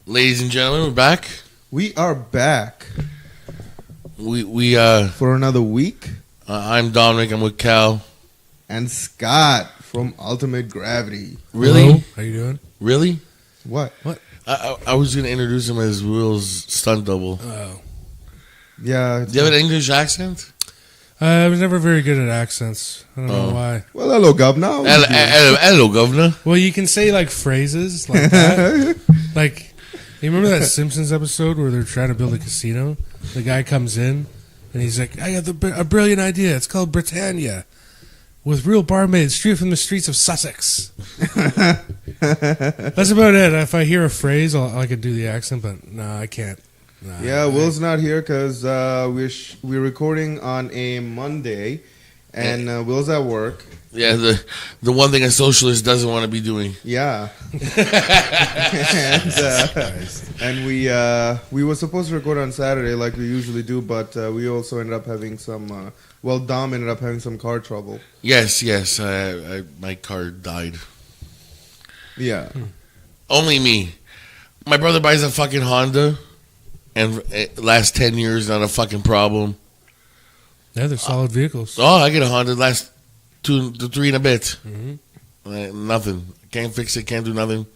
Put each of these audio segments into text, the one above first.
Ladies and gentlemen, we're back. We are back. We for another week. I'm Domenic. I'm with Kal and Scott from Ultimate Gravity. Really? Hello? How you doing? Really? What? I was gonna introduce him as Will's stunt double. Oh. Yeah. Do you have an English accent? I was never very good at accents. I don't know why. Well, hello, governor. Hello, governor. Well, you can say like phrases like that. Like, you remember that Simpsons episode where they're trying to build a casino? The guy comes in and he's like, I got a brilliant idea. It's called Britannia. With real barmaids straight from the streets of Sussex. That's about it. If I hear a phrase, I can do the accent, but no, I can't. Nah, yeah, Will's not here because we're recording on a Monday, and Will's at work. Yeah, the one thing a socialist doesn't want to be doing. Yeah. and we were supposed to record on Saturday like we usually do, but we also ended up having some. Dom ended up having some car trouble. Yes. My car died. Yeah. Only me. My brother buys a fucking Honda, and it lasts 10 years, not a fucking problem. Yeah, they're solid vehicles. Oh, I get a Honda, last 2 to 3 and a bit. Mm-hmm. Nothing. Can't fix it, can't do nothing.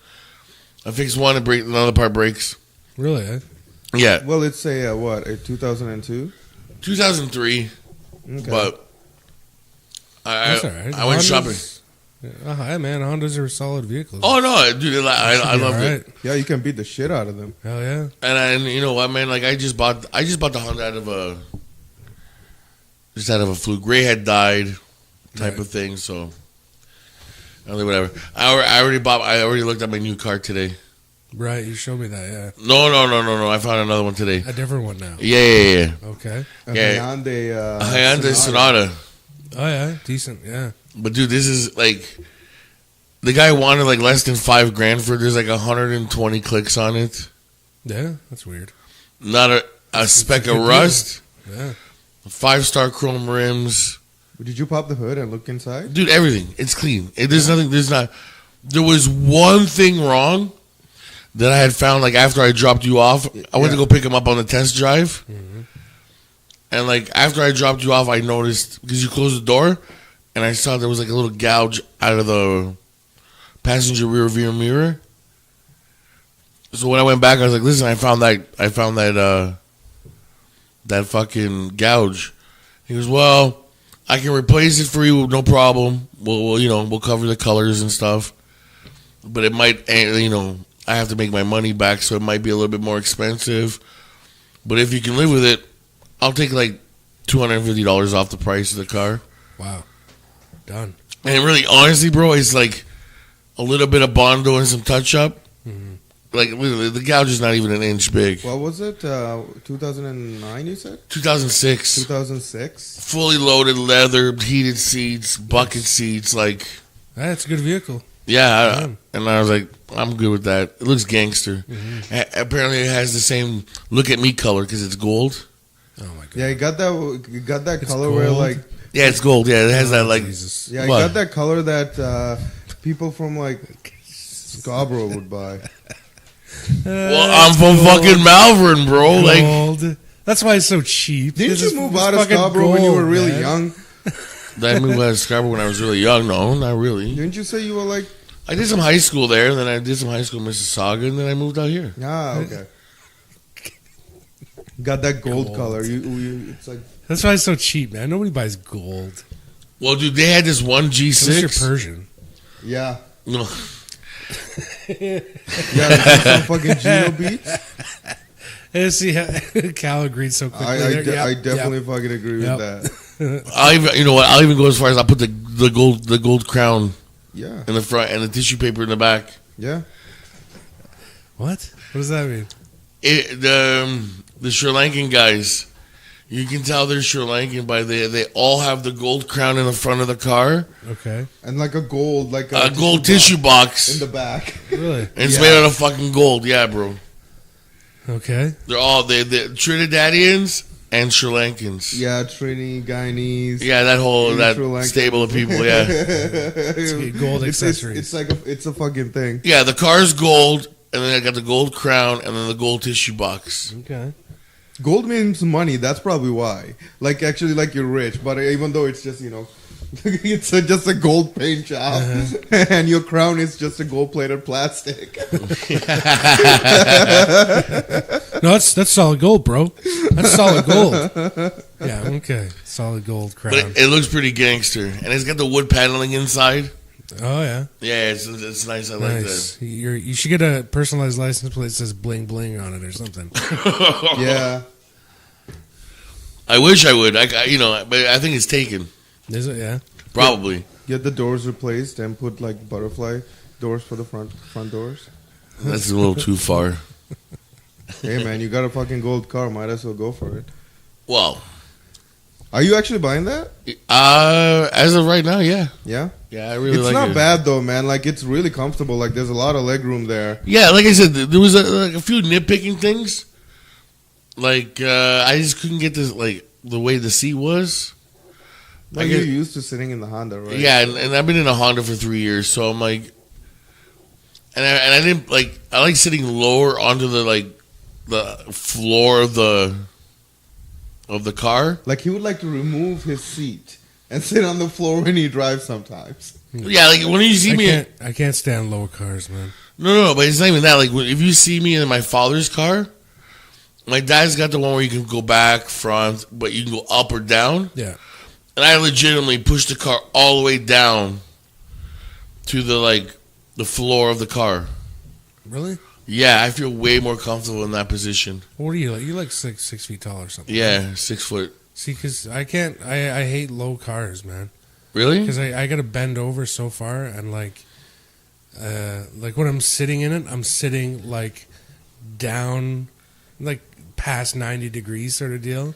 I fix one, and another part breaks. Really, eh? Yeah. Well, it's a 2002? 2003. Okay. But That's all right. I went shopping. Hi, man. Hondas are solid vehicles. Oh, no, dude, I love it. Yeah, you can beat the shit out of them. Hell yeah. And you know what, man? Like, I just bought the Honda out of a fluke. Ray had died, type of thing. So, whatever. I already looked at my new car today. Right, you showed me that, yeah. No. I found another one today. A different one now. Yeah. Okay. A Hyundai Sonata. Oh, yeah. Decent, yeah. But, dude, this is, like, the guy wanted, like, less than $5,000 for it. There's, like, 120 clicks on it. Yeah, that's weird. Not a speck of rust. Yeah. 5-star chrome rims. Did you pop the hood and look inside? Dude, everything. It's clean. There was one thing wrong that I had found, like, after I dropped you off. I went to go pick him up on the test drive. Mm-hmm. And, like, after I dropped you off, I noticed, because you closed the door, and I saw there was, like, a little gouge out of the passenger rear view mirror. So when I went back, I was like, listen, I found that fucking gouge. He goes, well, I can replace it for you, no problem. We'll cover the colors and stuff. But it might, I have to make my money back, so it might be a little bit more expensive. But if you can live with it, I'll take like $250 off the price of the car. Wow. Done. And really, honestly, bro, it's like a little bit of Bondo and some touch-up. Mm-hmm. Like, literally, the gouge is not even an inch big. What was it? 2009, you said? 2006. 2006? Fully loaded leather, heated seats, bucket seats, like... That's a good vehicle. Yeah, and I was like, I'm good with that. It looks gangster. Mm-hmm. Apparently, it has the same look at me color because it's gold. Oh my god! Yeah, you got that color gold? where like it's gold. Yeah, it has that like. Jesus. Yeah, you got that color that people from like Scarborough would buy. Well, I'm from fucking Malvern, bro. Gold. Like that's why it's so cheap. Didn't you move out of Scarborough when you were really young? Did I move out of Scarborough when I was really young? No, not really. Didn't you say you were like? I did some high school there, and then I did some high school in Mississauga, and then I moved out here. Ah, okay. Got that gold color. It's like that's why it's so cheap, man. Nobody buys gold. Well, dude, they had this one G6. Unless you're Persian. Yeah. No. Yeah, some fucking Gino beats. And see, Kal agreed so quickly. I definitely fucking agree with that. I'll even go as far as I'll put the gold crown. Yeah. In the front and the tissue paper in the back. Yeah. What does that mean? The Sri Lankan guys, you can tell they're Sri Lankan by they all have the gold crown in the front of the car. Okay. And like a gold tissue box in the back. Really? And it's made out of fucking gold. Yeah, bro. Okay. They're all the Trinidadians and Sri Lankans. Yeah, Trini, Guyanese. Yeah, that stable of people. Yeah. It's gold accessories. It's a fucking thing. Yeah, the car's gold and then I got the gold crown, and then the gold tissue box. Okay. Gold means money. That's probably why. Like, actually, like, you're rich. But even though it's just, it's just a gold paint job. And your crown is just a gold-plated plastic. No, that's solid gold, bro. That's solid gold. Yeah, okay. Solid gold crown. But it looks pretty gangster. And it's got the wood paneling inside. Oh, yeah. Yeah, it's nice. I like that. You should get a personalized license plate that says bling bling on it or something. Yeah. I wish I would. But I think it's taken. Is it? Yeah. Probably. Get the doors replaced and put, like, butterfly doors for the front doors. That's a little too far. Hey, man, you got a fucking gold car. Might as well go for it. Well, are you actually buying that? as of right now, yeah. Yeah? Yeah, I really like it. It's not bad, though, man. Like, it's really comfortable. Like, there's a lot of leg room there. Yeah, like I said, there was a few nitpicking things. Like, I just couldn't get this, like, the way the seat was. Like, you're used to sitting in the Honda, right? Yeah, and I've been in a Honda for 3 years, so I'm like... And I didn't, like... I like sitting lower onto the floor of the car. Like, he would like to remove his seat and sit on the floor when he drives sometimes. Yeah, like, when you see me... I can't stand lower cars, man. No, but it's not even that. Like, if you see me in my father's car, my dad's got the one where you can go back, front, but you can go up or down. Yeah. And I legitimately pushed the car all the way down to the floor of the car. Really? Yeah, I feel way more comfortable in that position. What are you like? You're like 6 feet tall or something. Yeah, 6 foot. See, because I can't. I hate low cars, man. Really? Because I got to bend over so far, and like when I'm sitting in it, I'm sitting like down, like past 90 degrees sort of deal.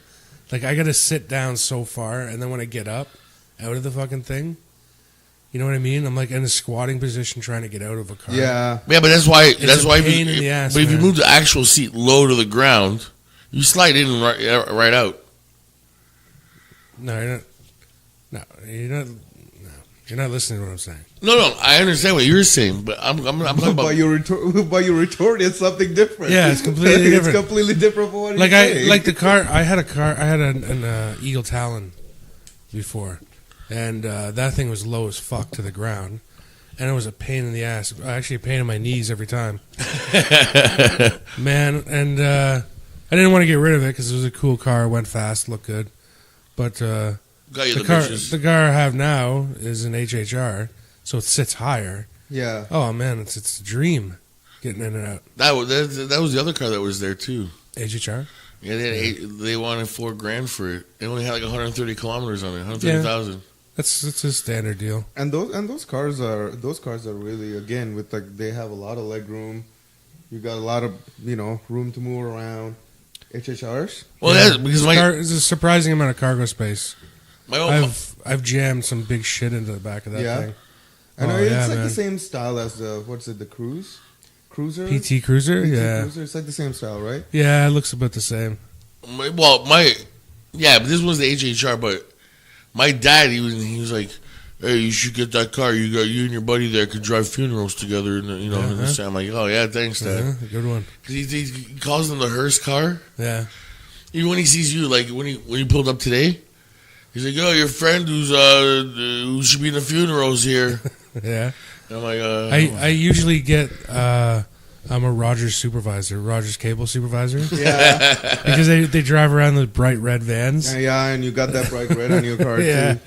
Like, I got to sit down so far, and then when I get up out of the fucking thing, you know what I mean? I'm like in a squatting position trying to get out of a car. Yeah. Yeah, but that's why. It's a pain in the ass, but if you man. move the actual seat low to the ground, you slide in and right out. No, you're not. No, you're not. No, you're not listening to what I'm saying. No, I understand what you're saying, but I'm talking about. But your retort is something different. Yeah, it's completely different. It's completely different from what Like you're saying. like the car. I had an Eagle Talon before, and that thing was low as fuck to the ground, and it was a pain in the ass. Actually, a pain in my knees every time. Man, and I didn't want to get rid of it because it was a cool car, went fast, looked good, but the car I have now is an HHR, so it sits higher. Yeah. Oh man, it's a dream getting in and out. That was the other car that was there too. HHR. Yeah, they wanted $4,000 for it. They only had like 130 kilometers on it, 130,000. That's a standard deal. And those cars are really, again, with like, they have a lot of leg room. You got a lot of room to move around. HHRs. Well, that's because there's a surprising amount of cargo space. I've jammed some big shit into the back of that thing. I know it's like the same style as the Cruiser? PT Cruiser? Yeah. Cruiser. It's like the same style, right? Yeah, it looks about the same. but this was the HHR, but my dad, he was like, hey, you should get that car. You and your buddy there could drive funerals together. And I'm like, oh yeah, thanks, Dad. Good one. He calls them the hearse car. Yeah. Even when he sees you, like when he pulled up today, he's like, oh, your friend who should be in the funerals here. Yeah. And I'm like, I usually get I'm a Rogers supervisor, Rogers cable supervisor. Yeah. Because they drive around the bright red vans. Yeah, and you got that bright red on your car Yeah. too.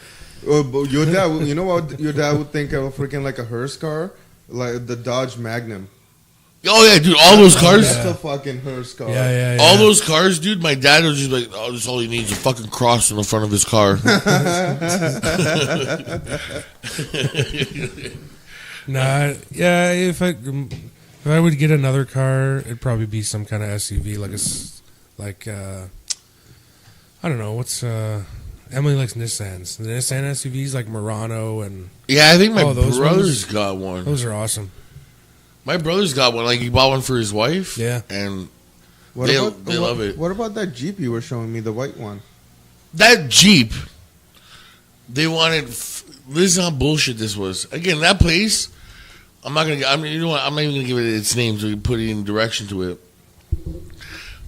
Oh, but your dad, you know what your dad would think of a freaking like a hearse car, like the Dodge Magnum. oh yeah, dude, all those cars. That's a fucking hearse car. Yeah. All those cars, dude. My dad was just like, oh, this all he needs is a fucking cross in the front of his car. Nah, yeah. If I would get another car, it'd probably be some kind of SUV, like I don't know what's. Emily likes Nissans. The Nissan SUVs like Murano and Yeah, I think my those brother's ones? got one. those are awesome. My brother's got one. Like he bought one for his wife. Yeah. and What they about, love it. What about that Jeep you were showing me, the white one? That Jeep, they wanted. This is how bullshit this was. Again, that place, I'm not gonna. I mean, you know what? I'm not even gonna give it its name so you can put it in direction to it.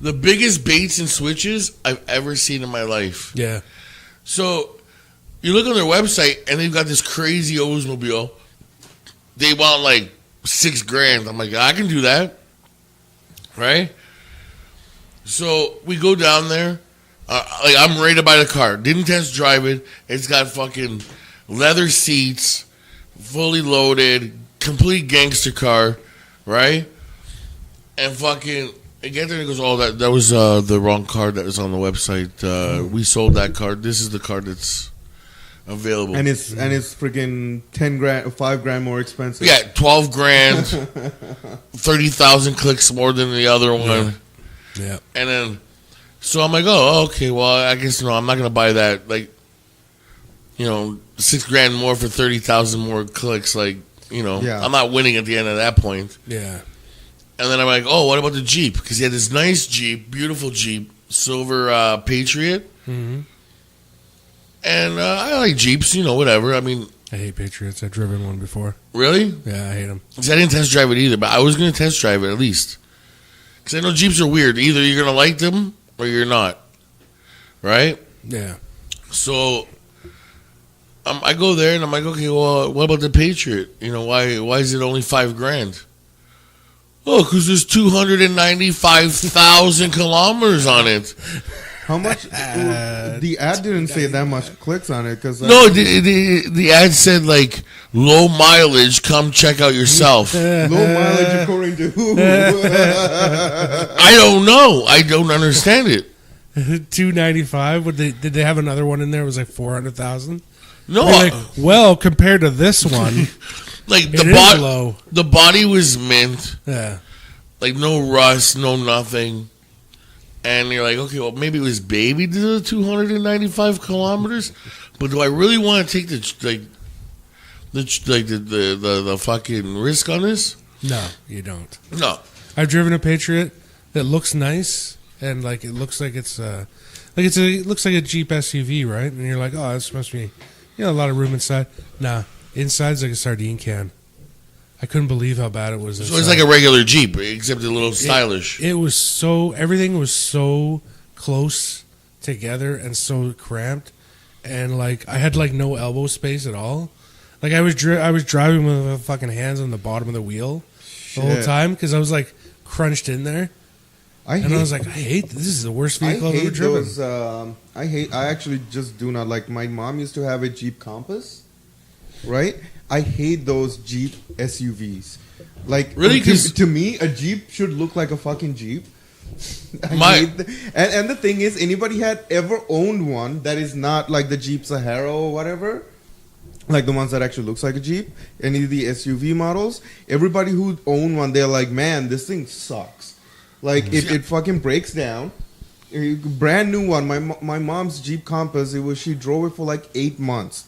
The biggest baits and switches I've ever seen in my life. Yeah. So you look on their website and they've got this crazy Oldsmobile. They want like $6,000. I'm like, I can do that, right? So we go down there. Like I'm ready to buy the car. Didn't test drive it. It's got fucking leather seats, fully loaded, complete gangster car, right? And fucking, I get there and it goes, oh, that was the wrong car that was on the website. We sold that car. This is the car that's available. And it's freaking $10,000, $5,000 more expensive. Yeah, $12,000, 30,000 clicks more than the other one. Yeah. And then, so I'm like, oh, okay, well, I guess I'm not gonna buy that. Like, $6,000 more for 30,000 more clicks. Like, Yeah. I'm not winning at the end of that point. Yeah. And then I'm like, oh, what about the Jeep? Because he had this nice Jeep, beautiful Jeep, silver Patriot. Mm-hmm. And I like Jeeps, whatever. I mean, I hate Patriots. I've driven one before. really? Yeah, I hate them. Because I didn't test drive it either, but I was going to test drive it at least. Because I know Jeeps are weird. Either you're going to like them or you're not. Right? Yeah. So I go there and I'm like, okay, well, what about the Patriot? Why is it only $5,000? Oh, because there's 295,000 kilometers on it. How much? The ad didn't say that much clicks on it because No, the ad said like low mileage. Come check out yourself. low mileage according to who? I don't know. I don't understand it. 295. Did they have another one in there? It was like 400,000. No, Like, well, compared to this one, like it is low. the body was mint. Yeah. Like no rust, no nothing. And you're like, okay, well, maybe it was baby to the 295 kilometers, but do I really want to take the fucking risk on this? No, you don't. No. I've driven a Patriot that looks nice and like it looks like it looks like a Jeep SUV, right? And you're like, oh, this must be a lot of room inside. Nah, inside's like a sardine can. I couldn't believe how bad it was. So it's like a regular Jeep, except a little stylish. It was everything was so close together and so cramped, and like I had like no elbow space at all. Like I was driving with my fucking hands on the bottom of the wheel the whole time because I was like crunched in there. I was like, I hate this. Is the worst vehicle I've ever driven. I actually just do not like. My mom used to have a Jeep Compass, right? I hate those Jeep SUVs. Like, really? To me, a Jeep should look like a fucking Jeep. And the thing is, anybody had ever owned one that is not like the Jeep Sahara or whatever, like the ones that actually looks like a Jeep, any of the SUV models, everybody who owned one, they're like, man, this thing sucks. Like, it fucking breaks down. A brand new one. My mom's Jeep Compass, she drove it for like 8 months.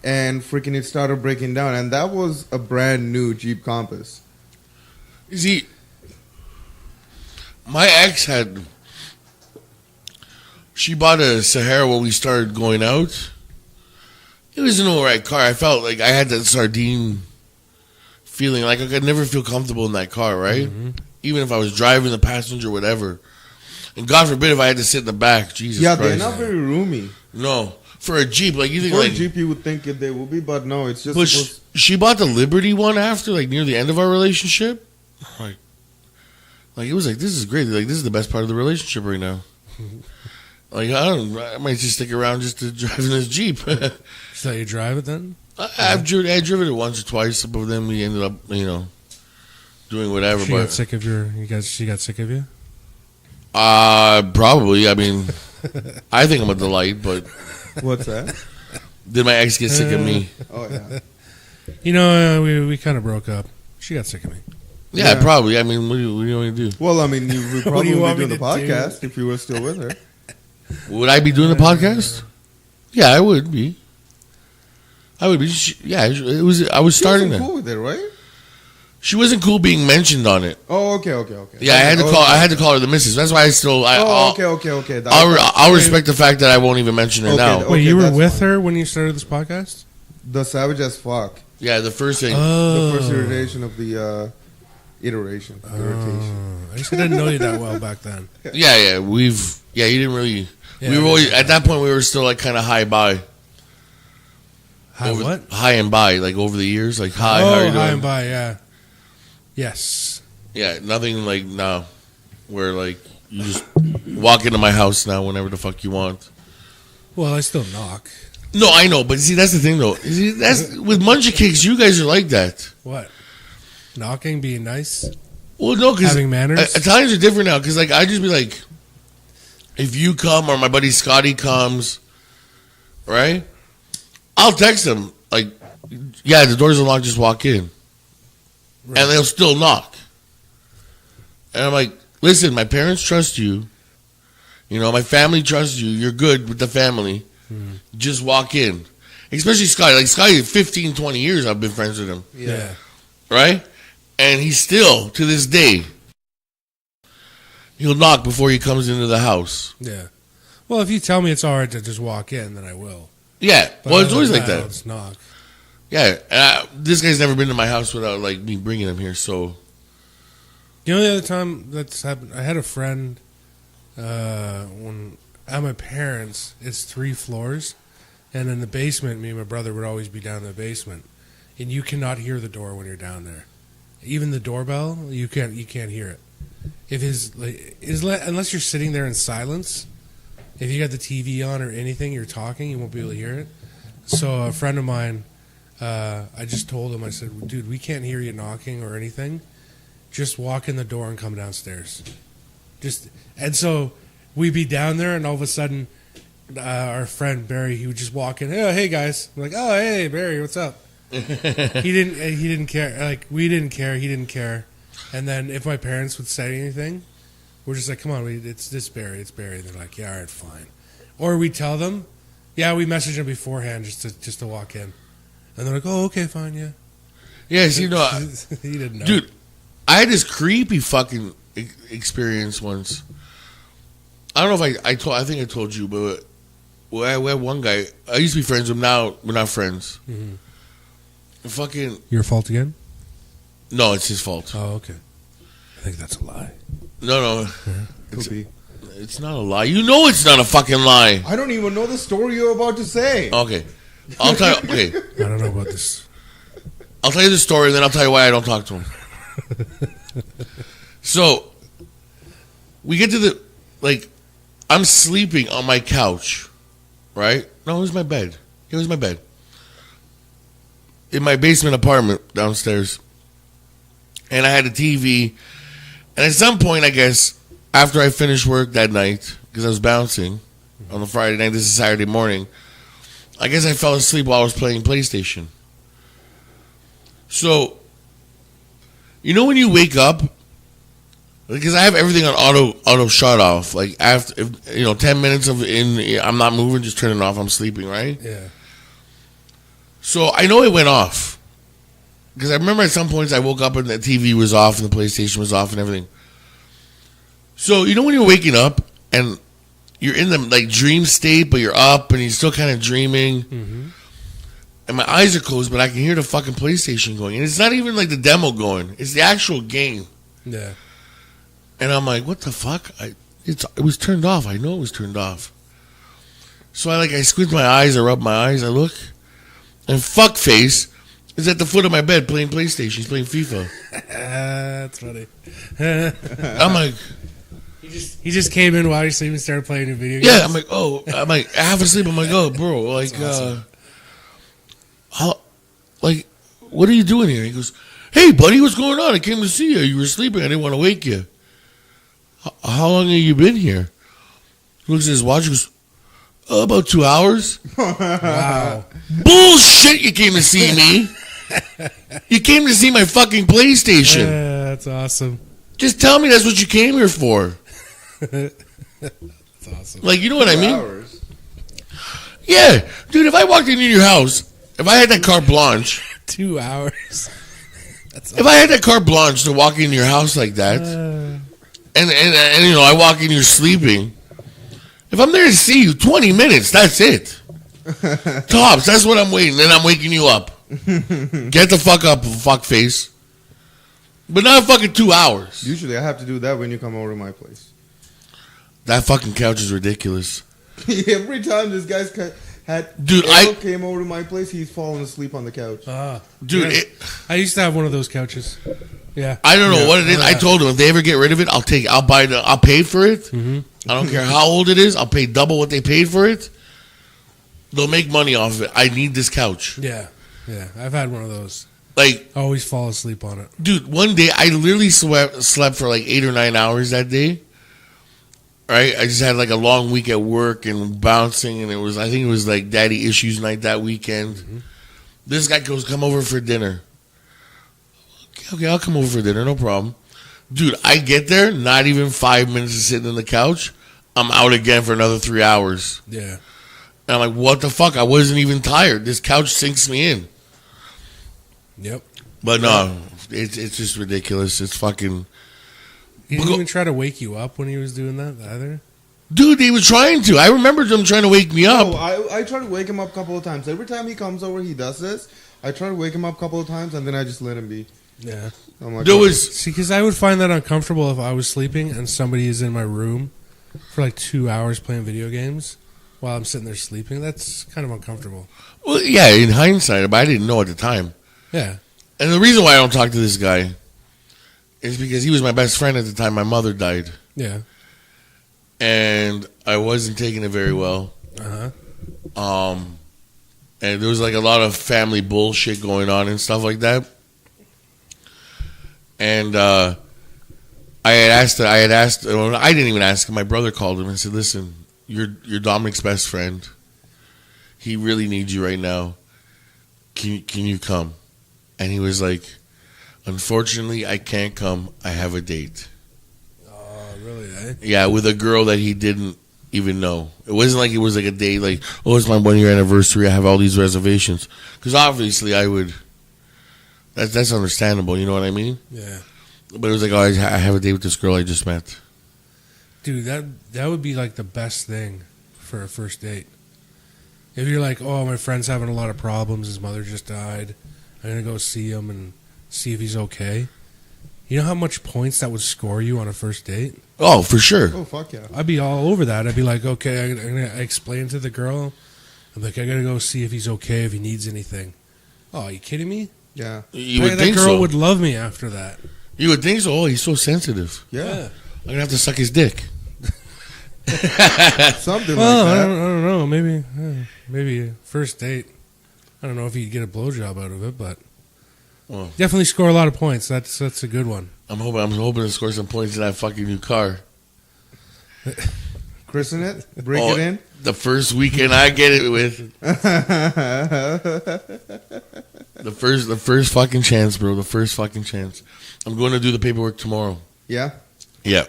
And freaking it started breaking down. And that was a brand new Jeep Compass. You see, my ex she bought a Sahara when we started going out. It was an alright car. I felt like I had that sardine feeling. Like I could never feel comfortable in that car, right? Mm-hmm. Even if I was driving the passenger, whatever. And God forbid if I had to sit in the back. Jesus Christ. They're not very roomy. No. For a Jeep, like you think, for like a Jeep, you would think they would be, but no, it's just. But she bought the Liberty one after, like near the end of our relationship. Like it was like, this is great. Like this is the best part of the relationship right now. Like I might just stick around just to drive in this Jeep. So you drive it then? I've driven it once or twice, but then we ended up, doing whatever. She got sick of she got sick of you? Probably. I mean, I think I'm a delight, but. What's that? Did my ex get sick of me? Oh, yeah. We kind of broke up. She got sick of me. Yeah, probably. I mean, what do you want me to do? Well, I mean, you would probably be doing the podcast if you were still with her. Would I be doing the podcast? Yeah, I would be. It was. I was starting that. Cool with it, right? She wasn't cool being mentioned on it. Oh, okay. Yeah, I had to call her the missus. That's why I still. Okay. I'll respect the fact that I won't even mention her now. Wait, you were with her when you started this podcast? The Savage as Fuck. Yeah, the first thing. The first iteration of the iteration. Irritation. I just didn't know you that well back then. Yeah. You didn't really. Yeah, we were always, at that point, we were still like kind of high by. What? High and by, like over the years, like hi, how are you doing? High and by, yeah. Yes. Yeah, nothing like now, where like you just walk into my house now whenever the fuck you want. Well, I still knock. No, I know, but see, that's the thing though. See, that's with mangiacakes, you guys are like that. What? Knocking, being nice? Well, no, because having manners. Italians are different now. Because like I just be like, if you come or my buddy Scotty comes, right? I'll text them like, yeah, the doors unlocked, just walk in, right. And they'll still knock. And I'm like, listen, my parents trust you. You know, my family trusts you. You're good with the family. Just walk in. Especially Scotty. Like Scotty, 15, 20 years I've been friends with him. Yeah. Right? And he's still, to this day, he'll knock before he comes into the house. Yeah. Well, if you tell me it's all right to just walk in, then I will. Yeah. But well, it's always like I'll that. just knock. Yeah. And this guy's never been to my house without like me bringing him here, so. You know the other time that's happened? I had a friend when at my parents', it's 3 floors, and in the basement, me and my brother would always be down in the basement, and you cannot hear the door when you're down there. Even the doorbell, you can't hear it. If unless you're sitting there in silence, if you got the TV on or anything, you're talking, you won't be able to hear it. So a friend of mine, I just told him, I said, dude, we can't hear you knocking or anything. Just walk in the door and come downstairs. And so we'd be down there, and all of a sudden, our friend Barry, he would just walk in. Oh, hey guys! I'm like, oh, hey Barry, what's up? He didn't care. Like we didn't care. He didn't care. And then if my parents would say anything, we're just like, come on, it's Barry. It's Barry. They're like, yeah, all right, fine. Or we tell them, yeah, we message them beforehand just to walk in, and they're like, oh, okay, fine, yeah. Yes, you know, he didn't know, dude. I had this creepy fucking experience once. I don't know if I think I told you, but we had one guy. I used to be friends with him. Now we're not friends. Mm-hmm. Fucking. Your fault again? No, it's his fault. Oh, okay. I think that's a lie. No. Could be. It's not a lie. You know it's not a fucking lie. I don't even know the story you're about to say. Okay. I'll tell you. Okay. I don't know about this. I'll tell you the story, and then I'll tell you why I don't talk to him. So, we get to the, like, I'm sleeping on my couch, right? No, it was my bed. It was my bed. In my basement apartment downstairs. And I had a TV. And at some point, I guess, after I finished work that night, because I was bouncing on the Friday night, this is Saturday morning, I guess I fell asleep while I was playing PlayStation. So, you know when you wake up, because I have everything on auto shut off. Like after 10 minutes I'm not moving, just turn it off. I'm sleeping, right? Yeah. So I know it went off because I remember at some points I woke up and the TV was off and the PlayStation was off and everything. So you know when you're waking up and you're in the like dream state, but you're up and you're still kind of dreaming. Mm-hmm. And my eyes are closed, but I can hear the fucking PlayStation going. And it's not even like the demo going. It's the actual game. Yeah. And I'm like, what the fuck? It was turned off. I know it was turned off. So I squint my eyes, I rub my eyes, I look. And fuckface is at the foot of my bed playing PlayStation. He's playing FIFA. That's funny. I'm like... He just came in while you're sleeping and started playing a video game. Yeah, I'm like, half asleep. I'm like, oh, bro, like, awesome. What are you doing here? He goes, hey, buddy, what's going on? I came to see you. You were sleeping. I didn't want to wake you. How long have you been here? He looks at his watch and goes, about 2 hours. Wow. Bullshit, you came to see me. You came to see my fucking PlayStation. That's awesome. Just tell me that's what you came here for. That's awesome. Like, you know what I mean? Hours. Yeah. Dude, if I walked into your house, if I had that carte blanche. 2 hours. That's awesome. If I had that carte blanche to walk into your house like that, and I walk in, you're sleeping. If I'm there to see you, 20 minutes, that's it. Tops, that's what I'm waiting. Then I'm waking you up. Get the fuck up, fuck face. But not fucking 2 hours. Usually I have to do that when you come over to my place. That fucking couch is ridiculous. Every time this guy's Dude, came over to my place, he's falling asleep on the couch. Dude, yeah. I used to have one of those couches. Yeah. I don't know what it is. I told them if they ever get rid of it, I'll take it. I'll pay for it. Mm-hmm. I don't care how old it is. I'll pay double what they paid for it. They'll make money off of it. I need this couch. Yeah. Yeah. I've had one of those. Like, I always fall asleep on it. dude, one day I literally slept for like 8 or 9 hours that day. Right? I just had like a long week at work and bouncing, and I think it was like daddy issues night that weekend. Mm-hmm. This guy goes, come over for dinner. Okay, I'll come over for dinner, no problem. Dude, I get there, not even 5 minutes of sitting on the couch. I'm out again for another 3 hours. Yeah. And I'm like, what the fuck? I wasn't even tired. This couch sinks me in. Yep. But no, it's just ridiculous. It's fucking... He didn't even try to wake you up when he was doing that either? Dude, they were trying to. I remember them trying to wake me up. No, I try to wake him up a couple of times. Every time he comes over, he does this. I try to wake him up a couple of times, and then I just let him be. Yeah. I'm like, See, because I would find that uncomfortable if I was sleeping and somebody is in my room for like 2 hours playing video games while I'm sitting there sleeping. That's kind of uncomfortable. Well, yeah, in hindsight, but I didn't know at the time. Yeah. And the reason why I don't talk to this guy is because he was my best friend at the time my mother died. Yeah. And I wasn't taking it very well. Uh-huh. And there was like a lot of family bullshit going on and stuff like that. And I didn't even ask him. My brother called him and said, listen, you're Dominic's best friend. He really needs you right now. Can you come? And he was like, unfortunately, I can't come. I have a date. Oh, really, eh? Yeah, with a girl that he didn't even know. It wasn't like it was like a date like, oh, it's my 1 year anniversary. I have all these reservations. Because obviously I would... That's understandable, you know what I mean? Yeah. But it was like, oh, I have a date with this girl I just met. Dude, that would be like the best thing for a first date. If you're like, oh, my friend's having a lot of problems. His mother just died. I'm going to go see him and see if he's okay. You know how much points that would score you on a first date? Oh, for sure. oh, fuck yeah. I'd be all over that. I'd be like, okay, I'm going to explain to the girl. I'm like, I got to go see if he's okay, if he needs anything. Oh, are you kidding me? Yeah. You would that think girl so. would love me after that. You would think so. Oh, he's so sensitive. Yeah. I'm going to have to suck his dick. Something Well, like I that. don't know. Maybe first date. I don't know if you'd get a blowjob out of it, but Well, definitely score a lot of points. That's a good one. I'm hoping to score some points in that fucking new car. Christen it? Break it in? The first weekend I get it with. The first fucking chance, bro. The first fucking chance. I'm going to do the paperwork tomorrow. Yeah? Yeah.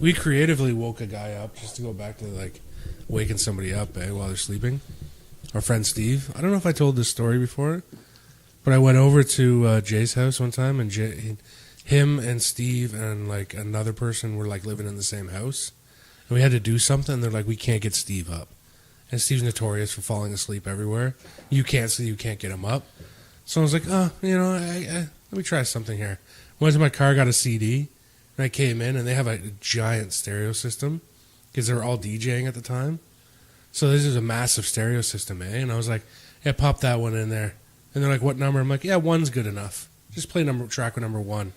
We creatively woke a guy up, just to go back to like waking somebody up while they're sleeping. Our friend Steve. I don't know if I told this story before, but I went over to Jay's house one time, and him and Steve and like another person were like living in the same house, and we had to do something. They're like, we can't get Steve up, and Steve's notorious for falling asleep everywhere. You can't get him up. So I was like, oh, let me try something here. Went to my car, got a CD, and I came in, and they have a giant stereo system because they were all DJing at the time. So this is a massive stereo system, eh? And I was like, yeah, pop that one in there. And they're like, what number? I'm like, yeah, one's good enough. Just play track number one.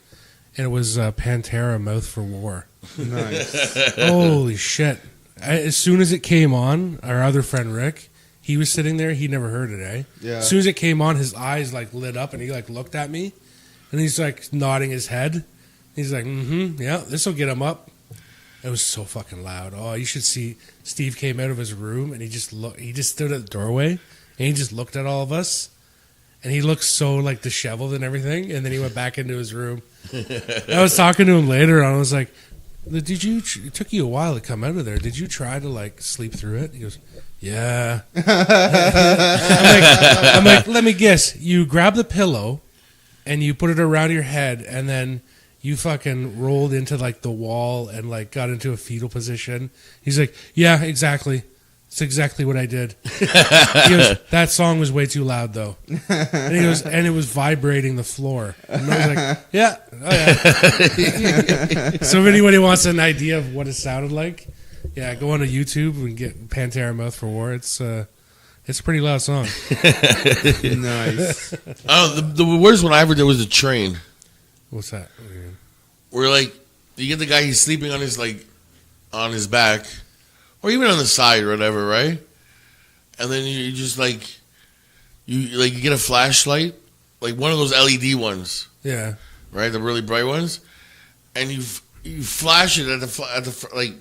And it was Pantera, Mouth for War. Nice. Holy shit. As soon as it came on, our other friend Rick, he was sitting there. He never heard it, eh? Yeah. As soon as it came on, his eyes like lit up and he like looked at me. And he's like nodding his head. He's like, yeah, this will get him up. It was so fucking loud. Oh, you should see. Steve came out of his room and he just stood at the doorway and he just looked at all of us. And he looked so like disheveled and everything. And then he went back into his room. I was talking to him later and I was like, it took you a while to come out of there. Did you try to like sleep through it? He goes, yeah. I'm like, let me guess. You grab the pillow and you put it around your head and then you fucking rolled into like the wall and like got into a fetal position. He's like, yeah, exactly. It's exactly what I did. He goes, that song was way too loud, though. And he goes, and it was vibrating the floor. And I was like, yeah. Oh, yeah. So if anybody wants an idea of what it sounded like, yeah, go on to YouTube and get Pantera Mouth for War. It's a pretty loud song. Nice. The worst one I ever did was the train. What's that? Where, like, you get the guy, he's sleeping on his, like, on his back. Or even on the side or whatever, right? And then you just, like, you get a flashlight. Like, one of those LED ones. Yeah. Right? The really bright ones. And you flash it at the like,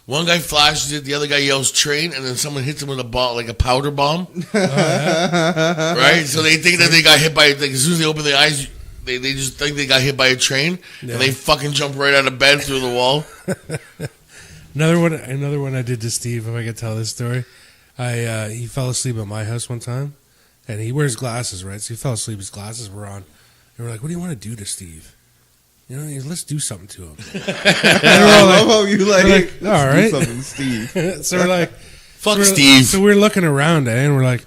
one guy flashes it, the other guy yells train, and then someone hits him with a ball, like a powder bomb. Oh, yeah. Right? So they think that they got hit by, like, as soon as they open their eyes, they just think they got hit by a train, and they fucking jump right out of bed through the wall. Another one I did to Steve, if I could tell this story. He fell asleep at my house one time, and he wears glasses, right? So he fell asleep, his glasses were on. And we're like, what do you want to do to Steve? You know, let's do something to him. I love how you like all right. do something, Steve. So we're like, fuck Steve. So we're looking around, and we're like,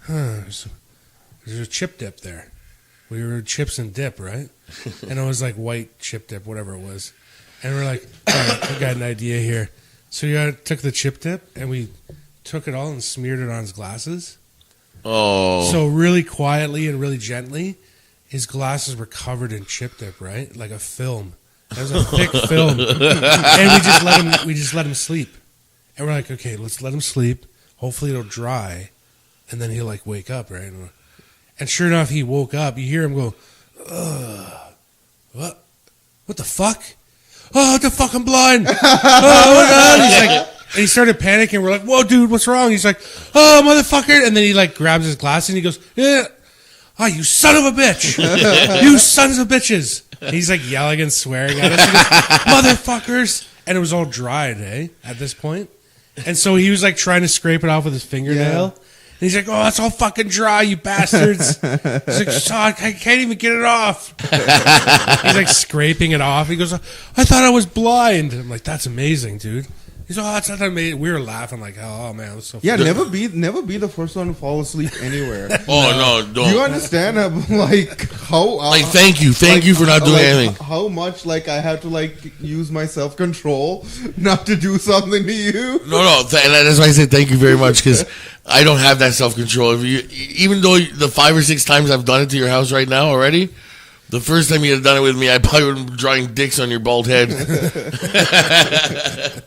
there's a chip dip there. We were chips and dip, right? And it was like white chip dip, whatever it was. And we're like, all right, we got an idea here. So we took the chip dip, and we took it all and smeared it on his glasses. Oh. So really quietly and really gently, his glasses were covered in chip dip, right? Like a film. It was a thick film. And we just let him sleep. And we're like, okay, let's let him sleep. Hopefully it'll dry. And then he'll like wake up, right? And sure enough, he woke up. You hear him go, what the fuck? Oh, the fucking blind. And he started panicking. We're like, whoa, dude, what's wrong? He's like, oh, motherfucker. And then he like grabs his glasses and he goes, yeah. Oh, you son of a bitch. You sons of bitches. And he's like yelling and swearing at us. He goes, motherfuckers. And it was all dried, at this point. And so he was like trying to scrape it off with his fingernail. Yeah. And he's like, oh, it's all fucking dry, you bastards. He's like, son, I can't even get it off. He's like scraping it off. He goes, I thought I was blind. I'm like, that's amazing, dude. He's like, oh, that's not amazing. We were laughing like, oh man, it was so funny. Yeah, never be the first one to fall asleep anywhere. Oh, no, don't. You understand how, like, how... like, thank you for not doing anything. How much, like, I had to, like, use my self-control not to do something to you? No, and that's why I said thank you very much, because I don't have that self-control. Even though the 5 or 6 times I've done it to your house right now already, the first time you had done it with me, I probably would have been drawing dicks on your bald head.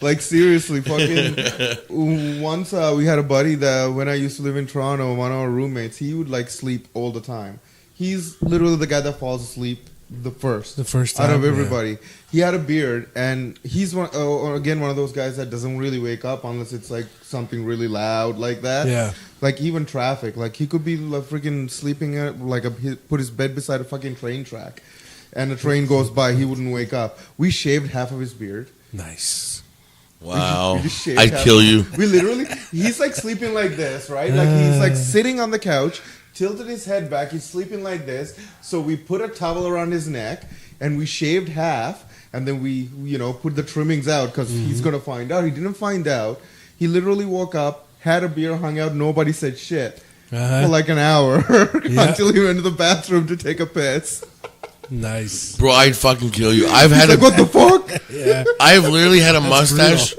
Like, seriously, fucking... Once we had a buddy that, when I used to live in Toronto, one of our roommates, he would, like, sleep all the time. He's literally the guy that falls asleep the first time, out of everybody. Yeah. He had a beard, and he's one of those guys that doesn't really wake up unless it's like something really loud like that. Yeah, like even traffic. Like he could be like freaking sleeping at he put his bed beside a fucking train track, and the train goes by. He wouldn't wake up. We shaved half of his beard. Nice. Wow. I'd kill you. We literally, he's like sleeping like this, right? Like he's like sitting on the couch, tilted his head back. He's sleeping like this. So we put a towel around his neck, and we shaved half. And then we, put the trimmings out because he's going to find out. He didn't find out. He literally woke up, had a beer, hung out. Nobody said shit for like an hour until he went to the bathroom to take a piss. Nice. Bro, I'd fucking kill you. I've had what the fuck? Yeah. I've literally had a mustache.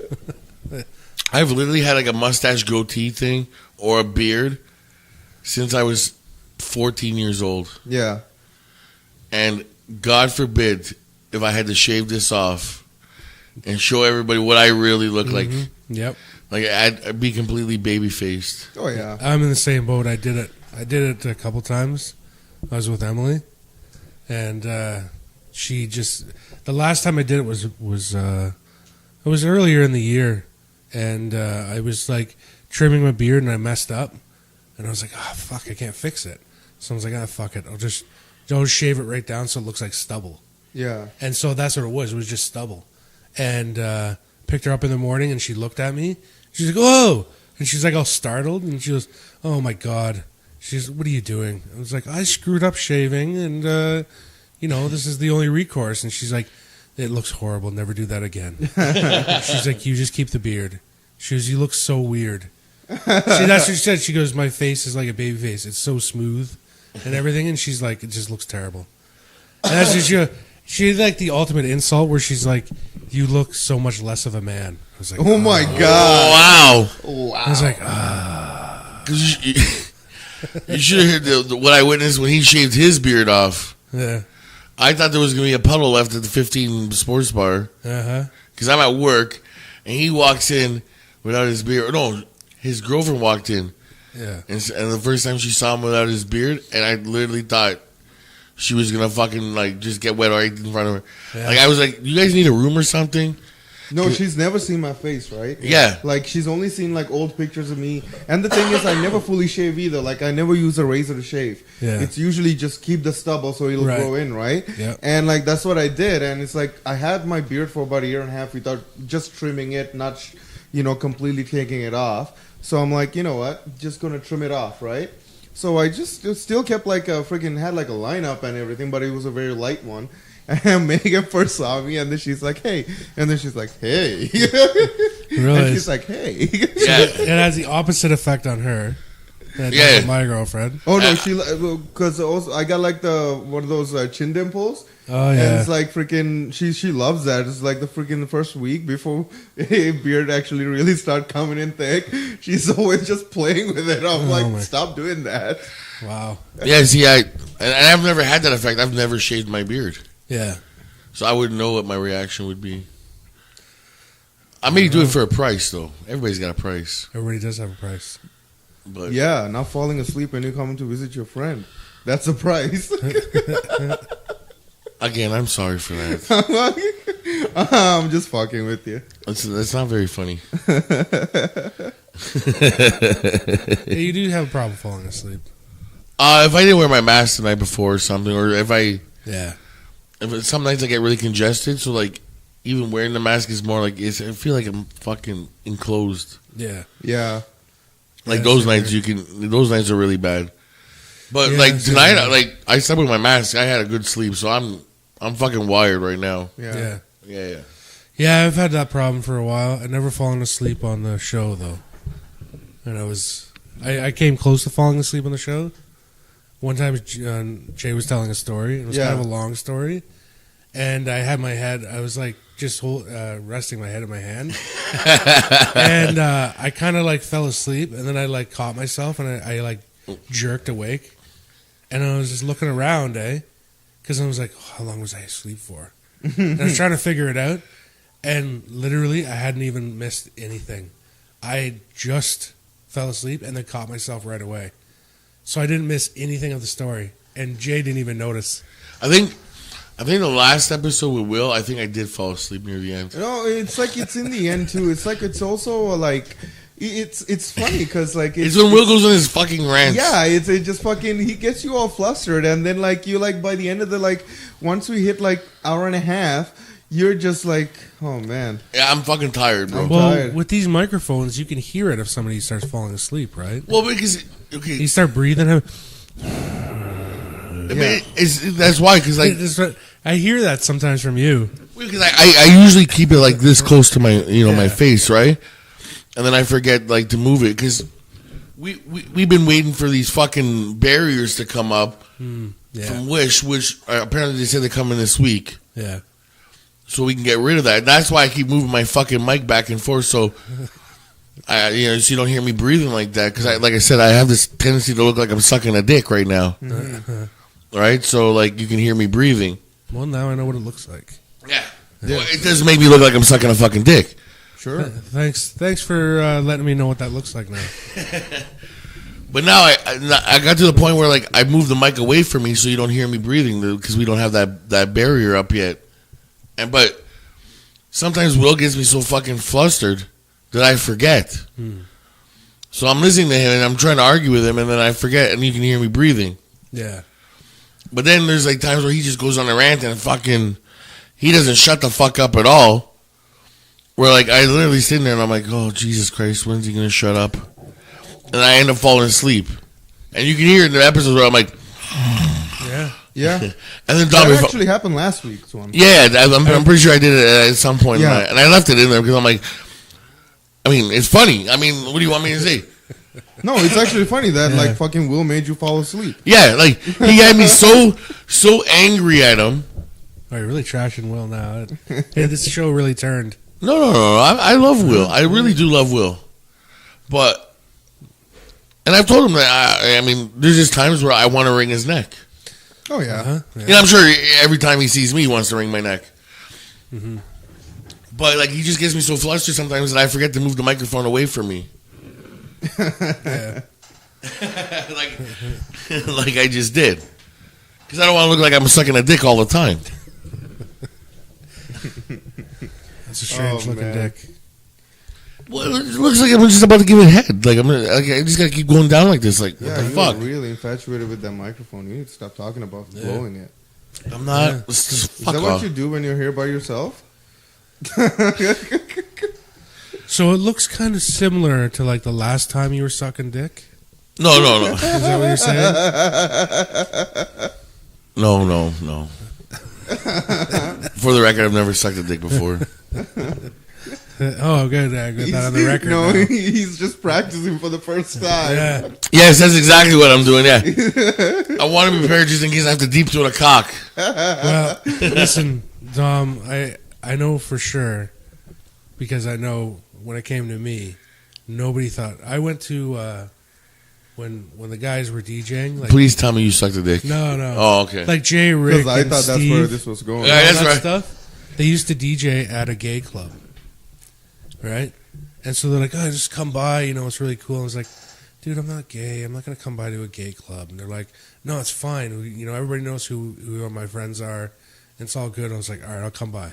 I've literally had like a mustache goatee thing or a beard since I was 14 years old. Yeah. And God forbid if I had to shave this off and show everybody what I really look like. Yep. Like I'd be completely baby-faced. Oh, yeah. I'm in the same boat. I did it a couple times. I was with Emily. And she just... The last time I did it was earlier in the year. And I was like trimming my beard and I messed up. And I was like, oh, fuck, I can't fix it. So I was like, fuck it. I'll just shave it right down so it looks like stubble. Yeah. And so that's what it was. It was just stubble. And picked her up in the morning and she looked at me. She's like, whoa. And she's like all startled. And she goes, oh, my God. She's, what are you doing? I was like, I screwed up shaving and, this is the only recourse. And she's like, it looks horrible. Never do that again. She's like, you just keep the beard. She goes, you look so weird. See, that's what she said. She goes, my face is like a baby face. It's so smooth and everything. And she's like, it just looks terrible. And that's just, she had like the ultimate insult where she's like, you look so much less of a man. I was like, Oh my god! Wow. I was like, You should have heard what I witnessed when he shaved his beard off. yeah. I thought there was going to be a puddle left at the 15 sports bar. Uh-huh. Because I'm at work, and he walks in without his beard. No, his girlfriend walked in. Yeah. And the first time she saw him without his beard, and I literally thought she was going to fucking, like, just get wet right in front of her. Yeah. Like, I was like, you guys need a room or something? No, she's never seen my face, right? Yeah. Like, she's only seen, like, old pictures of me. And the thing is, I never fully shave either. Like, I never use a razor to shave. Yeah. It's usually just keep the stubble so it'll Right. grow in, right? Yeah. And, like, that's what I did. And it's like, I had my beard for about a year and a half without just trimming it, not, completely taking it off. So I'm like, you know what? Just going to trim it off, right? So I just still kept, like, had, like, a lineup and everything, but it was a very light one. And Megan first saw me, and then she's like, "Hey," and then she's like, "Hey," Really? and she's like, "Hey." Yeah. It has the opposite effect on her. Than Yeah. my girlfriend. Oh no, because also I got like one of those chin dimples. Oh, And yeah. it's like freaking, she loves that. It's like the first week before a beard actually really start coming in thick. She's always just playing with it. I'm my- like, stop doing that. Wow. Yeah, see, and I've never had that effect. I've never shaved my beard. Yeah. So I wouldn't know what my reaction would be. I may do it for a price, though. Everybody's got a price. Everybody does have a price. But Yeah, not falling asleep when you come to visit your friend. That's a price. again, I'm sorry for that. I'm just fucking with you. That's not very funny. Yeah, you do have a problem falling asleep. If I didn't wear my mask the night before or something, or Yeah. some nights I get really congested, so like even wearing the mask is more like I feel like I'm fucking enclosed. Yeah. Yeah. Like Yeah, those same nights those nights are really bad. But Yeah, like same tonight, here. I slept with my mask. I had a good sleep, so I'm fucking wired right now. Yeah. Yeah. Yeah, I've had that problem for a while. I've never fallen asleep on the show, though. And I came close to falling asleep on the show. One time, Jay was telling a story. It was kind of a long story. And I had my head, I was like just resting my head in my hand. And I kind of like fell asleep. And then I like caught myself and I like jerked awake. And I was just looking around, because I was like, how long was I asleep for? And I was trying to figure it out. And literally, I hadn't even missed anything. I just fell asleep and then caught myself right away. So I didn't miss anything of the story. And Jay didn't even notice. I think the last episode with Will, I think I did fall asleep near the end. No, it's like it's in the end too. It's like it's also like it's funny because like It's when Will goes on his fucking rant. Yeah, it just fucking he gets you all flustered, and then like you like by the end of the like once we hit like hour and a half, you're just like, oh man. Yeah, I'm fucking tired, bro. Well, tired. with these microphones, you can hear it if somebody starts falling asleep, right? Well, because You start breathing. I mean, that's why, because like I hear that sometimes from you. because I usually keep it like this close to my my face, right? And then I forget like to move it because we've been waiting for these fucking barriers to come up Yeah. from Wish, which apparently they said they're coming this week, Yeah. so we can get rid of that. That's why I keep moving my fucking mic back and forth, so so you don't hear me breathing like that. Because like I said, I have this tendency to look like I'm sucking a dick right now, right? So like you can hear me breathing. Well, now I know what it looks like. Yeah. Well, it does make me look like I'm sucking a fucking dick. Sure. Thanks for letting me know what that looks like now. But now I got to the point where like I moved the mic away from me so you don't hear me breathing because we don't have that barrier up yet. But sometimes Will gets me so fucking flustered that I forget. So I'm listening to him and I'm trying to argue with him and then I forget and you can hear me breathing. Yeah. But then there's like times where he just goes on a rant and fucking he doesn't shut the fuck up at all. Where like I literally sitting there and I'm like, oh Jesus Christ, when's he gonna shut up? And I end up falling asleep. And you can hear in the episodes where I'm like, Yeah. Yeah. and then That Tommy, actually happened last week's one. yeah, I'm pretty sure I did it at some point. Yeah. And I left it in there because I'm like, I mean, it's funny. I mean, what do you want me to say? No, it's actually funny that like fucking Will made you fall asleep. Yeah, like he had me so angry at him. Oh, you're really trashing Will now. Hey, this show really turned. No. I love Will. I really do love Will. But, and I've told him that, I mean, there's just times where I want to wring his neck. Oh, yeah. Yeah. You know, I'm sure every time he sees me, he wants to wring my neck. Mm-hmm. But, like, he just gets me so flustered sometimes that I forget to move the microphone away from me. Yeah. like I just did. Because I don't want to look like I'm sucking a dick all the time. That's a strange looking man. dick. Well, it looks like I'm just about to give it head. Like, I just got to keep going down like this. Like, Yeah, what the you're fuck? really infatuated with that microphone. You need to stop talking about blowing it. I'm not. Yeah. Let's just Is fuck that off. what you do when you're here by yourself? So it looks kind of similar to like the last time you were sucking dick. No. Is that what you're saying? No. For the record, I've never sucked a dick before. Oh, good. I got that on the record. No, now. he's just practicing for the first time. Yeah. Yes, that's exactly what I'm doing, yeah. I want to be prepared just in case I have to deep throat a cock. Well, listen, Dom. I know for sure because I know when it came to me, nobody thought. I went to when the guys were DJing. Like, Please tell me you sucked a dick. No. Oh, okay. Like Jay, Rick, Because I and thought that's Steve, where this was going. Yeah, all that's that right. stuff. They used to DJ at a gay club, right? And so they're like, "Oh, just come by. You know, it's really cool." And I was like, "Dude, I'm not gay. I'm not gonna come by to a gay club." And they're like, "No, it's fine. You know, everybody knows who my friends are. And it's all good." I was like, "All right, I'll come by."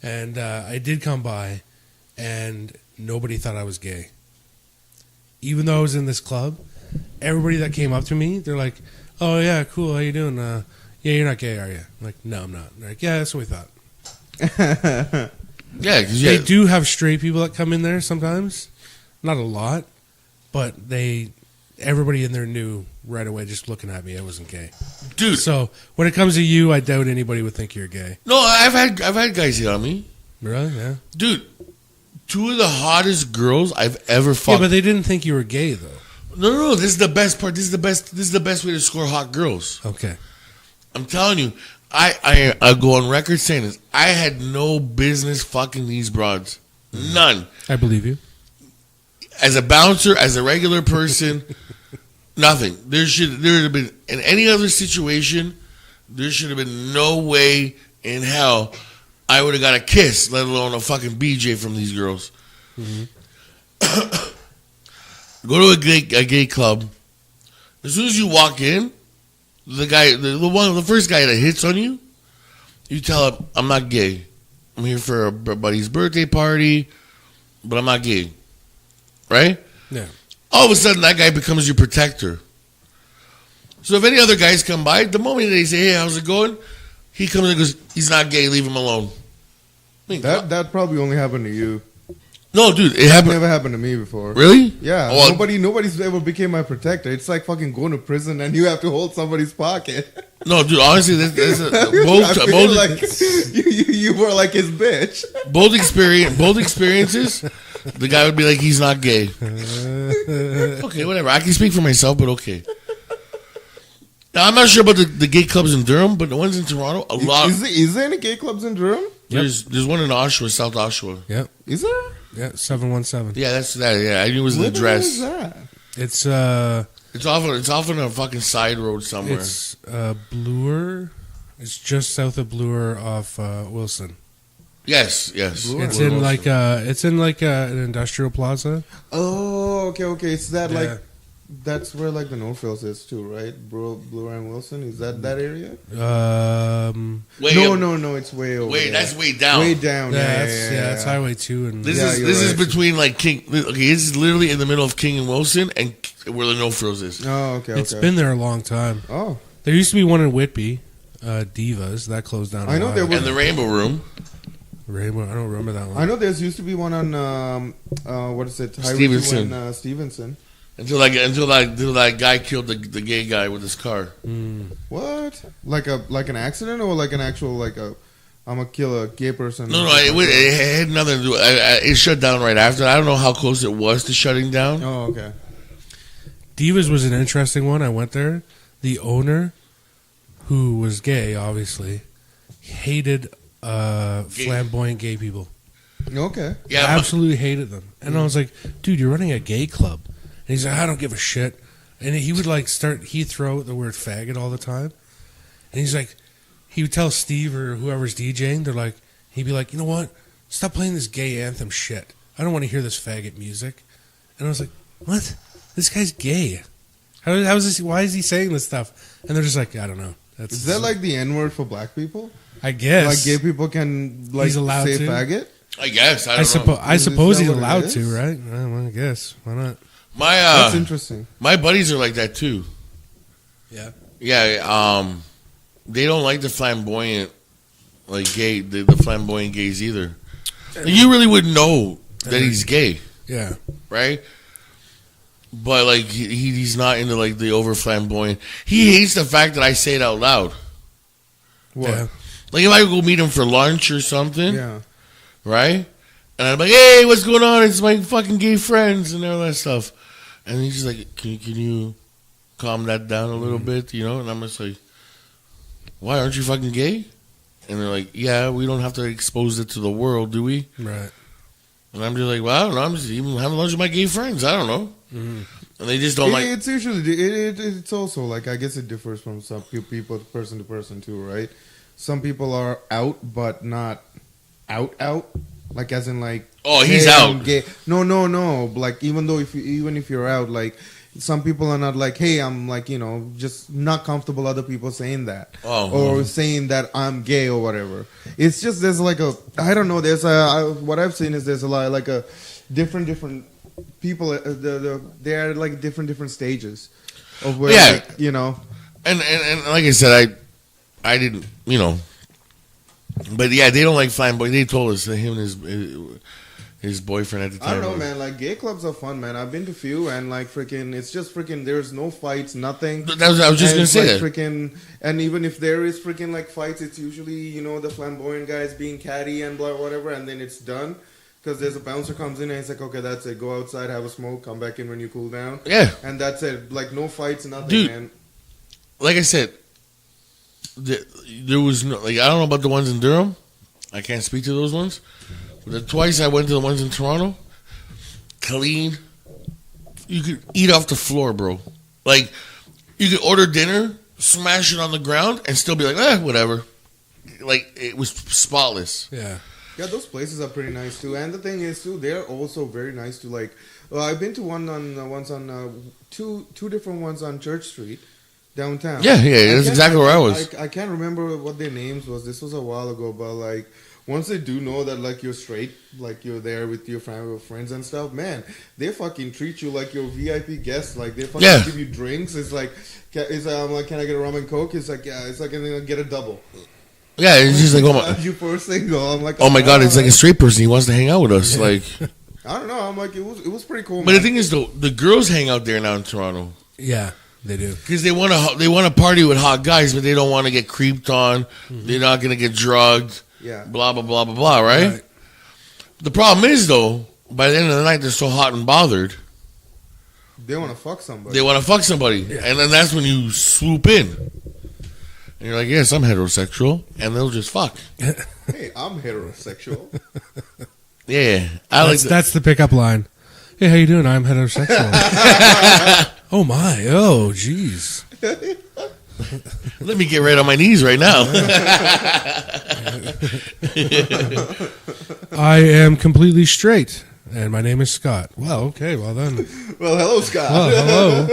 And I did come by, and nobody thought I was gay. Even though I was in this club, everybody that came up to me, they're like, "Oh yeah, cool. How you doing? Yeah, you're not gay, are you?" I'm like, "No, I'm not." They're like, "Yeah, that's what we thought." Yeah, because They do have straight people that come in there sometimes. Not a lot, but everybody in there knew right away just looking at me I wasn't gay. dude. So when it comes to you, I doubt anybody would think you're gay. No, I've had guys hit on me, Really? Yeah. dude. Two of the hottest girls I've ever Yeah, fucked. but they didn't think you were gay though. No. This is the best part. This is the best way to score hot girls. Okay. I'm telling you. I go on record saying this. I had no business fucking these broads. None. I believe you. As a bouncer, as a regular person, nothing. There have been in any other situation, there should have been no way in hell I would have got a kiss, let alone a fucking BJ from these girls. Mm-hmm. Go to a gay club. As soon as you walk in, the first guy that hits on you, you tell him, "I'm not gay. I'm here for a buddy's birthday party, but I'm not gay." Right? Yeah. All of a sudden, that guy becomes your protector. So if any other guys come by, the moment they say, "Hey, how's it going?" he comes and goes, "He's not gay. Leave him alone." I mean, That probably only happened to you. no, dude, it It happened. never happened to me before. Really? Yeah, Well, nobody's ever became my protector. It's like fucking going to prison and you have to hold somebody's pocket. No, dude. Honestly, I feel like both you were like his bitch. both experiences. The guy would be like, "He's not gay." Okay, whatever. I can speak for myself, but okay. Now, I'm not sure about the gay clubs in Durham, but the ones in Toronto, a lot. Is there any gay clubs in Durham? There's one in Oshawa, South Oshawa. Yep. Is there? Yeah. 717. Yeah, that's that. Yeah, I knew it was the Where the hell address. is that? It's It's off on a fucking side road somewhere. It's Bloor. It's just south of Bloor off Wilson. Yes. Bloor. It's Bloor in Wilson. like an industrial plaza. Oh, okay. It's that Yeah. like that's where like the Northfields is too, right? Blue and Wilson. Is that area? Way No. It's way over. Wait, there. that's way down. Way down. Yeah, Yeah, it's Highway 2 and This Yeah, is you're this is right. between like King. Okay, this is literally in the middle of King and Wilson and where the No Frills is. Oh, okay. it's been there a long time. Oh, There used to be one in Whitby, Divas, that closed down. I know there was- And the Rainbow Room. Rainbow. I don't remember that one. I know there's used to be one on what is it? Highway Stevenson. 2 and, Stevenson. Until that guy killed the gay guy with his car. What? Like an accident or like an actual like a I'm gonna kill a gay person? No, it had nothing to do. It shut down right after. I don't know how close it was to shutting down. Oh, okay. Divas was an interesting one. I went there. The owner, who was gay, obviously, hated flamboyant gay people. Okay. Yeah, Absolutely hated them. And I was like, dude, you're running a gay club. And he's like, I don't give a shit. And he would like he'd throw out the word faggot all the time. And he's like, he would tell Steve or whoever's DJing, he'd be like, you know what? Stop playing this gay anthem shit. I don't want to hear this faggot music. And I was like, what? This guy's gay. How is this? Why is he saying this stuff? And they're just like, I don't know. Is that like the N-word for black people? I guess. Like gay people can like He's allowed say to. faggot? I guess. I don't know. I suppose that he's what it allowed is? to, right? Well, I guess. Why not? That's interesting. My buddies are like that too. Yeah. Yeah. They don't like the flamboyant, like gay, the flamboyant gays either. You really wouldn't know that he's gay, Yeah. right? But like he's not into like the over flamboyant. He hates the fact that I say it out loud. What? Yeah. Like if I go meet him for lunch or something, Yeah. right? And I'm like, hey, what's going on? It's my fucking gay friends and all that stuff. And he's just like, can you calm that down a little bit, you know? And I'm just like, why, aren't you fucking gay? And they're like, yeah, we don't have to expose it to the world, do we? Right. And I'm just like, well, I don't know. I'm just even having lunch with my gay friends. I don't know. Mm-hmm. And they just don't like. It's usually it's also like I guess it differs from some people, person to person too, right? Some people are out, but not out, like as in like. Oh, he's hey, out. I'm gay. No. Like even if you're out, like some people are not like, hey, I'm like just not comfortable other people saying that or saying that I'm gay or whatever. It's just there's like a I don't know. There's what I've seen is there's a lot like a different people. They are like different stages of where like, And like I said, I didn't but yeah, they don't like flamboyant. They told us that him and his boyfriend at the time. I don't know, man. Like gay clubs are fun, man. I've been to few, and like freaking, it's just freaking. There's no fights, nothing. I was just gonna say that. Freaking, and even if there is freaking like fights, it's usually the flamboyant guys being catty and blah whatever, and then it's done because there's a bouncer comes in and he's like, okay, that's it. Go outside, have a smoke, come back in when you cool down. Yeah, and that's it. Like no fights, nothing, dude, man. Like I said, there was no like I don't know about the ones in Durham. I can't speak to those ones. The twice I went to the ones in Toronto, clean. You could eat off the floor, bro. Like, you could order dinner, smash it on the ground, and still be like, whatever. Like, it was spotless. Yeah. Yeah, those places are pretty nice too. And the thing is too, they're also very nice to like. I've been to two different ones on Church Street, downtown. Yeah, that's exactly where I was. I can't remember what their names was. This was a while ago, but like. Once they do know that, like, you're straight, like, you're there with your family or friends and stuff, man, they fucking treat you like you're a VIP guest. Like, they fucking give you drinks. It's like, I'm like, can I get a rum and coke? It's like, yeah. It's like, and then get a double. Yeah, it's just like, oh my. You for a single. I'm like, oh my God, it's like a straight person. He wants to hang out with us. Like, I don't know. I'm like, it was pretty cool. But the thing is, though, the girls hang out there now in Toronto. Yeah, they do. Because they want to party with hot guys, but they don't want to get creeped on. Mm-hmm. They're not going to get drugged. Yeah. Blah, blah, blah, blah, blah, right? The problem is, though, by the end of the night, they're so hot and bothered. They want to fuck somebody. Yeah. And then that's when you swoop in. And you're like, yes, I'm heterosexual. And they'll just fuck. Hey, I'm heterosexual. Yeah. That's the pickup line. Hey, how you doing? I'm heterosexual. Oh, my. Oh, jeez. Let me get right on my knees right now. I am completely straight, and my name is Scott. Well, okay, well then. Well, hello, Scott. Well, hello.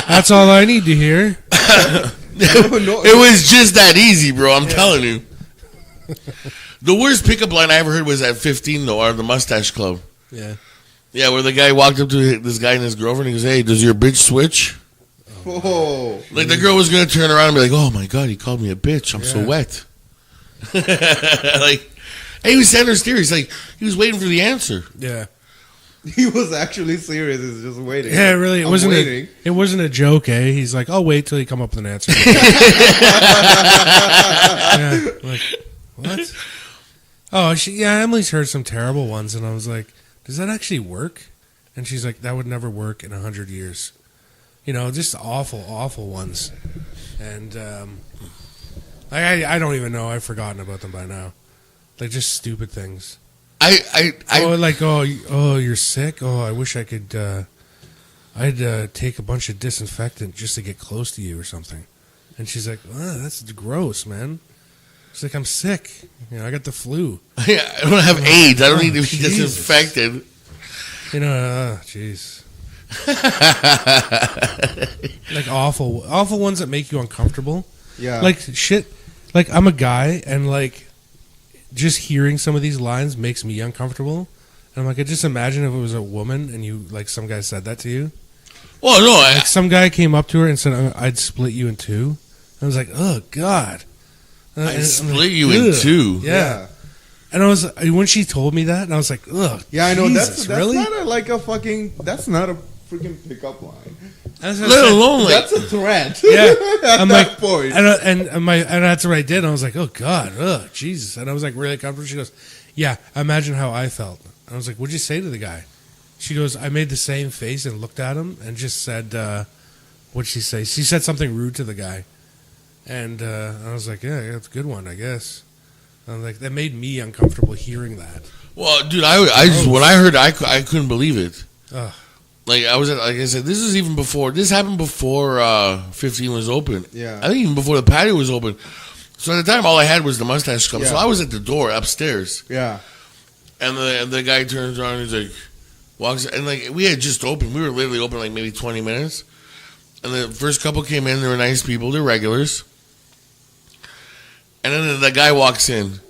That's all I need to hear. It was just that easy, bro. I'm telling you. The worst pickup line I ever heard was at 15, though, or the Mustache Club. Yeah. Yeah, where the guy walked up to this guy and his girlfriend. He goes, hey, does your bitch switch? Whoa. Like the girl was going to turn around and be like, oh my God, he called me a bitch. I'm so wet. Like, hey, he was standing serious. Like, he was waiting for the answer. Yeah. He was actually serious. He was just waiting. Yeah, really. It wasn't waiting. It wasn't a joke, eh? He's like, I'll wait till you come up with an answer. Yeah, like, what? Oh, Emily's heard some terrible ones, and I was like, does that actually work? And she's like, that would never work in 100 years. Just awful, awful ones. And I don't even know. I've forgotten about them by now. Like, just stupid things. You're sick? Oh, I wish I could, I'd take a bunch of disinfectant just to get close to you or something. And she's like, oh, that's gross, man. She's like, I'm sick. I got the flu. Yeah, I don't have AIDS. I don't need to be disinfected. Jeez. Like awful ones that make you uncomfortable. Yeah. Like shit. Like I'm a guy, and like just hearing some of these lines makes me uncomfortable. And I'm like, I just imagine if it was a woman and you like some guy said that to you. Well, no, like some guy came up to her and said, "I'd split you in two." I was like, "Oh God." I'd split you in two. Yeah. And I was when she told me that, and I was like, "Ugh." Yeah, I know. Jesus, that's really? Not that's not a freaking pickup line. Let alone that's a threat. Yeah, I'm that like, point. and that's what I did. And I was like, "Oh God, ugh, Jesus!" And I was like, really comfortable. She goes, "Yeah, imagine how I felt." And I was like, "What'd you say to the guy?" She goes, "I made the same face and looked at him and just said, what'd she say?" She said something rude to the guy, and I was like, "Yeah, that's a good one, I guess." I was like, that made me uncomfortable hearing that. Well, dude, I just when I heard, I couldn't believe it. Ugh. Like I said, this is even before. This happened before 15 was open. Yeah, I think even before the patio was open. So at the time, all I had was the mustache club. Yeah. So I was at the door upstairs. Yeah, and the guy turns around and he's like, walks, and like we had just opened. We were literally open like maybe 20 minutes. And the first couple came in. They were nice people. They're regulars. And then the guy walks in,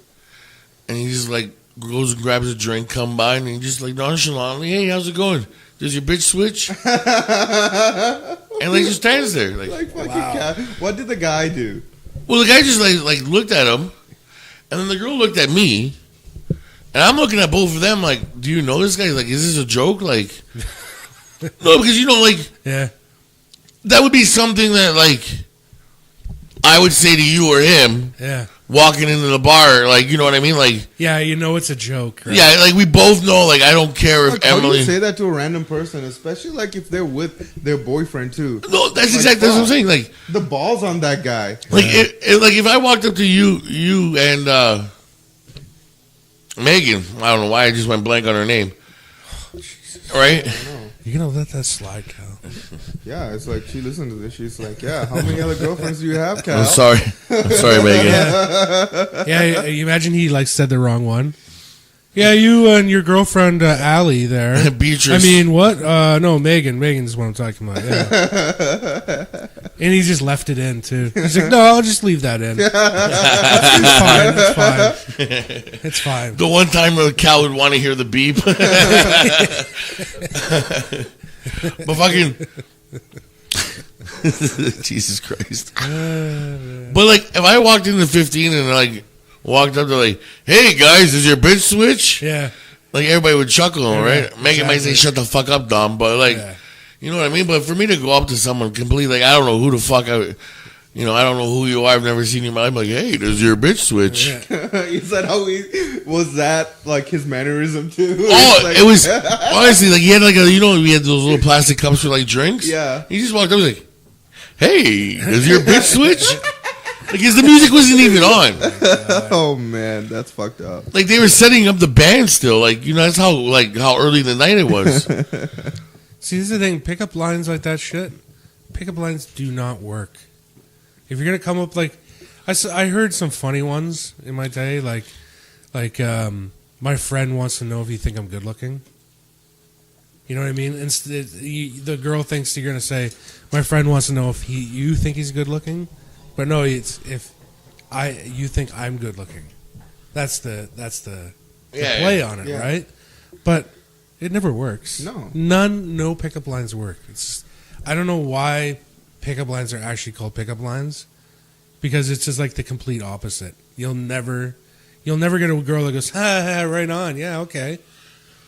and he just like goes and grabs a drink, come by, and he just like nonchalantly, "Hey, how's it going? Does your bitch switch?" And like just stands there, like fucking wow. What did the guy do? Well, the guy just like looked at him, and then the girl looked at me, and I'm looking at both of them like, "Do you know this guy? Like, is this a joke?" Like, no, because like, yeah, that would be something that like I would say to you or him. Yeah. Walking into the bar, like, you know what I mean? Like, yeah, it's a joke, right? Yeah, like, we both know, like, I don't care if Emily... How do you Emily... say that to a random person, especially, like, if they're with their boyfriend, too? No, that's like, exactly what I'm saying, like... The balls on that guy. Like, if I walked up to you and, Megan, I don't know why I just went blank on her name. Oh, Jesus. Right? I don't know. You're gonna let that slide, Kal. Yeah, it's like she listened to this. She's like, "Yeah, how many other girlfriends do you have, Kal?" I'm sorry, Megan. Yeah, you imagine he like said the wrong one. Yeah, you and your girlfriend Alli there. Beatrice. I mean, what? No, Megan. Megan's what I'm talking about. Yeah. And he just left it in too. He's like, "No, I'll just leave that in. It's fine. It's fine." The one time Kal would want to hear the beep. But fucking Jesus Christ. But like, if I walked into 15 and like walked up to like, "Hey guys, is your bitch switch?" Yeah. Like everybody would chuckle, yeah, right? Megan might say, "Shut the fuck up, Dom," but like, you know what I mean? But for me to go up to someone completely, like, I don't know who the fuck I don't know who you are. I've never seen you. I'm like, "Hey, does your bitch switch?" Yeah. Is that how was that like his mannerism too? Oh, like, it was honestly like he had like we had those little plastic cups for like drinks. Yeah. He just walked up and was like, "Hey, does your bitch switch?" Like, the music wasn't even on. Oh man, that's fucked up. Like they were setting up the band still. Like, that's how early in the night it was. See, this is the thing. Pickup lines like that shit. Pickup lines do not work. If you're gonna come up like, I heard some funny ones in my day, like my friend wants to know if you think I'm good looking. You know what I mean? Instead, the girl thinks you're gonna say, "My friend wants to know if you think he's good looking," but no, it's if you think I'm good looking. That's the play on it, right? But it never works. No pickup lines work. I don't know why pickup lines are actually called pickup lines, because it's just like the complete opposite. You'll never get a girl that goes, "Ha, right on, yeah, okay."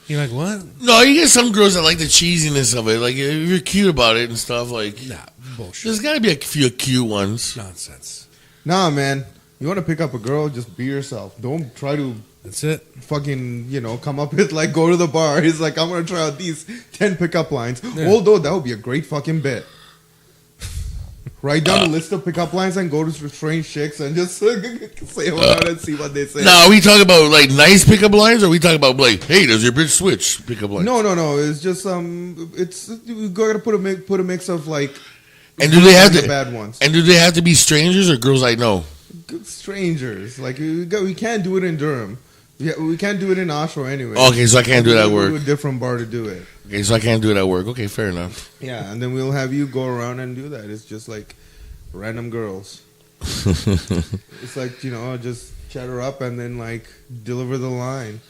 You're like, what? No, you get some girls that like the cheesiness of it. Like, if you're cute about it and stuff, like, nah, bullshit. There's got to be a few cute ones. Nonsense. Nah, man. You want to pick up a girl, just be yourself. Don't try to That's it. Fucking, come up with like, go to the bar. He's like, I'm gonna try out these 10 pickup lines. Yeah. Although that would be a great fucking bit. Write down a list of pickup lines and go to strange chicks and just say one out and see what they say. Now, are we talking about like nice pickup lines, or are we talking about like, hey, does your bitch switch pickup lines? No. It's just it's you gotta put a mix of like. And do they have the to bad ones? And do they have to be strangers or girls I know? Good strangers. Like we can't do it in Durham. We can't do it in Oshawa anyway. Okay, so I can't do it at work. Go to a different bar to do it. Okay, so I can't do it at work. Okay, fair enough. Yeah, and then we'll have you go around and do that. It's just like random girls. It's like, just chat her up and then like deliver the line.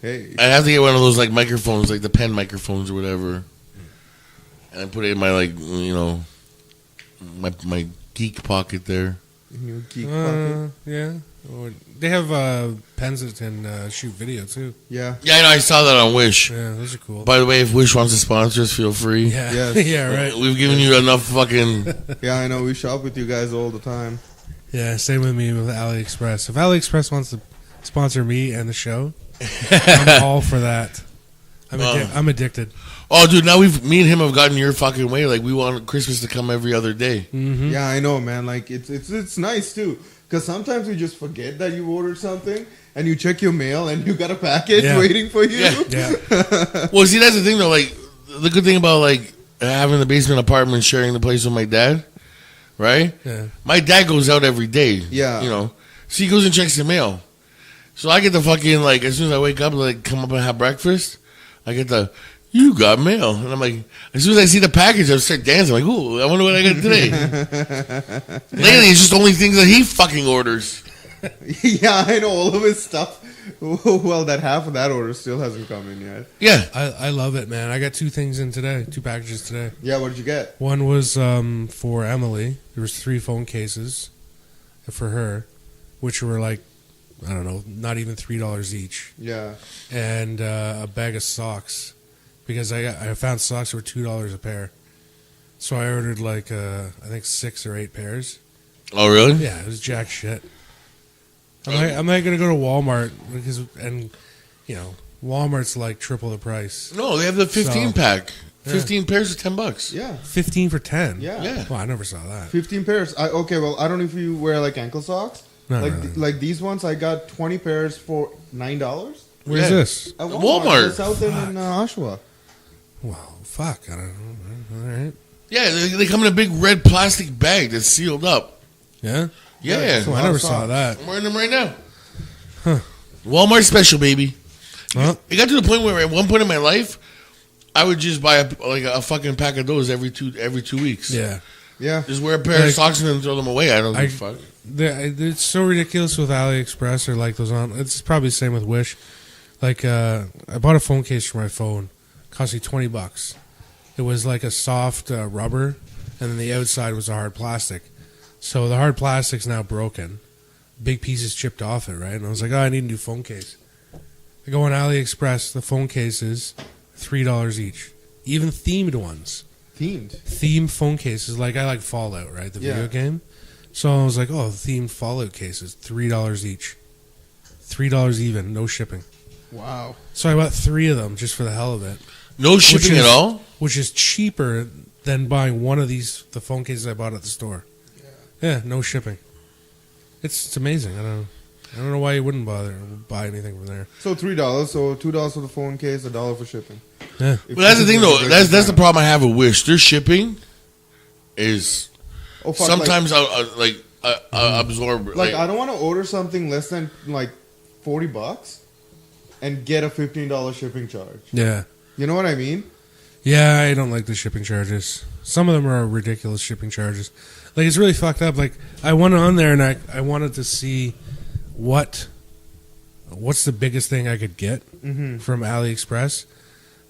Hey. I have to get one of those like microphones, like the pen microphones or whatever. And I put it in my like, my geek pocket there. In your geek pocket? Yeah. They have pens that can shoot video too. Yeah. Yeah, I know. I saw that on Wish. Yeah, those are cool. By the way, if Wish wants to sponsor us, feel free. Yeah, Yes. yeah, right. We've given you enough fucking. Yeah, I know. We shop with you guys all the time. Yeah, same with me with Aliexpress. If Aliexpress wants to sponsor me and the show, I'm all for that. I'm addicted. Oh, dude, now me and him have gotten your fucking way. Like, we want Christmas to come every other day. Mm-hmm. Yeah, I know, man. Like it's nice too, because sometimes you just forget that you ordered something, and you check your mail, and you got a package waiting for you. Yeah. Well, see, that's the thing though. Like, the good thing about like having the basement apartment, sharing the place with my dad, right? Yeah. My dad goes out every day. Yeah. So he goes and checks the mail. So I get the fucking like as soon as I wake up, like come up and have breakfast, I get the. You got mail. And I'm like, as soon as I see the package, I start dancing. I'm like, ooh, I wonder what I got today. Lately, it's just only things that he fucking orders. Yeah, I know all of his stuff. Well, that half of that order still hasn't come in yet. Yeah. I love it, man. I got 2 things in today, 2 packages today. Yeah, what did you get? One was for Emily. There was 3 phone cases for her, which were like, I don't know, not even $3 each. Yeah. And a bag of socks. Because I found socks that were $2 a pair, so I ordered like I think 6 or 8 pairs. Oh really? Yeah, it was jack shit. I'm not gonna go to Walmart and Walmart's like triple the price. No, they have the 15 pack. Yeah. 15 pairs for $10. Yeah. 15 for 10. Yeah. Well, I never saw that. 15 pairs. Okay, well, I don't know if you wear like ankle socks. No, like these ones, I got 20 pairs for $9. Where's this? At Walmart. It's out there in Oshawa. Well, fuck. I don't know. All right. Yeah, they come in a big red plastic bag that's sealed up. Yeah. Yeah. So I never saw that. I'm wearing them right now. Huh. Walmart special, baby. Huh? It got to the point where at one point in my life, I would just buy a fucking pack of those every 2 weeks. Yeah. Yeah. Just wear a pair of socks and then throw them away. I don't give a fuck. It's so ridiculous with AliExpress or like those on. It's probably the same with Wish. Like I bought a phone case for my phone. Cost me $20. It was like a soft rubber, and then the outside was a hard plastic. So the hard plastic's now broken. Big pieces chipped off it, right? And I was like, oh, I need a new phone case. I go on AliExpress. The phone cases, $3 each. Even themed ones. Themed phone cases. Like I like Fallout, right? The video game. So I was like, oh, themed Fallout cases, $3 each. $3 even, no shipping. Wow. So I bought 3 of them just for the hell of it. No shipping at all? Which is cheaper than buying one of the phone cases I bought at the store. Yeah, no shipping. It's amazing. I don't know why you wouldn't bother buy anything from there. So $3. So $2 for the phone case, $1 for shipping. Yeah. But that's the thing, though. That's the problem I have with Wish. Their shipping is sometimes absorb. Like I don't want to order something less than like $40 and get a $15 shipping charge. Yeah. You know what I mean? Yeah, I don't like the shipping charges. Some of them are ridiculous shipping charges. Like, it's really fucked up. Like, I went on there and I wanted to see what's the biggest thing I could get from AliExpress.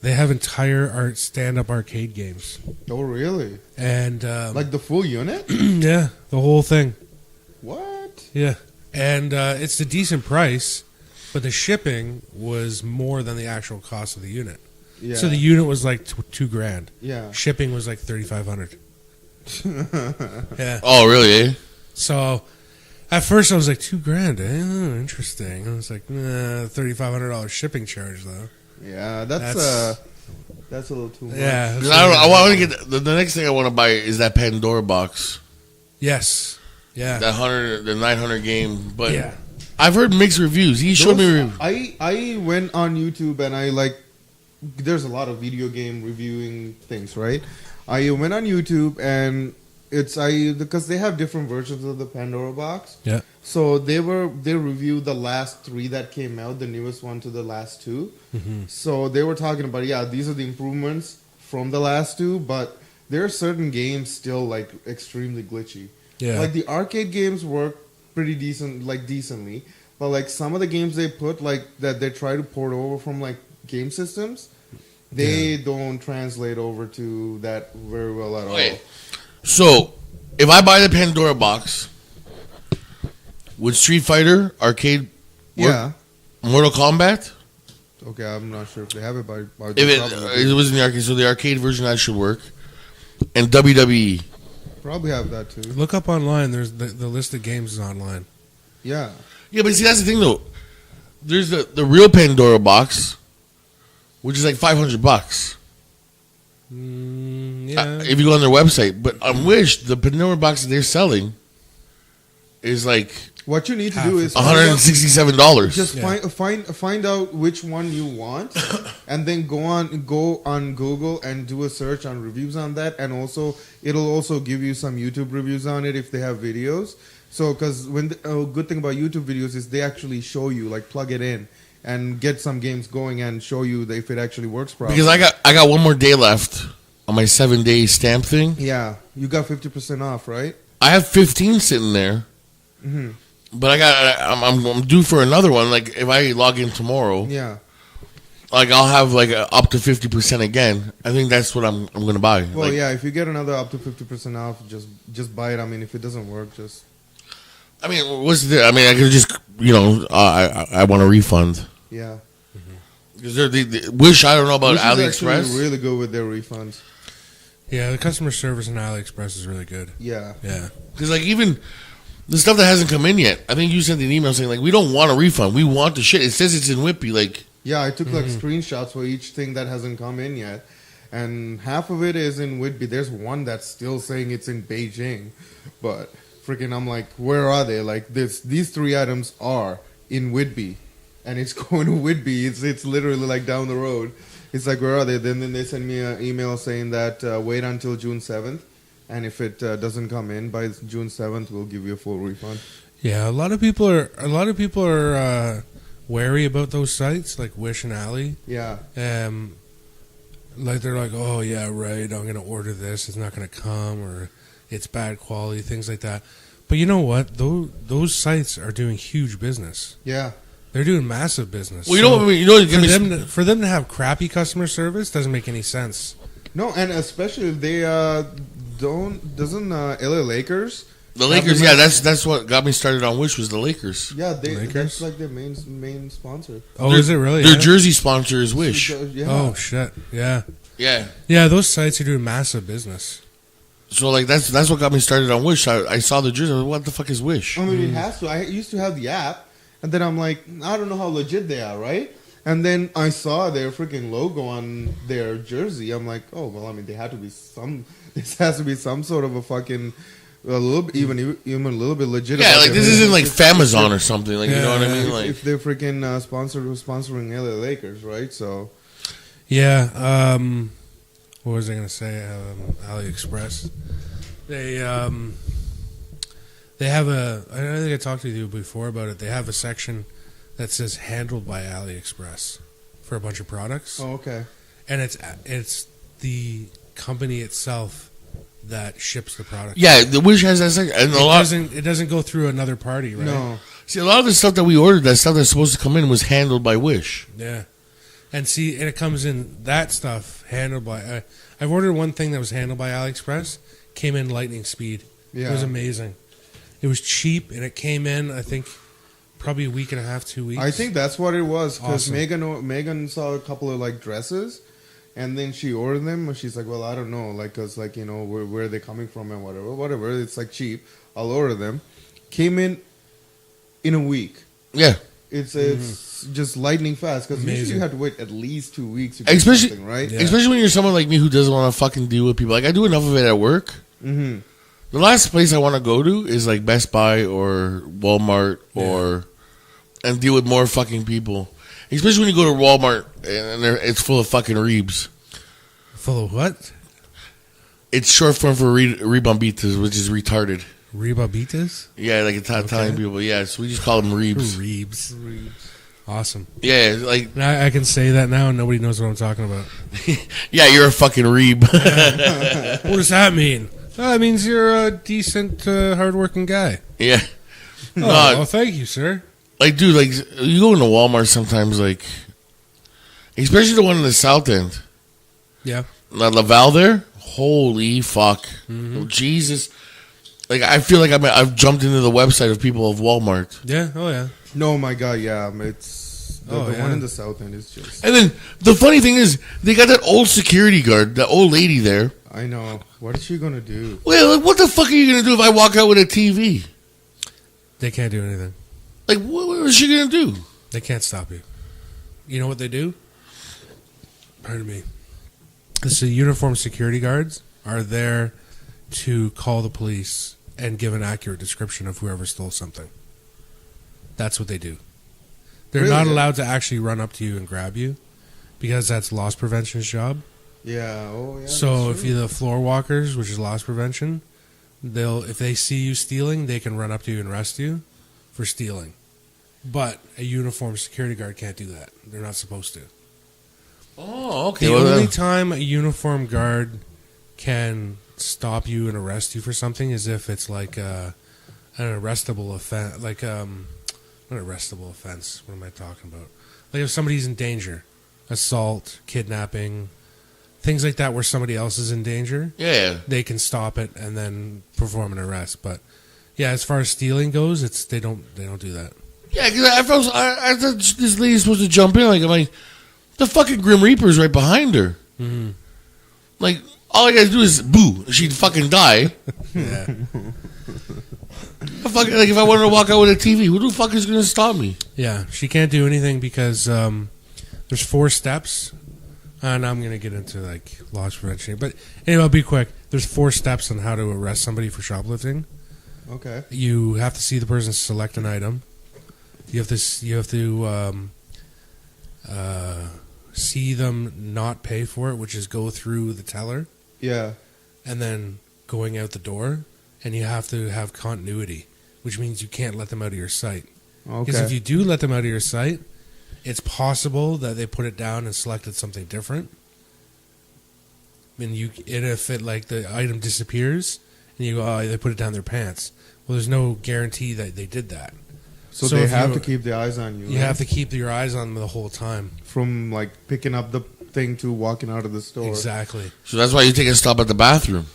They have entire stand-up arcade games. Oh, really? And like the full unit? Yeah, the whole thing. What? Yeah. And it's a decent price, but the shipping was more than the actual cost of the unit. Yeah. So the unit was like $2,000. Yeah. Shipping was like $3,500. Yeah. Oh, really? So At first, I was like, $2,000. Oh, interesting. I was like, $3,500 shipping charge though. Yeah, that's a little too much. Yeah. I want to get the next thing I want to buy is that Pandora box. Yes. Yeah. The 900 game, but Yeah. I've heard mixed reviews. He showed me. I went on YouTube and I like. There's a lot of video game reviewing things, right? I went on YouTube and because they have different versions of the Pandora box. Yeah. So they reviewed the last 3 that came out, the newest one to the last 2. Mm-hmm. So they were talking about these are the improvements from the last 2, but there are certain games still like extremely glitchy. Yeah. Like the arcade games work pretty decently, but like some of the games they put like that they try to port over from like game systems, they don't translate over to that very well at all. So, if I buy the Pandora box, would Street Fighter arcade work? Yeah. Mortal Kombat? Okay, I'm not sure if they have it by If it was in the arcade, so the arcade version that should work. And WWE. probably have that too. Look up online. There's the list of games is online. Yeah. Yeah, but see, that's the thing though. There's the real Pandora box, which is like $500. Yeah. If you go on their website, but on Wish, the Pandora box that they're selling is like What you need to do is $167. just find out which one you want, and then go on Google and do a search on reviews on that, and also it'll also give you some YouTube reviews on it if they have videos. So, because a good thing about YouTube videos is they actually show you, like, plug it in and get some games going and show you if it actually works properly. Because I got one more day left on my 7-day stamp thing. Yeah, you got 50% off, right? I have 15 sitting there, but I'm due for another one. Like if I log in tomorrow, Yeah. like I'll have like up to 50% again. I think that's what I'm gonna buy. Well, like, yeah, if you get another up to 50% off, just buy it. I mean, if it doesn't work, just... I mean, what's the? I mean, I could just I want a refund. Yeah. Because the Wish, I don't know about Which is Aliexpress. actually really good with their refunds. Yeah, the customer service in Aliexpress is really good. Yeah. Yeah. Because like even the stuff that hasn't come in yet, I think you sent an email saying like we don't want a refund, we want the shit. It says it's in Whippy. Like Yeah, I took like screenshots for each thing that hasn't come in yet, and half of it is in Whitby. There's one that's still saying it's in Beijing, but freaking, I'm like, where are they? Like these 3 items are in Whitby, and it's going to Whitby. It's literally like down the road. It's like, where are they? Then they send me an email saying that wait until June 7th, and if it doesn't come in by June 7th, we'll give you a full refund. Yeah, a lot of people are wary about those sites like Wish and Ali. Yeah. Like they're like, oh yeah, right, I'm gonna order this, it's not gonna come, or it's bad quality, things like that. But you know what? Those sites are doing huge business. Yeah. They're doing massive business. well, For them to have crappy customer service doesn't make any sense. No, and especially if they doesn't LA Lakers. the Lakers. Yeah, that's what got me started on Wish was the Lakers. Yeah, Lakers? that's like their main sponsor. Oh, is it really? Their Yeah? jersey sponsor is Wish. Yeah. Oh shit! Yeah, Yeah. yeah. Those sites are doing massive business. So like that's what got me started on Wish. I saw the jersey. I was like, what the fuck is Wish? I mean, it has to. I used to have the app, and then I'm like, I don't know how legit they are, right? And then I saw their freaking logo on their jersey. I'm like, oh well, I mean, they had to be some. This has to be some sort of a fucking a little bit, even a little bit legit. Yeah, about like their this isn't business. like Famazon or something. Like you know what I Yeah. mean? Like If they're freaking sponsoring LA Lakers, right? So Yeah. What was I gonna say? AliExpress. They have a. I don't think I talked to you before about it. They have a section that says "Handled by AliExpress" for a bunch of products, oh, okay. and it's the company itself that ships the product. yeah, the Wish has that second, and It doesn't go through another party, right? No. see a lot of the stuff that we ordered, that stuff that's supposed to come in was handled by Wish. Yeah, and it comes in that stuff handled by. I've ordered one thing that was handled by AliExpress. Came in lightning speed. Yeah. It was amazing. It was cheap, and it came in, I think, probably a week and a half, 2 weeks. I think that's what it was because Awesome. Megan saw a couple of like dresses, and then she ordered them. And she's like, "Well, I don't know, like, cause like where are they coming from and whatever. It's like cheap. I'll order them." Came in in a week. Yeah. It's just lightning fast because usually Amazing. you have to wait at least 2 weeks to get Especially- something, right? Yeah. Especially when you're someone like me who doesn't want to fucking deal with people. Like, I do enough of it at work. Mm-hmm. The last place I want to go to is like Best Buy or Walmart and deal with more fucking people. Especially when you go to Walmart and it's full of fucking REEBs. Full of what? It's short form for Rebombitas, which is retarded. Rebabitas? Yeah, like Italian people. Yeah, so we just call them REEBs. Reebs. Awesome. Yeah, like Now I can say that now and nobody knows what I'm talking about. yeah, you're a fucking REEB. What does that mean? Oh, it means you're a decent, hardworking guy. Yeah. Oh, No, well, thank you, sir. like, dude, like you go into Walmart sometimes, like, especially the one in the South End. Yeah. Laval there, holy fuck, Jesus! Like I feel like I've jumped into the website of people of Walmart, Yeah. Oh, yeah. No, my God, yeah. It's the Oh, yeah. one in the South End is just... and then the funny thing is they got that old security guard, that old lady there. I know. What is she going to do? Well, like, what the fuck are you gonna do if I walk out with a TV? They can't do anything. Like, what is she gonna do? They can't stop you. You know what they do? Pardon me. So uniformed security guards are there to call the police and give an accurate description of whoever stole something. That's what they do. They're Really? not allowed to actually run up to you and grab you because that's loss prevention's job. Yeah, oh, yeah. So that's if true. you're the floor walkers, which is loss prevention, if they see you stealing, they can run up to you and arrest you for stealing. But a uniformed security guard can't do that. They're not supposed to. Oh, okay. The Well, only time a uniformed guard can stop you and arrest you for something is if it's like an arrestable offense. Like not arrestable offense. What am I talking about? Like if somebody's in danger, assault, kidnapping, things like that, where somebody else is in danger, yeah. they can stop it and then perform an arrest. But yeah, as far as stealing goes, they don't do that. Yeah, because I thought this lady's supposed to jump in. Like, I'm like, the fucking Grim Reaper's right behind her. Mm-hmm. Like, all I gotta do is boo. She'd fucking die. Yeah. Like, if I wanted to walk out with a TV, who the fuck is gonna stop me? Yeah, she can't do anything because there's 4 steps, and I'm gonna get into like loss prevention. But anyway, I'll be quick. There's 4 steps on how to arrest somebody for shoplifting. Okay. You have to see the person select an item. You have to see them not pay for it, which is go through the teller Yeah. and then going out the door. And you have to have continuity, which means you can't let them out of your sight. Because if Okay. you do let them out of your sight, it's possible that they put it down and selected something different. And if it like the item disappears and you go, oh, they put it down their pants. Well, there's no guarantee that they did that. So So they if have you- to keep their eyes on you. You right? have to keep your eyes on them the whole time. From like picking up the thing to walking out of the store. Exactly. So that's why you take a stop at the bathroom.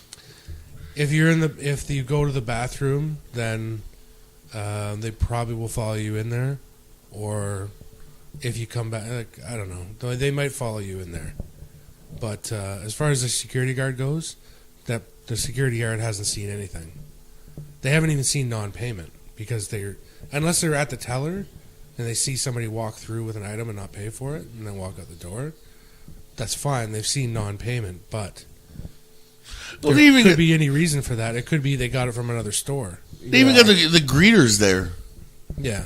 If you go to the bathroom, then they probably will follow you in there, or if you come back, like, I don't know, they might follow you in there. But as far as the security guard goes, that the security guard hasn't seen anything. They haven't even seen non-payment because unless they're at the teller and they see somebody walk through with an item and not pay for it and then walk out the door. That's fine. They've seen non-payment, but. Well, There could be any reason for that. It could be they got it from another store. They even got the greeters there. Yeah.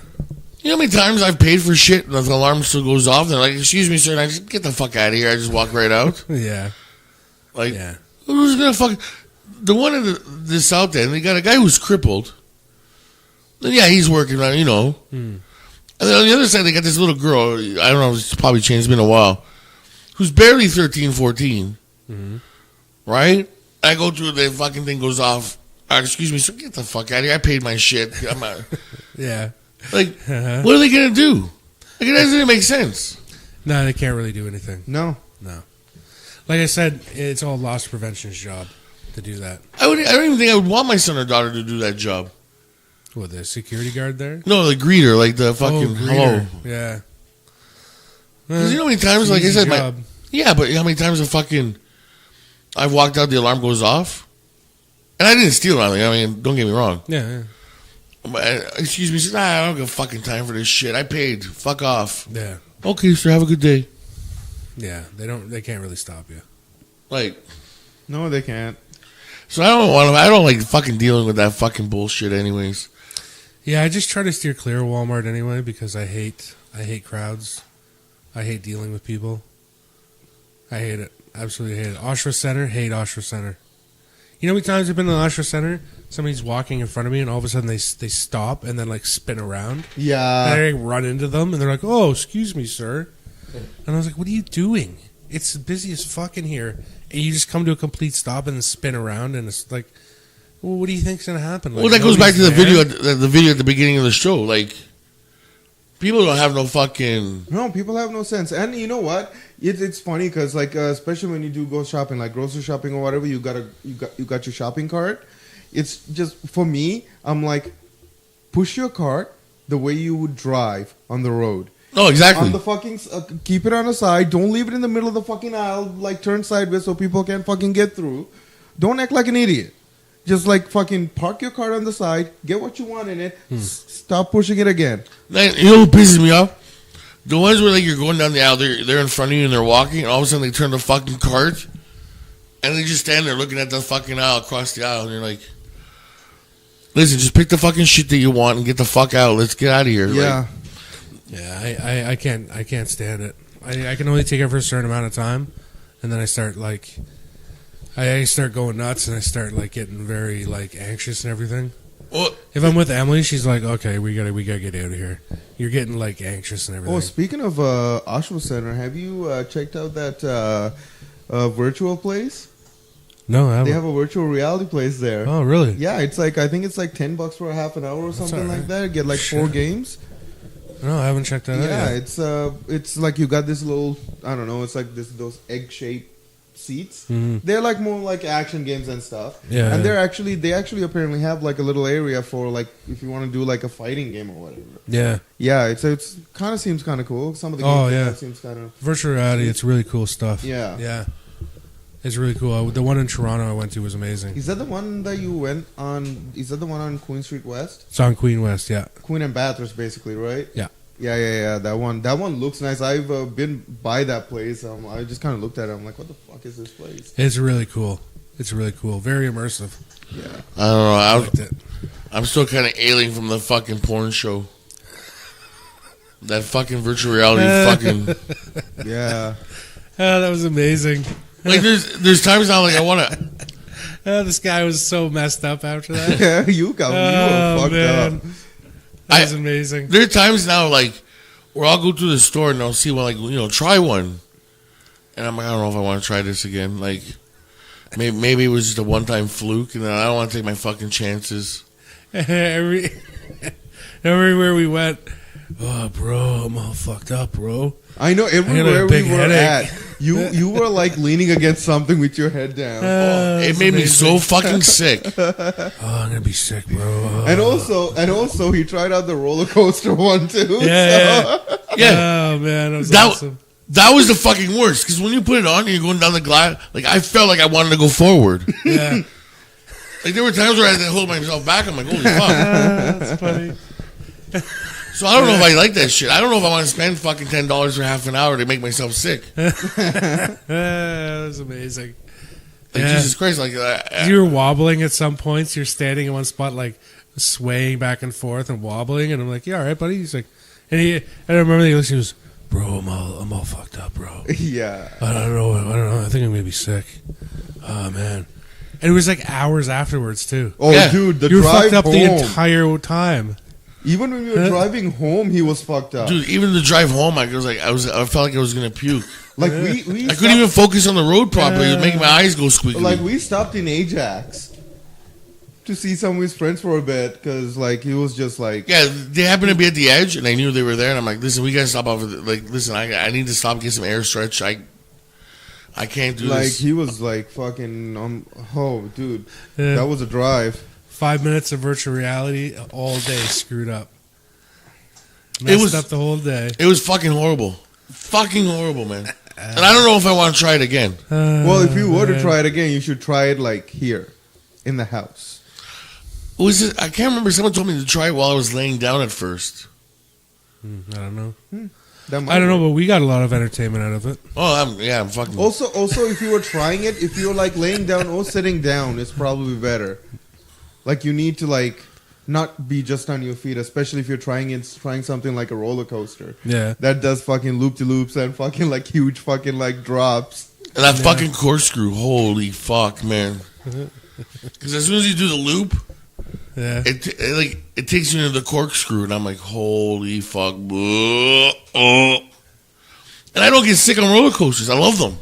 You know how many times I've paid for shit and the alarm still goes off? They're like, excuse me, sir. And I just get the fuck out of here. I just walk right out. Yeah. Like, Yeah. who's going to fuck? The one in the South End, they got a guy who's crippled. And yeah, he's working on, you know. Hmm. And then on the other side, they got this little girl. I don't know. It's probably changed. It's been a while. Who's barely 13, 14. Mm-hmm. Right? I go through, the fucking thing goes off. Excuse me, sir, get the fuck out of here. I paid my shit. I'm out. Yeah. Like, Uh-huh. what are they going to do? Like, it doesn't make sense. No, they can't really do anything. No. No. Like I said, it's all loss prevention's job to do that. I don't even think I would want my son or daughter to do that job. What, the security guard there? No, the greeter, like the fucking hello. greeter. Yeah. Because you know how many times, It's like an I said, easy job. but how many times I've walked out, the alarm goes off, and I didn't steal anything. I mean, don't get me wrong. Yeah. Excuse me. She said, nah, I don't got fucking time for this shit. I paid. Fuck off. Yeah. Okay, sir. Have a good day. Yeah. They can't really stop you. Like, No, they can't. so I don't like fucking dealing with that fucking bullshit anyways. Yeah, I just try to steer clear of Walmart anyway because I hate crowds. I hate dealing with people. I hate it. Absolutely hate it. Oshawa Center, hate Oshawa Center. You know how many times I've been in the Oshawa Center? Somebody's walking in front of me and all of a sudden they stop and then like spin around. Yeah. And I like, run into them and they're like, "Oh, excuse me, sir." And I was like, "What are you doing? It's busy as fuck in here." And you just come to a complete stop and then spin around and it's like, well, what do you think's gonna happen? Like, Well, that goes back to the nobody's video at the beginning of the show. Like, people don't have no fucking. No, people have no sense. And you know what? It's funny because like especially when you do go shopping, like grocery shopping or whatever, you got your shopping cart. It's just for me. I'm like, push your cart the way you would drive on the road. No, exactly. On the fucking keep it on the side. Don't leave it in the middle of the fucking aisle. Like turn sideways so people can fucking get through. Don't act like an idiot. Just like fucking park your cart on the side. Get what you want in it. Stop pushing it again. Like, you know what pisses me off? The ones where like you're going down the aisle, they're in front of you and they're walking, and all of a sudden they turn the fucking cart, and they just stand there looking at the fucking aisle across the aisle, and you're like, listen, just pick the fucking shit that you want and get the fuck out. Let's get out of here. Yeah. Like, yeah, I can't stand it. I can only take it for a certain amount of time, and then I start like, I start going nuts, and I start like getting very like anxious and everything. well, If I'm with Emily, she's like, "Okay, we gotta get out of here." You're getting like anxious and everything. Oh, speaking of Oshawa Center, have you checked out that virtual place? No, I They haven't. have a virtual reality place there. Oh, really? Yeah, it's like I think it's like $10 for a half an hour or something all right. like that. Get like Shit. 4 games. No, I haven't checked that out Yeah, yet. it's like you got this little, I don't know, it's like those egg shaped seats. Mhm. They're like more like action games and stuff. Yeah, and yeah. they actually apparently have like a little area for like if you want to do like a fighting game or whatever. Yeah, Yeah, it's kind of seems kind of cool. Some of the Oh, games yeah. seems kind of virtual reality. It's really cool stuff. yeah. Yeah, it's really cool. The one in Toronto I went to was amazing. Is that the one that you went on? Is that the one on Queen Street West? It's on Queen West. Yeah, Queen and Bathurst, basically, right? Yeah. Yeah. That one looks nice. I've been by that place. I just kind of looked at it. I'm like, what the fuck is this place? it's really cool. It's really cool. Very immersive. Yeah. I don't know. I liked it. I'm still kind of ailing from the fucking porn show. That fucking virtual reality fucking. Yeah. Oh, that was amazing. Like, there's times now, like, I want to. Oh, this guy was so messed up after that. Yeah, you were fucked up. That was amazing. There are times now, like, where I'll go to the store and I'll see one, like, try one. And I'm like, I don't know if I want to try this again. Like, maybe it was just a one-time fluke, and then I don't want to take my fucking chances. Everywhere we went, oh, bro, I'm all fucked up, bro. I know everywhere big we were headache. at, you were like leaning against something with your head down. It made me so fucking sick. Oh, I'm gonna be sick, bro. And also he tried out the roller coaster one too. Yeah, so- Yeah. Oh man, that was That- awesome. That was the fucking worst, because when you put it on and you're going down the glass, like, I felt like I wanted to go forward. Yeah, Like, there were times where I had to hold myself back. I'm like, holy fuck. that's funny. So I don't know if I like that shit. I don't know if I want to spend fucking $10 for half an hour to make myself sick. Like, That was amazing. Jesus Christ. Like, You were wobbling at some points. You're standing in one spot, like swaying back and forth and wobbling. And I'm like, "Yeah, all right, buddy." He's like, I remember he was, "Bro, I'm all fucked up, bro. yeah. I don't know. I think I'm gonna be sick. Oh man." And it was like hours afterwards too. Oh, Yeah. dude, the You were drive fucked up home. the entire time. Even when we were driving home, he was fucked up. dude, even the drive home, I felt like I was going to puke. Like we I couldn't even focus on the road properly. It was making my eyes go squiggly. like we stopped in Ajax to see some of his friends for a bit because like he was just like yeah, they happened to be at the edge, and I knew they were there. And I'm like, listen, we got to stop over. Like, listen, I need to stop, get some air stretch. I can't do like this. he was like fucking oh dude, Yeah. that was a drive. 5 minutes of virtual reality all day screwed up. It Messed was- up the whole day. It was fucking horrible. Fucking horrible, man. And I don't know if I want to try it again. Well, if you were to man. try it again, you should try it like here in the house. Was it? I can't remember. Someone told me to try it while I was laying down at first. I don't know. I But we got a lot of entertainment out of it. Oh, I'm fucking. Also, if you were trying it, if you were like laying down or sitting down, it's probably better. Like you need to like not be just on your feet, especially if you're trying something like a roller coaster. Yeah. That does fucking loop to loops and fucking like huge fucking like drops. And that fucking corkscrew, holy fuck, man! Because as soon as you do the loop, it takes you into the corkscrew, and I'm like, holy fuck, and I don't get sick on roller coasters. I love them.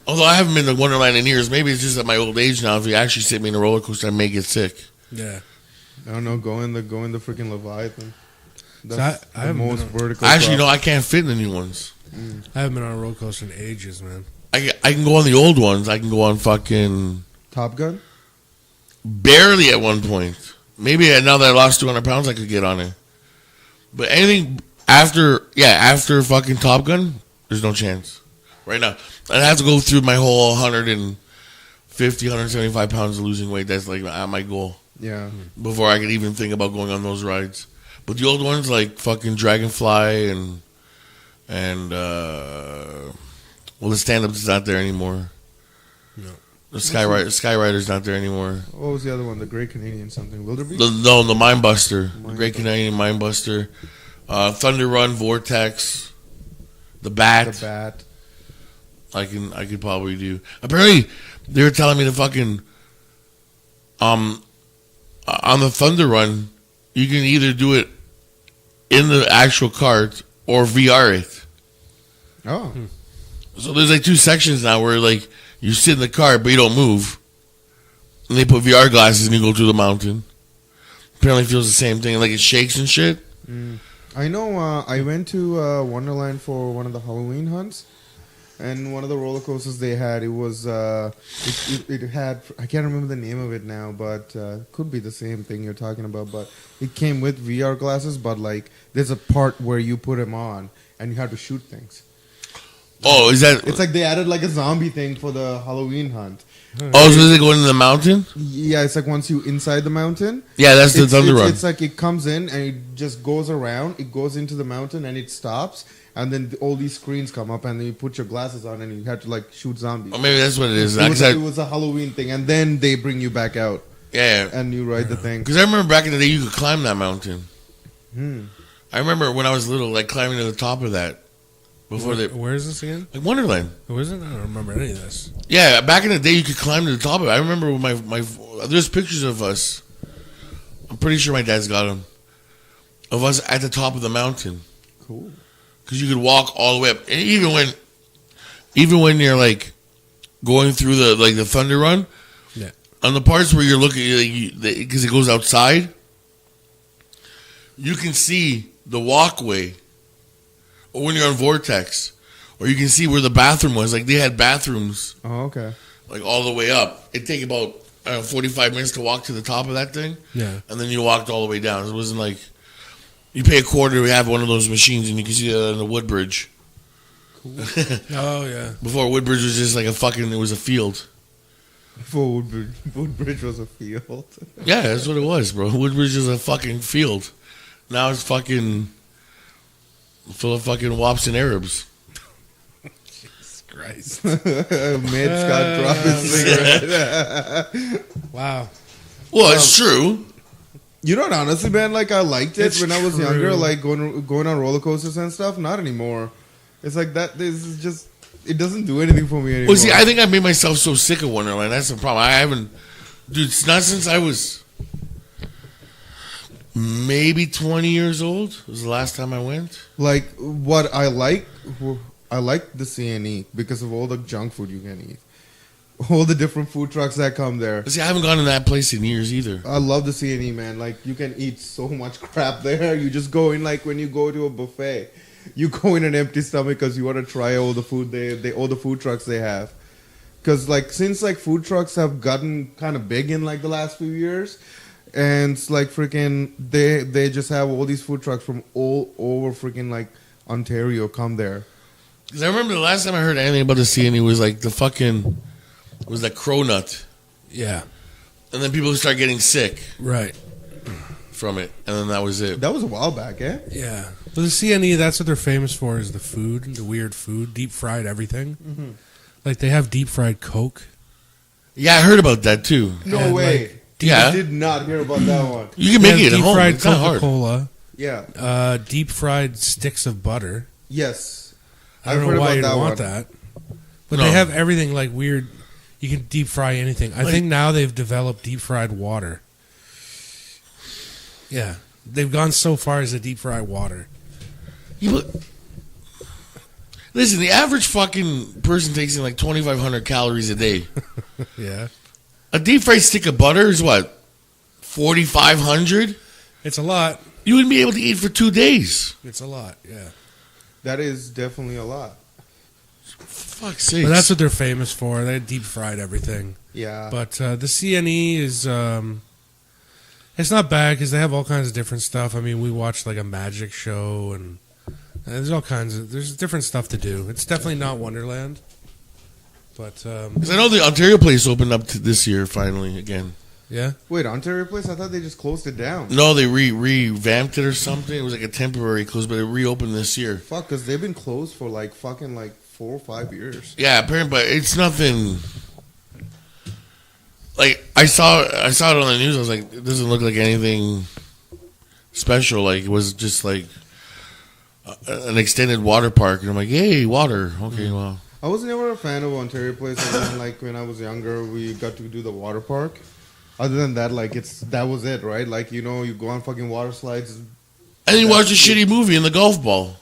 Although I haven't been to Wonderland in years, maybe it's just at my old age now. If you actually sit me in a roller coaster, I may get sick. Yeah. I don't know. Go in the freaking Leviathan. So That's the most vertical. Actually, no, I can't fit in the new ones. I haven't been on a roller coaster in ages, man. I can go on the old ones. I can go on fucking Top Gun. barely at one point. Maybe now that I lost 200 pounds, I could get on it. But anything after fucking Top Gun, there's no chance. Right now, I'd have to go through my whole 150, 175 pounds of losing weight. That's like my goal. Yeah. Before I could even think about going on those rides. But the old ones like fucking Dragonfly and the stand-up is not there anymore. No. The Skyrider's not there anymore. What was the other one? The Great Canadian something? Wildebeest? The Mindbuster. The Great Canadian Mindbuster. Thunder Run, Vortex. The Bat. I could probably do. Apparently, they were telling me to fucking on the Thunder Run, you can either do it in the actual cart or VR it. Oh. So there's like two sections now where like you sit in the cart but you don't move, and they put VR glasses and you go through the mountain. Apparently, it feels the same thing. Like it shakes and shit. I know. I went to Wonderland for one of the Halloween hunts. And one of the roller coasters they had, it was, it had, I can't remember the name of it now, but could be the same thing you're talking about. But it came with VR glasses, but like there's a part where you put them on and you have to shoot things. Oh, is that? It's like they added like a zombie thing for the Halloween hunt. Oh, so they go into the mountain? Yeah, it's like once you inside the mountain. Yeah, that's the Thunder Run. It's like it comes in and it just goes around. It goes into the mountain and it stops. And then all these screens come up, and then you put your glasses on, and you have to like shoot zombies. Or maybe that's what it is. It was a Halloween thing, and then they bring you back out. Yeah, and you ride the thing. Because I remember back in the day, you could climb that mountain. I remember when I was little, like climbing to the top of that. Where is this again? Like Wonderland. Who is it? I don't remember any of this. Yeah, back in the day, you could climb to the top of it. I remember there's pictures of us. I'm pretty sure my dad's got them. Of us at the top of the mountain. Cool. Because you could walk all the way up, and even when you're like going through the Thunder Run, yeah, on the parts where you're looking, because it goes outside, you can see the walkway, or when you're on Vortex, or you can see where the bathroom was. Like they had bathrooms. Oh, okay. Like all the way up. It'd take about 45 minutes to walk to the top of that thing. Yeah, and then you walked all the way down. It wasn't like. You pay $quarter to have one of those machines, and you can see it on the Woodbridge. Cool. Oh, yeah. Before Woodbridge was just like it was a field. Before Woodbridge was a field. Yeah, that's what it was, bro. Woodbridge is a fucking field. Now it's fucking full of fucking wops and Arabs. Jesus Christ. Made Scott drop his cigarette. Wow. Well, it's true. You know what, honestly, man, like I liked it when I was true. younger, like going on roller coasters and stuff. Not anymore. It's like that. This is just. It doesn't do anything for me anymore. Well, see, I think I made myself so sick of Wonderland. That's the problem. I haven't, dude. It's not since I was maybe 20 years old. Was the last time I went. Like what I like the C&E because of all the junk food you can eat. All the different food trucks that come there. See, I haven't gone to that place in years either. I love the C&E, man. Like, you can eat so much crap there. You just go in, like, when you go to a buffet. You go in an empty stomach because you want to try all the food all the food trucks they have. Because, like, since, like, food trucks have gotten kind of big in, like, the last few years, and it's, like, freaking, they just have all these food trucks from all over freaking, like, Ontario come there. Because I remember the last time I heard anything about the C&E was, like, the fucking... It was that cronut. Yeah. and then people start getting sick Right. from it, and then that was it. That was a while back, eh? Yeah. But the CNE, that's what they're famous for, is the food, the weird food, deep fried everything. Mm-hmm. Like they have deep fried Coke. Yeah, I heard about that too. No And, way. like, Yeah. I did not hear about that one. You can They make have it at deep home. fried It's not hard. Coca-Cola, Yeah. deep fried sticks of butter. Yes. I don't I've heard know why about you'd that want one. that. But No. they have everything like weird. You can deep fry anything. I Like- think now they've developed deep fried water. Yeah. They've gone so far as to deep fry water. Listen, the average fucking person takes in like 2,500 calories a day. Yeah. A deep fried stick of butter is what? 4,500? It's a lot. You wouldn't be able to eat for 2 days. It's a lot, yeah. That is definitely a lot. For fuck's sake. But that's what they're famous for. They deep fried everything. Yeah. But the CNE is, it's not bad because they have all kinds of different stuff. I mean, we watched like a magic show and there's all kinds of, there's different stuff to do. It's definitely not Wonderland. But, 'Cause I know the Ontario place opened up this year finally again. yeah. Wait, Ontario Place? I thought they just closed it down. No, they revamped it or something. It was like a temporary close, but it reopened this year. Fuck, because they've been closed for like fucking like 4 or 5 years. Yeah, apparently, but it's nothing. Like I saw it on the news. I was like, it doesn't look like anything special. Like it was just like an extended water park, and I'm like, yay, water. Okay, well, I was never a fan of Ontario Place. And then, like when I was younger, we got to do the water park. Other than that, like that was it, right? Like you know, you go on fucking water slides. and then you watch a shitty movie in the golf ball.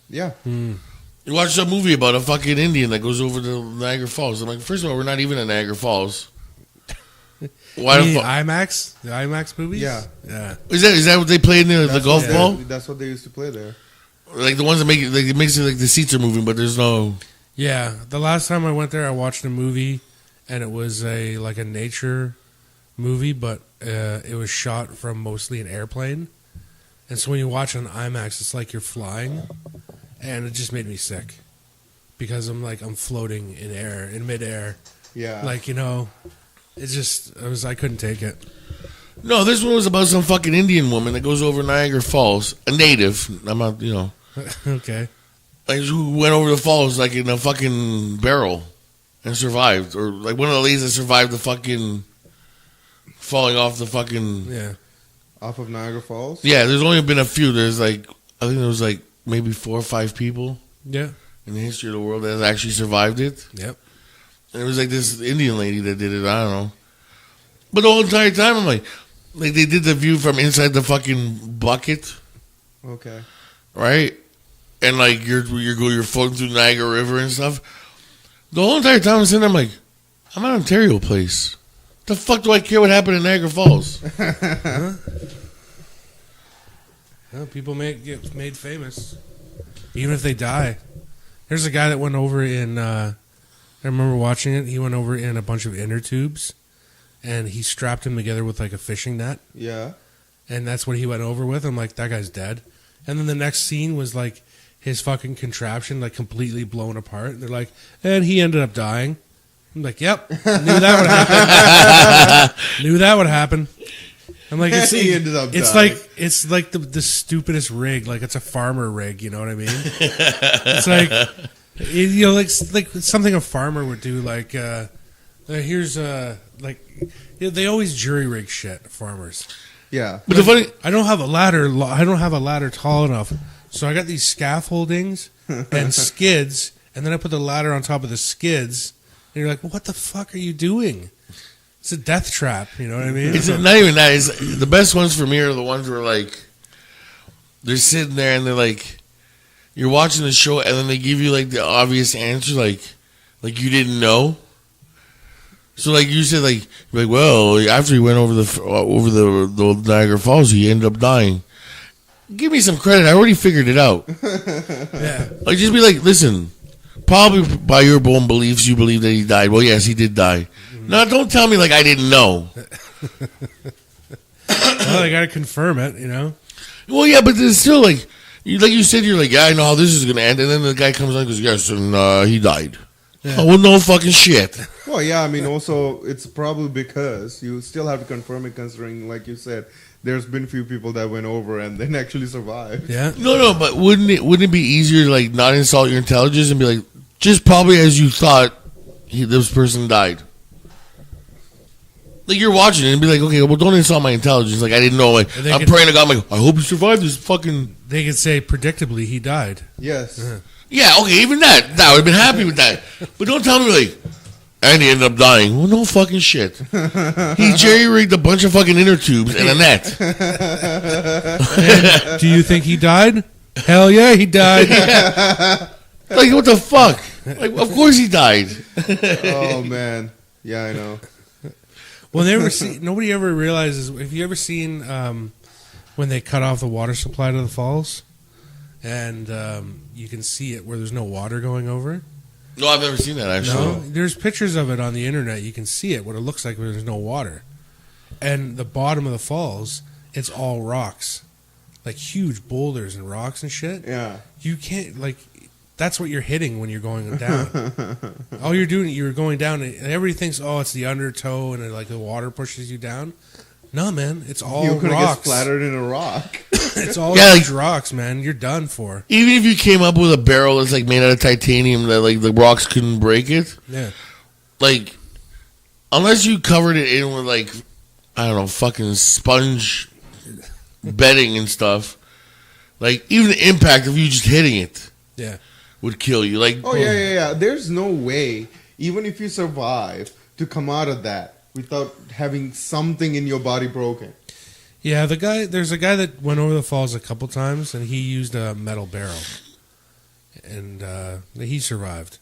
Yeah. You watch a movie about a fucking Indian that goes over to Niagara Falls. I'm like, first of all, we're not even in Niagara Falls. Why the fuck? IMAX? The IMAX movies? Yeah. Yeah. Is that what they play in the golf what ball? That's what they used to play there. Like the ones that make it, like it makes it like the seats are moving, but there's no. Yeah. The last time I went there, I watched a movie, and it was a nature movie, but it was shot from mostly an airplane. And so when you watch on IMAX, it's like you're flying, and it just made me sick because I'm floating in midair. Yeah. Like, you know, I couldn't take it. No, this one was about some fucking Indian woman that goes over Niagara Falls, a native. I'm not, you know, Okay. like who went over the falls like in a fucking barrel and survived, or like one of the ladies that survived the fucking falling off the fucking. Yeah. Off of Niagara Falls. Yeah, there's only been a few. There's like I think there was like maybe 4 or 5 people Yeah. in the history of the world that has actually survived it. Yep. And it was like this Indian lady that did it. I don't know. But the whole entire time, I'm like they did the view from inside the fucking bucket, Okay. right? And like you're floating through Niagara River and stuff. The whole entire time I'm sitting there, I'm like, I'm at Ontario Place. The fuck do I care what happened in Niagara Falls? Well, people get made famous, even if they die. There's a guy that went over in. I remember watching it. He went over in a bunch of inner tubes, and he strapped him together with like a fishing net, Yeah. and that's what he went over with. I'm like, that guy's dead. And then the next scene was like his fucking contraption like completely blown apart. And they're like, and he ended up dying. I'm like, yep, knew that would happen. Knew that would happen. I'm like, He ended up it's dying. it's like the stupidest rig. Like it's a farmer rig. You know what I mean? It's like you know, like something a farmer would do. Like here's like they always jury rig shit. Farmers. Yeah. But the funny, I don't have a ladder. I don't have a ladder tall enough, so I got these scaffoldings and skids, and then I put the ladder on top of the skids. And you're like, well, what the fuck are you doing? It's a death trap. You know what I mean? it's not even that. It's, the best ones for me are the ones where like they're sitting there and they're like, you're watching the show and then they give you like the obvious answer, like you didn't know. So like you said, like you're like, well, after he went over the Niagara Falls, he ended up dying. Give me some credit. I already figured it out. Yeah. Like just be like, listen. Probably by your own beliefs, you believe that he died. Well, yes, he did die. Now, don't tell me like I didn't know. Well, I got to confirm it. You know. Well, yeah, but there's still like you said, you're like, yeah, I know how this is gonna end, and then the guy comes on and goes, yes, and he died. Yeah. Oh, well, no fucking shit. Well, yeah, I mean, also, it's probably because you still have to confirm it, considering, like you said, there's been few people that went over and then actually survived. Yeah. No, but wouldn't it be easier to like not insult your intelligence and be like, just probably as you thought, this person died. Like you're watching it and be like, okay, well, don't insult my intelligence. Like I didn't know. Like I'm praying to God. I'm like, I hope you survived this fucking. They could say predictably he died. Yes. Yeah, okay, even that would have been happy with that. But don't tell me like, and he ended up dying. Well, no fucking shit. He jerry rigged a bunch of fucking inner tubes and a net. Do you think he died? Hell yeah, he died. Yeah. Like what the fuck? Like of course he died. Oh man. Yeah, I know. Well, nobody ever realizes. Have you ever seen when they cut off the water supply to the falls, and you can see it where there's no water going over? No, I've never seen that actually. No, there's pictures of it on the internet. You can see it what it looks like where there's no water, and the bottom of the falls, it's all rocks, like huge boulders and rocks and shit. Yeah. You can't like. That's what you're hitting when you're going down. All you're doing, you're going down, and everybody thinks, oh, it's the undertow, and like the water pushes you down. No, man, it's all You're gonna rocks. get splattered in a rock. It's all huge rocks, man. You're done for. Even if you came up with a barrel that's like made out of titanium that like the rocks couldn't break it. Yeah. Like, unless you covered it in with like, I don't know, fucking sponge bedding and stuff. Like even the impact of you just hitting it. Yeah. Would kill you. Like, Oh yeah. There's no way, even if you survive, to come out of that without having something in your body broken. Yeah, there's a guy that went over the falls a couple times, and he used a metal barrel, and he survived.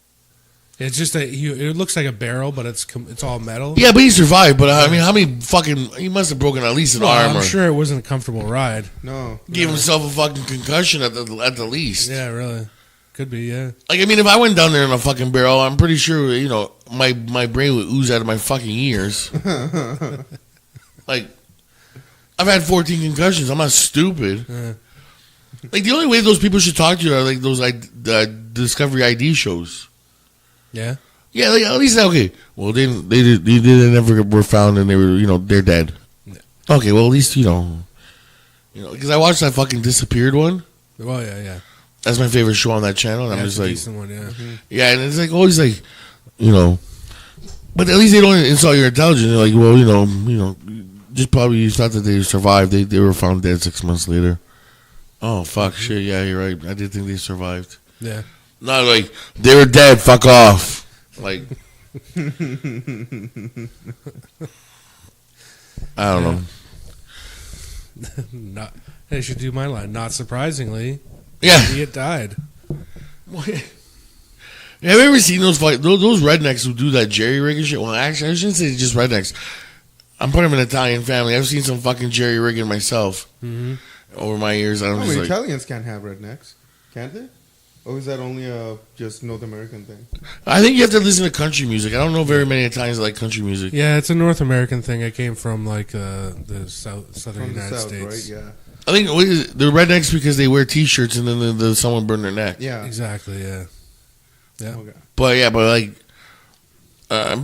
It's just it looks like a barrel, but it's all metal. Yeah, but he survived. But I mean, how many fucking? He must have broken at least an arm. I'm sure it wasn't a comfortable ride. No. Gave himself a fucking concussion at the least. Yeah, really. Could be, yeah. Like, I mean, if I went down there in a fucking barrel, I'm pretty sure, you know, my brain would ooze out of my fucking ears. Like, I've had 14 concussions. I'm not stupid. Like, the only way those people should talk to you are, like, those Discovery ID shows. Yeah? Yeah, like, at least, okay, well, they never were found and they were, you know, they're dead. Yeah. Okay, well, at least, you know, because I watched that fucking Disappeared one. Well, yeah. That's my favorite show on that channel. And I'm just like, decent one, yeah. Mm-hmm. Yeah, and it's like always like, you know, but at least they don't insult your intelligence. They're like, well, you know, just probably you thought that they survived. They were found dead 6 months later. Oh fuck, shit. Yeah, you're right. I did think they survived. Yeah. Not like they were dead. Fuck off. Like, I don't know. Not. They should do my line. Not surprisingly. Yeah. He had died. Have you ever seen those rednecks who do that jerry rigging shit? Well, actually, I shouldn't say just rednecks. I'm part of an Italian family. I've seen some fucking jerry rigging myself over my years. I'm just like, Italians can't have rednecks, can't they? Or is that only a just North American thing? I think you have to listen to country music. I don't know very many Italians that like country music. Yeah, it's a North American thing. I came from like the southern From United the south, States. right? Yeah. I think the rednecks because they wear T-shirts and then someone burned their neck. Yeah. Exactly. Yeah. Yeah. Okay. But like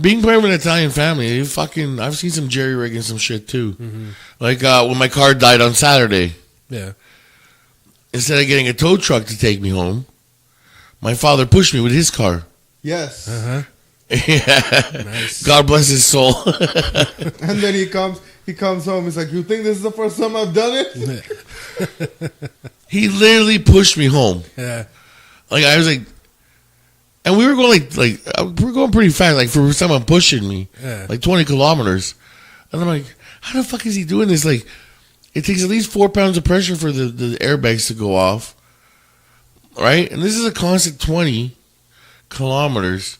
being part of an Italian family, I've seen some jerry rigging some shit too. Mm-hmm. Like when my car died on Saturday. Yeah. Instead of getting a tow truck to take me home, my father pushed me with his car. Yes. Uh-huh. Yeah. Nice. God bless his soul. And then he comes home. He's like, "You think this is the first time I've done it?" He literally pushed me home. Yeah. Like I was like, and we were going like we were going pretty fast. Like for someone pushing me, like 20 kilometers. And I'm like, how the fuck is he doing this? Like, it takes at least 4 pounds of pressure for the airbags to go off, right? And this is a constant 20 kilometers.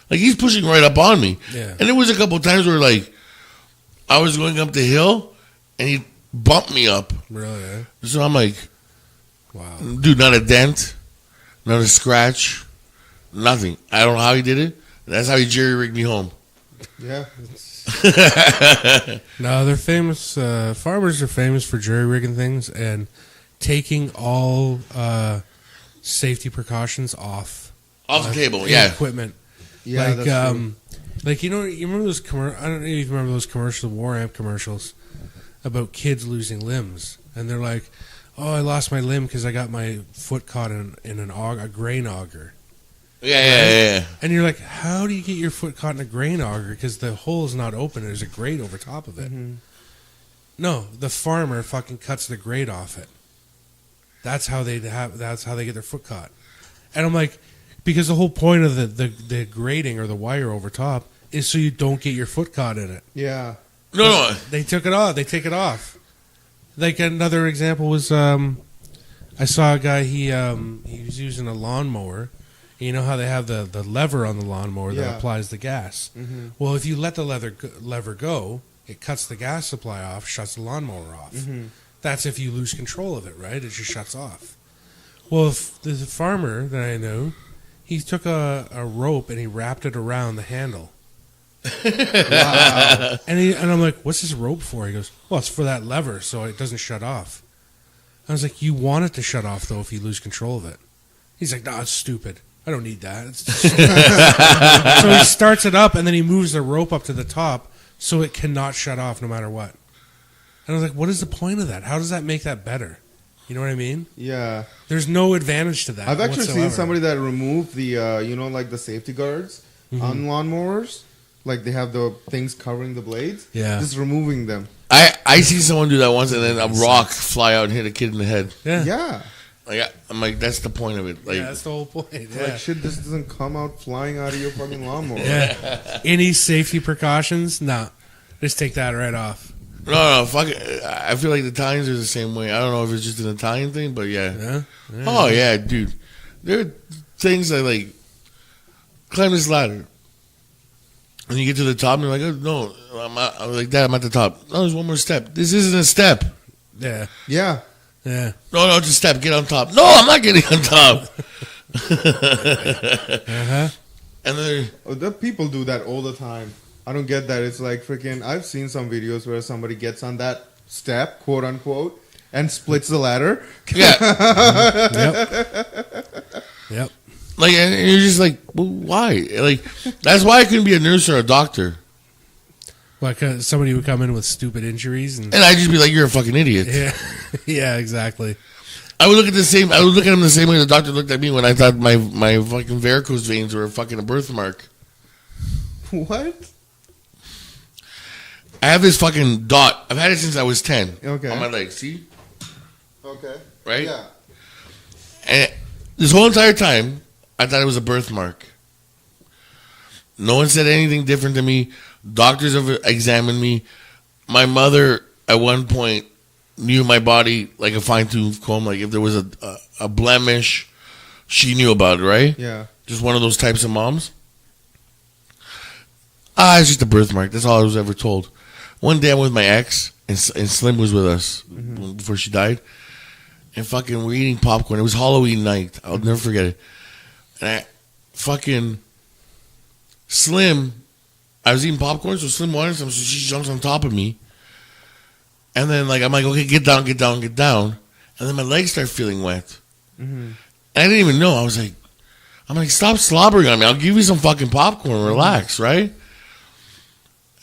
Like he's pushing right up on me. Yeah. And there was a couple of times where like I was going up the hill and he bumped me up. Really? Eh? So I'm like, wow, dude, not a dent, not a scratch, nothing. I don't know how he did it. That's how he jerry rigged me home. Yeah. No, they're famous. Farmers are famous for jerry rigging things and taking all safety precautions off the table. Yeah. equipment. Yeah. Like that's true. Like, you remember those I don't know if you remember those commercials, War Amp commercials about kids losing limbs, and they're like, "Oh, I lost my limb because I got my foot caught in a grain auger." Yeah. And you're like, how do you get your foot caught in a grain auger? Because the hole is not open. There's a grate over top of it. Mm-hmm. No, the farmer fucking cuts the grate off it. That's how they get their foot caught. And I'm like, because the whole point of the grating or the wire over top is so you don't get your foot caught in it. Yeah. No. They took it off. They take it off. Like another example was, I saw a guy. He was using a lawnmower. You know how they have the lever on the lawnmower that applies the gas. Mm-hmm. Well, if you let the lever go, it cuts the gas supply off, shuts the lawnmower off. Mm-hmm. That's if you lose control of it, right? It just shuts off. Well, if there's a farmer that I know, he took a rope and he wrapped it around the handle. Wow. And I'm like, what's this rope for? He goes, well, it's for that lever so it doesn't shut off. I was like, you want it to shut off, though, if you lose control of it. He's like, no, it's stupid. I don't need that. So he starts it up, and then he moves the rope up to the top so it cannot shut off no matter what. And I was like, what is the point of that? How does that make that better? You know what I mean? Yeah. There's no advantage to that. I've actually whatsoever. seen somebody that removed the, like the safety guards on lawnmowers. Like they have the things covering the blades. Yeah. Just removing them. I see someone do that once, and then a rock fly out and hit a kid in the head. Yeah. Yeah. Like I'm like, that's the point of it. Like, Yeah, that's the whole point. Yeah. Like shit just doesn't come out flying out of your fucking lawnmower. Yeah. Any safety precautions? Nah. Just take that right off. no, fuck it. I feel like the Italians are the same way. I don't know if it's just an Italian thing, but yeah. Yeah. Oh yeah, dude. There are things that like climb this ladder, and you get to the top, and you're like, oh, no, I'm like, Dad, I'm at the top. No, there's one more step. This isn't a step. Yeah. Yeah. Yeah. No, it's a step. Get on top. No, I'm not getting on top. Uh-huh. And then The people do that all the time. I don't get that. It's like freaking. I've seen some videos where somebody gets on that step, quote unquote, and splits the ladder. yeah, Yep. like, and you're just like, well, why? Like, that's why I couldn't be a nurse or a doctor. Like somebody would come in with stupid injuries and And I'd just be like, you're a fucking idiot. yeah, yeah, exactly. I would look at him the same way the doctor looked at me when I thought my fucking varicose veins were fucking a birthmark. What? I have this fucking dot. I've had it since I was 10 Okay. on my leg. See? Okay. Right? Yeah. And this whole entire time, I thought it was a birthmark. No one said anything different to me. Doctors have examined me. My mother, at one point, knew my body like a fine-tooth comb. Like if there was a blemish, she knew about it, right? Yeah. Just one of those types of moms. It's just a birthmark. That's all I was ever told. One day I'm with my ex, and Slim was with us before she died. And fucking we're eating popcorn. It was Halloween night. I'll never forget it. And Slim, I was eating popcorn, so Slim wanted some, so she jumps on top of me. And then I'm like, okay, get down. And then my legs start feeling wet. Mm-hmm. And I didn't even know. I'm like, stop slobbering on me. I'll give you some fucking popcorn. Relax, right?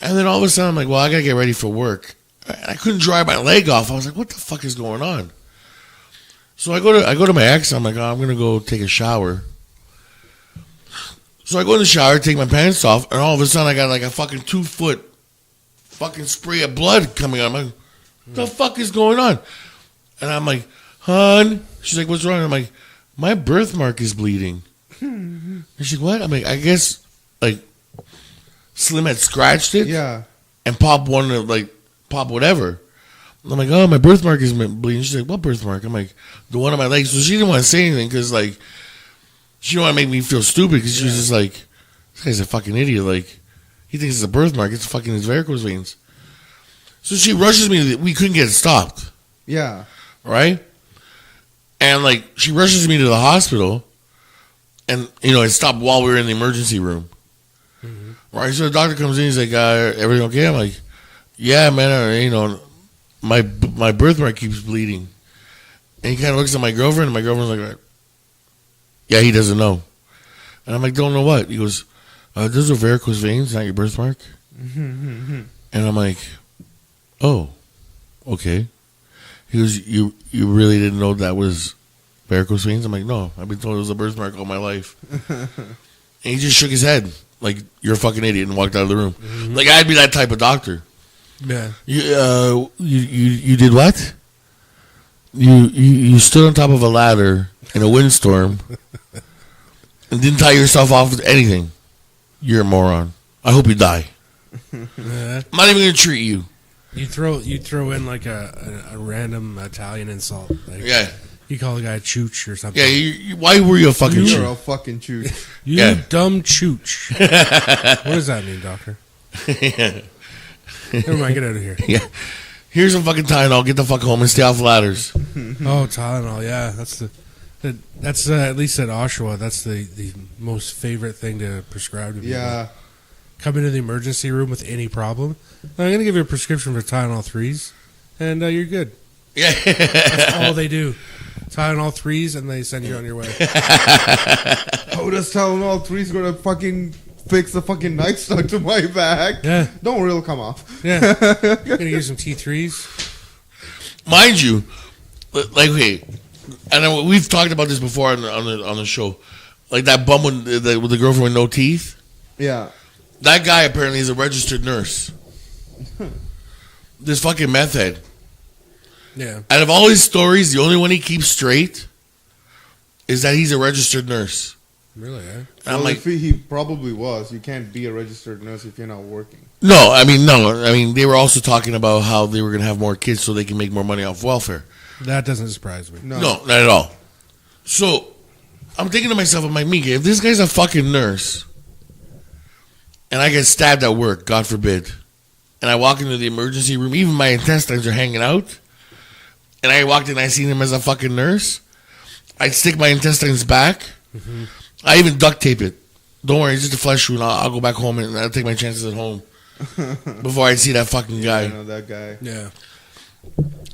And then all of a sudden, I'm like, well, I gotta get ready for work. I couldn't dry my leg off. I was like, what the fuck is going on? So I go to my ex. I'm like, I'm gonna go take a shower. So I go in the shower, take my pants off, and all of a sudden I got like a fucking 2-foot fucking spray of blood coming out. I'm like, what the fuck is going on? And I'm like, hon. She's like, what's wrong? I'm like, my birthmark is bleeding. And she's like, what? I'm like, I guess like Slim had scratched it, Yeah. and popped whatever. I'm like, oh, my birthmark is bleeding. She's like, what birthmark? I'm like, the one on my leg. So she didn't want to say anything because like she didn't want to make me feel stupid because she was just like, this guy's a fucking idiot. Like he thinks it's a birthmark. It's fucking his varicose veins. So she rushes me. We couldn't get it stopped. Yeah. Right? And like she rushes me to the hospital, and it stopped while we were in the emergency room. Mm-hmm. Right? So the doctor comes in. He's like, "Everything okay?" I'm like, "Yeah, man. My birthmark keeps bleeding." And he kind of looks at my girlfriend, and my girlfriend's like, "Yeah, he doesn't know." And I'm like, "Don't know what?" He goes, those are varicose veins, not your birthmark. And I'm like, oh, okay. He goes, you really didn't know that was varicose veins? I'm like, no, I've been told it was a birthmark all my life. And he just shook his head like, you're a fucking idiot, and walked out of the room. Like, I'd be that type of doctor. Yeah. You did what? You stood on top of a ladder in a windstorm and didn't tie yourself off with anything. You're a moron. I hope you die. Yeah. I'm not even gonna treat you. You throw in like a random Italian insult. Like, Yeah. You call a guy a chooch or something. Yeah. Why were you a fucking You're chooch? a fucking chooch. You dumb chooch. What does that mean, doctor? Yeah. Never mind, get out of here. Yeah. Here's some fucking Tylenol. Get the fuck home and stay off ladders. Oh, Tylenol, yeah. That's at least at Oshawa, that's the most favorite thing to prescribe to people. Yeah. Come into the emergency room with any problem. I'm going to give you a prescription for Tylenol 3s, and you're good. Yeah. That's all they do. Tylenol 3s, and they send you on your way. How does Tylenol 3's gonna fucking fix the fucking knife stuck to my back? Yeah. Don't really come off. Yeah. Going to give some T3s. Mind you, like, okay, and we've talked about this before on the show. Like that bum with the girlfriend with no teeth. Yeah. That guy apparently is a registered nurse. This fucking meth head. Yeah. Out of all his stories, the only one he keeps straight is that he's a registered nurse. Really, eh? And Well, I'm like, if he probably was. You can't be a registered nurse if you're not working. no. I mean, they were also talking about how they were going to have more kids so they can make more money off welfare. That doesn't surprise me. No. No, not at all. So, I'm thinking to myself, I'm like, Mika, if this guy's a fucking nurse, and I get stabbed at work, God forbid, and I walk into the emergency room, even my intestines are hanging out, and I walked in and I seen him as a fucking nurse, I'd stick my intestines back. Mm-hmm. I even duct tape it. Don't worry, it's just a flesh wound. I'll go back home and I'll take my chances at home before I see that fucking guy. I know that guy. Yeah.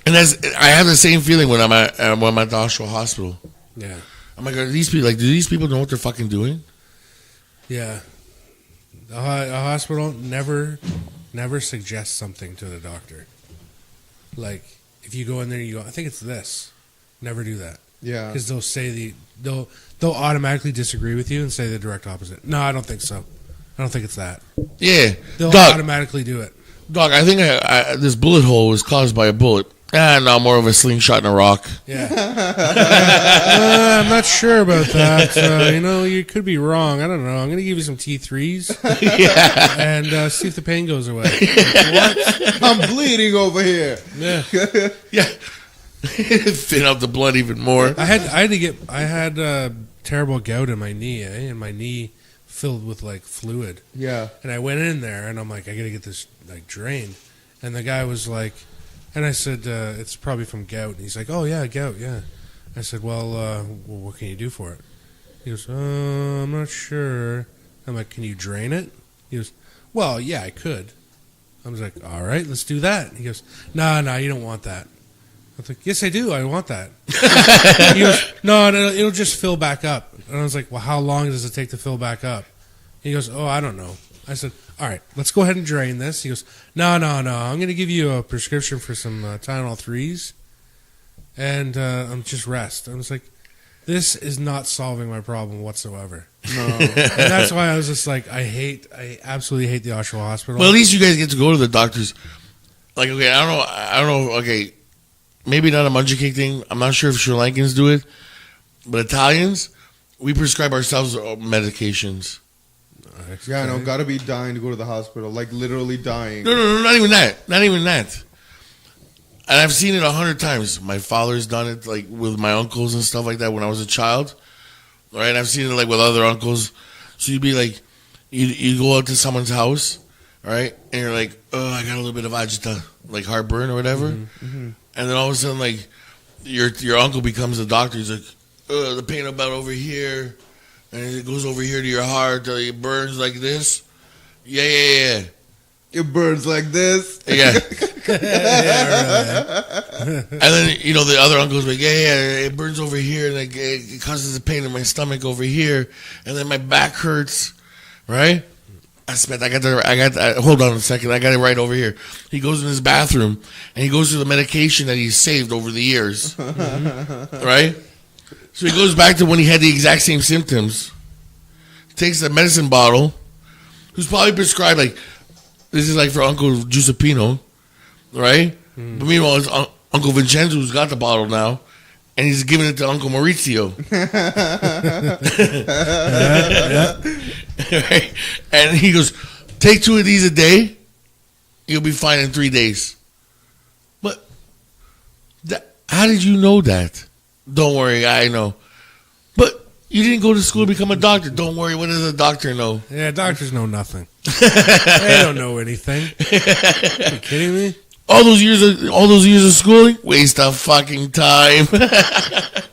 And I have the same feeling when I'm at the Oshawa hospital. Yeah. I'm like, do these people know what they're fucking doing? Yeah. A hospital never suggests something to the doctor. Like, if you go in there and you go, I think it's this. Never do that. Yeah. Because they'll automatically disagree with you and say the direct opposite. No, I don't think so. I don't think it's that. Yeah. They'll Doc, automatically do it. Doc, I think this bullet hole was caused by a bullet. No, more of a slingshot and a rock. Yeah. I'm not sure about that. You could be wrong. I don't know. I'm going to give you some T3s Yeah. and see if the pain goes away. What? I'm bleeding over here. Yeah. Yeah. Thin out the blood even more. I had terrible gout in my knee, and my knee filled with like fluid. Yeah. And I went in there, and I'm like, I got to get this like drained. And the guy was like, and I said, it's probably from gout. And he's like, oh yeah, gout, yeah. I said, well, what can you do for it? He goes, I'm not sure. I'm like, can you drain it? He goes, well, yeah, I could. I was like, all right, let's do that. He goes, no, you don't want that. I was like, yes, I do. I want that. He goes, no, it'll just fill back up. And I was like, well, how long does it take to fill back up? He goes, oh, I don't know. I said, all right, let's go ahead and drain this. He goes, no. I'm going to give you a prescription for some Tylenol 3s and just rest. I was like, this is not solving my problem whatsoever. No. And that's why I was just like, I absolutely hate the Oshawa Hospital. Well, at least you guys get to go to the doctors. Like, okay, I don't know. Okay, maybe not a mangiacake thing. I'm not sure if Sri Lankans do it, but Italians, we prescribe ourselves medications. Yeah, I know. Gotta be dying to go to the hospital. Like, literally dying. No, not even that. Not even that. And I've seen it 100 times. My father's done it, like, with my uncles and stuff like that when I was a child. Right? And I've seen it, like, with other uncles. So you'd be like, you go out to someone's house, right? And you're like, oh, I got a little bit of agita, like heartburn or whatever. Mm-hmm. And then all of a sudden, like, your uncle becomes a doctor. He's like, the pain about over here. And it goes over here to your heart. It burns like this. Yeah. It burns like this. Yeah. Yeah, And then, the other uncle's like, yeah, it burns over here. And it causes a pain in my stomach over here. And then my back hurts. right? Hold on a second. I got it right over here. He goes in his bathroom and he goes through the medication that he's saved over the years, right? So he goes back to when he had the exact same symptoms. Takes the medicine bottle, who's probably prescribed like this is like for Uncle Giuseppino, right? But meanwhile, it's Uncle Vincenzo who's got the bottle now, and he's giving it to Uncle Maurizio. Right? And he goes, take 2 of these a day, you'll be fine in 3 days. But how did you know that? Don't worry, I know. But you didn't go to school to become a doctor. Don't worry, what does a doctor know? Yeah, doctors know nothing. They don't know anything. Are you kidding me? All those years of schooling, waste of fucking time.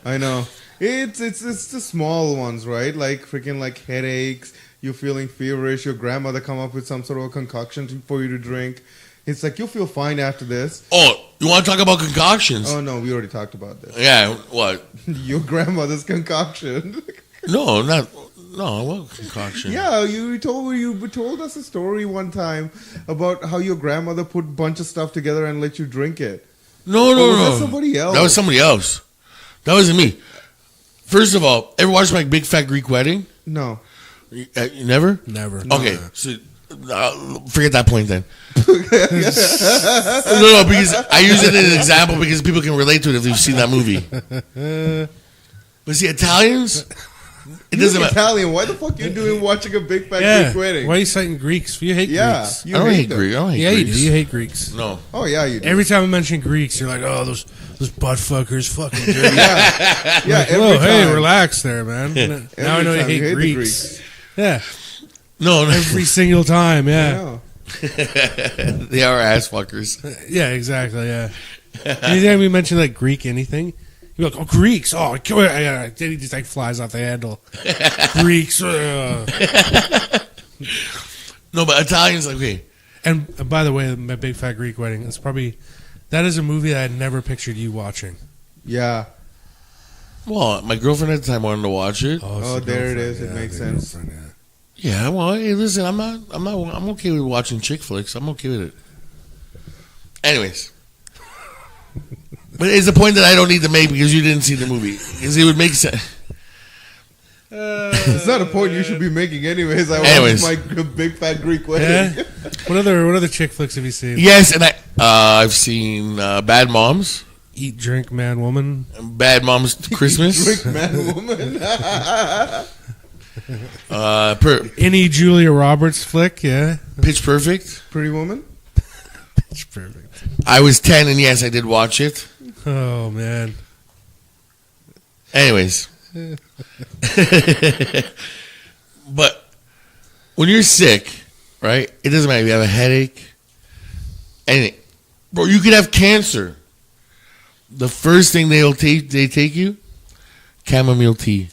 I know. It's the small ones, right? Like freaking like headaches. You're feeling feverish. Your grandmother come up with some sort of concoction for you to drink. It's like you'll feel fine after this. Oh, you want to talk about concoctions? Oh no, we already talked about this. Yeah, what? Your grandmother's concoction. No, what concoction? Yeah, you told us a story one time about how your grandmother put a bunch of stuff together and let you drink it. No. Was that somebody else? That was somebody else. That wasn't me. First of all, ever watched my Big Fat Greek Wedding? No. You never? Never. Okay, so forget that point then. No, because I use it as an example because people can relate to it if they've seen that movie. But see, Italians, it doesn't matter. Italian. Why the fuck you watching a Big Fat Greek Wedding? Why are you citing Greeks? You hate Greeks. I don't hate Greeks. Yeah, you do. You hate Greeks. No. Oh yeah, you do. Every time I mention Greeks, you're like, oh, those butt fuckers, fucking dirty. Yeah. Like, whoa, hey, relax there, man. Now I know you hate Greeks. Yeah. No. Every single time, yeah. They are ass fuckers. Yeah, exactly, yeah. Anytime we mention like Greek anything, you're like, oh, Greeks. Oh, then he just like flies off the handle. Greeks. No, but Italians, like, okay. And by the way, my Big Fat Greek Wedding, that is a movie that I never pictured you watching. Yeah. Well, my girlfriend at the time wanted to watch it. Oh, there it is. It makes sense. Yeah, well, hey, listen, I'm okay with watching chick flicks. I'm okay with it. Anyways. But it's the point that I don't need to make because you didn't see the movie. Because it would make sense. It's not a point you should be making anyways. Watched my Big Fat Greek Wedding. Yeah? What other chick flicks have you seen? Yes, and I've seen Bad Moms. Eat, Drink, Man, Woman. Bad Moms Christmas. Drink, Man, Woman. Any Julia Roberts flick, yeah. Pitch Perfect. Pretty Woman. Pitch Perfect. I was 10, and yes, I did watch it. Oh, man. Anyways. But when you're sick, right, it doesn't matter if you have a headache, anything. Bro, you could have cancer. The first thing they take you, chamomile tea.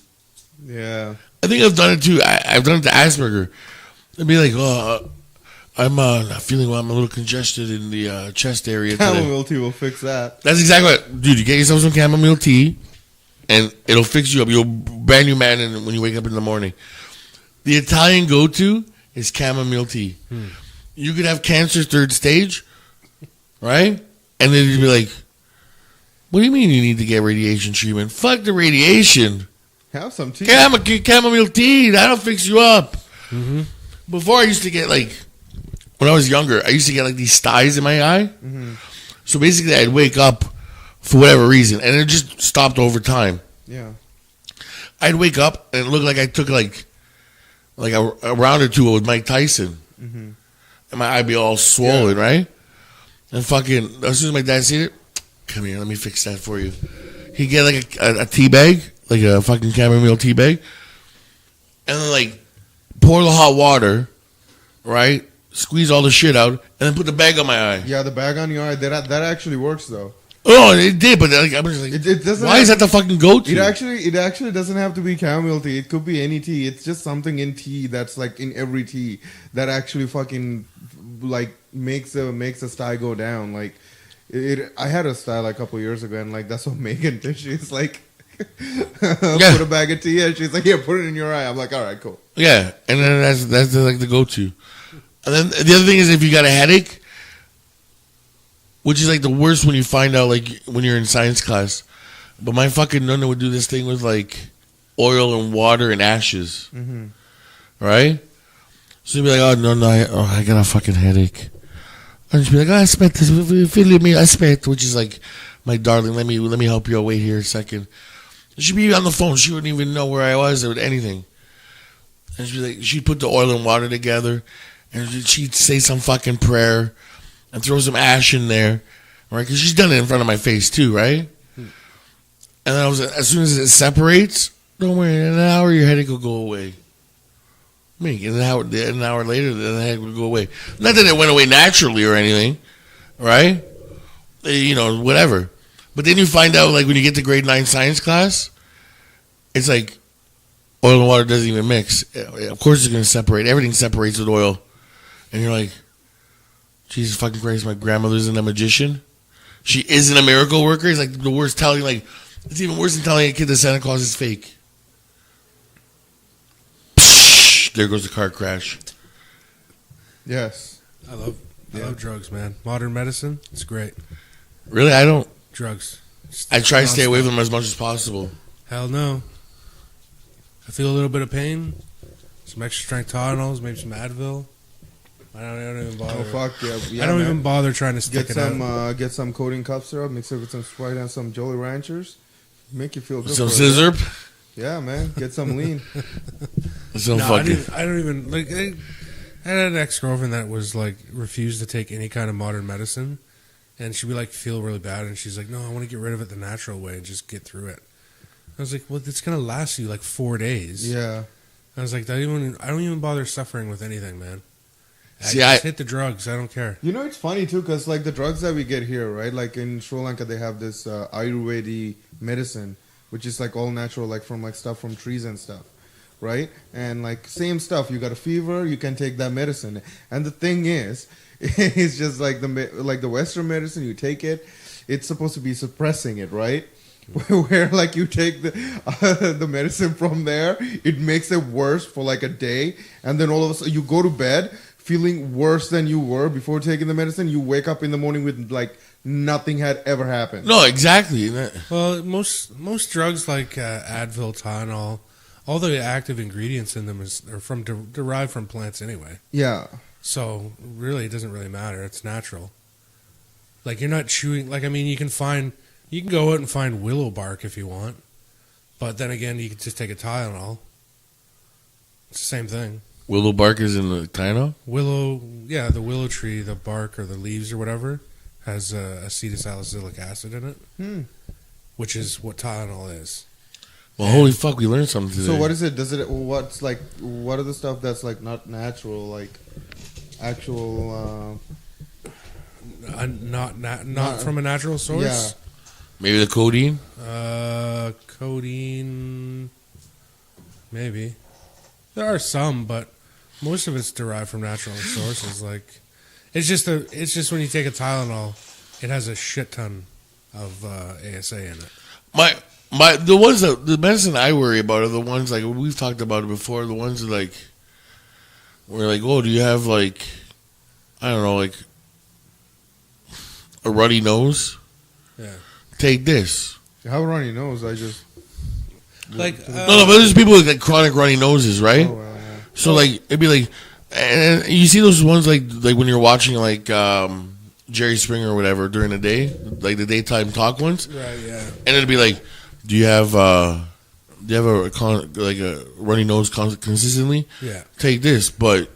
Yeah. I think I've done it too. I've done it to Asperger. They'd be like, oh, I'm feeling I'm a little congested in the chest area today. Chamomile tea will fix that. That's exactly what, dude, you get yourself some chamomile tea and it'll fix you up. You'll brand new man when you wake up in the morning. The Italian go-to is chamomile tea. You could have cancer 3rd stage, right? And then you'd be like, what do you mean you need to get radiation treatment? Fuck the radiation. Have some tea. Chamomile tea, that'll fix you up. Mm-hmm. Before I used to get like, when I was younger, I used to get like these styes in my eye. Mm-hmm. So basically I'd wake up for whatever reason and it just stopped over time. Yeah. I'd wake up and it looked like I took like a round or two with Mike Tyson. Mm-hmm. And my eye would be all swollen, right? And fucking, as soon as my dad seen it, come here, let me fix that for you. He'd get like a tea bag, like a fucking chamomile tea bag, and then like pour the hot water, right? Squeeze all the shit out, and then put the bag on my eye. Yeah, the bag on your eye, that actually works though. Oh, it did, but like, I was like, it doesn't. Why is that the fucking go-to? It actually doesn't have to be chamomile tea. It could be any tea. It's just something in tea that's like in every tea that actually fucking like makes a sty go down. Like I had a style like a couple years ago, and like that's what Megan did. She's like, Yeah. Put a bag of tea, and she's like, "Yeah, put it in your eye." I'm like, "All right, cool." Yeah, and then that's like the go-to. And then the other thing is if you got a headache, which is like the worst when you find out like when you're in science class. But my fucking nonna would do this thing with like oil and water and ashes, right? So you'd be like, "Oh no, I got a fucking headache," and she'd be like, "Oh, I spent this, feel me, I spent," which is like, "My darling, let me help you out. Wait here a second." She'd be on the phone. She wouldn't even know where I was or anything. And she'd be like, she'd put the oil and water together, and she'd say some fucking prayer, and throw some ash in there, right? Because she's done it in front of my face too, right? And then as soon as it separates, don't worry, in an hour your headache will go away. In an hour later, the headache will go away. Not that it went away naturally or anything, right? You know, whatever. But then you find out, like, when you get to grade 9 science class, it's like oil and water doesn't even mix. Of course it's going to separate. Everything separates with oil. And you're like, Jesus fucking Christ, my grandmother isn't a magician. She isn't a miracle worker. It's like the worst telling, like, it's even worse than telling a kid that Santa Claus is fake. Psh, there goes the car crash. Yes. I love drugs, man. Modern medicine, it's great. Really? I don't. Drugs. I try to stay away from them as much as possible. Hell no. I feel a little bit of pain. Some extra strength Tylenols, maybe some Advil. I don't even bother. Oh fuck yeah! I don't even bother trying to stick get some get some codeine cough syrup, mix it with some Sprite and some Jolly Ranchers. Make you feel good. Some scissor. Yeah, man. Get some lean. Some no, fucking. I don't even like. I had an ex-girlfriend that was like refused to take any kind of modern medicine, and she'd be like feel really bad, and she's like, "No, I want to get rid of it the natural way and just get through it." I was like, "Well, it's gonna last you like 4 days." Yeah. I was like, I don't even bother suffering with anything, man. See, just hit the drugs. I don't care. You know, it's funny too, because like the drugs that we get here, right? Like in Sri Lanka, they have this Ayurvedic medicine, which is like all natural, like from like stuff from trees and stuff, right? And like same stuff. You got a fever, you can take that medicine. And the thing is, it's just like the Western medicine. You take it, it's supposed to be suppressing it, right? Where like you take the medicine from there, it makes it worse for like a day, and then all of a sudden you go to bed feeling worse than you were before taking the medicine. You wake up in the morning with like nothing had ever happened. No, exactly. Well, most drugs like Advil, Tylenol, all the active ingredients in them are derived from plants anyway. Yeah. So really, it doesn't really matter. It's natural. Like you're not chewing. Like I mean, you can go out and find willow bark if you want, but then again, you can just take a Tylenol. It's the same thing. Willow bark is in the Tylenol? Willow, yeah, the willow tree, the bark or the leaves or whatever, has acetylsalicylic acid in it, which is what Tylenol is. Well, holy fuck, we learned something today. So what is it? What are the stuff that's like not natural, like actual? Not from a natural source. Yeah. Maybe the codeine? Codeine, maybe. There are some, but most of it's derived from natural sources. Like, it's just when you take a Tylenol, it has a shit ton of ASA in it. The medicine I worry about are the ones like we've talked about it before. The ones that like we're like, oh, do you have like I don't know, like a runny nose? Yeah. Take this. How runny nose? I just like no, but there's people with like chronic runny noses, right? Oh, well, yeah. So like it'd be like, and you see those ones like when you're watching like Jerry Springer or whatever during the day, like the daytime talk ones, right? Yeah, and it'd be like, do you have a runny nose consistently? Yeah, take this, but.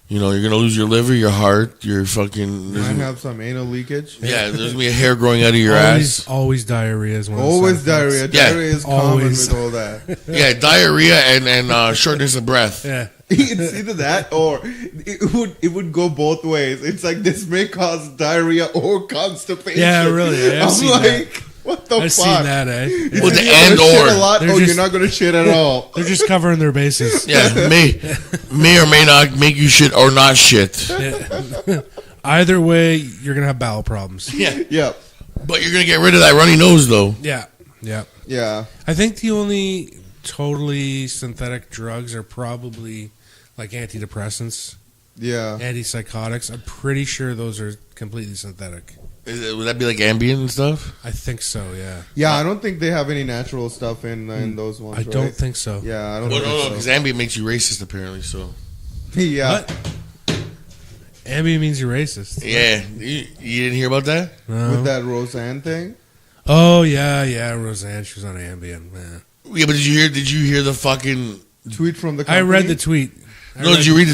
You know, you're going to lose your liver, your heart, your fucking... You might have some anal leakage. Yeah, there's going to be a hair growing out of your ass. Always diarrhea is one of the Always diarrhea. Yeah. Diarrhea is common with all that. Yeah, diarrhea and shortness of breath. Yeah. It's either that or it would go both ways. It's like this may cause diarrhea or constipation. Yeah, really. I'm like... What the I've fuck? seen that, eh? Yeah. With the and or. A lot, you're not going to shit at all. They're just covering their bases. Yeah, may or may not make you shit or not shit. Yeah. Either way, you're going to have bowel problems. Yeah. Yeah. But you're going to get rid of that runny nose, though. Yeah. Yeah. Yeah. I think the only totally synthetic drugs are probably like antidepressants, Yeah. antipsychotics. I'm pretty sure those are completely synthetic. Would that be like Ambien and stuff? I think so, yeah. Yeah, I don't think they have any natural stuff in those ones. I don't right? think so. Yeah, I don't Well, think no, so. because Ambien makes you racist apparently. So Yeah. What? Ambien means you're racist. yeah, you didn't hear about that? No. With that Rosanne thing. Oh, yeah, Rosanne. She was on Ambien. Yeah. Yeah, but did you hear the fucking? Tweet from the I company. read the tweet. Did you read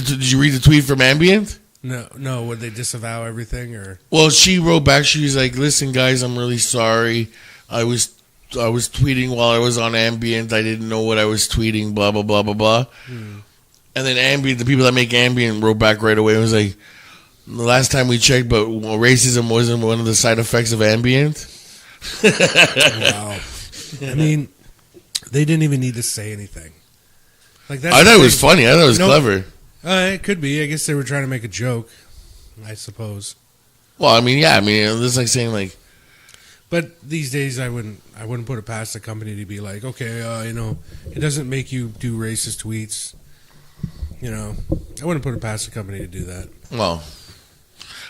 the tweet from Ambient? No. Would they disavow everything or? Well, she wrote back. She was like, "Listen, guys, I'm really sorry. I was tweeting while I was on Ambient. I didn't know what I was tweeting. Blah blah blah blah blah." And then Ambient, the people that make Ambient, wrote back right away. It was like, "The last time we checked, but racism wasn't one of the side effects of Ambient." Wow. I mean, they didn't even need to say anything. Like that. I thought it was funny. I thought it was clever. It could be. I guess they were trying to make a joke. I suppose. Well, I mean, yeah. I mean, it's like saying like, But these days, I wouldn't put it past the company to be like, okay, it doesn't make you do racist tweets. I wouldn't put it past the company to do that. well,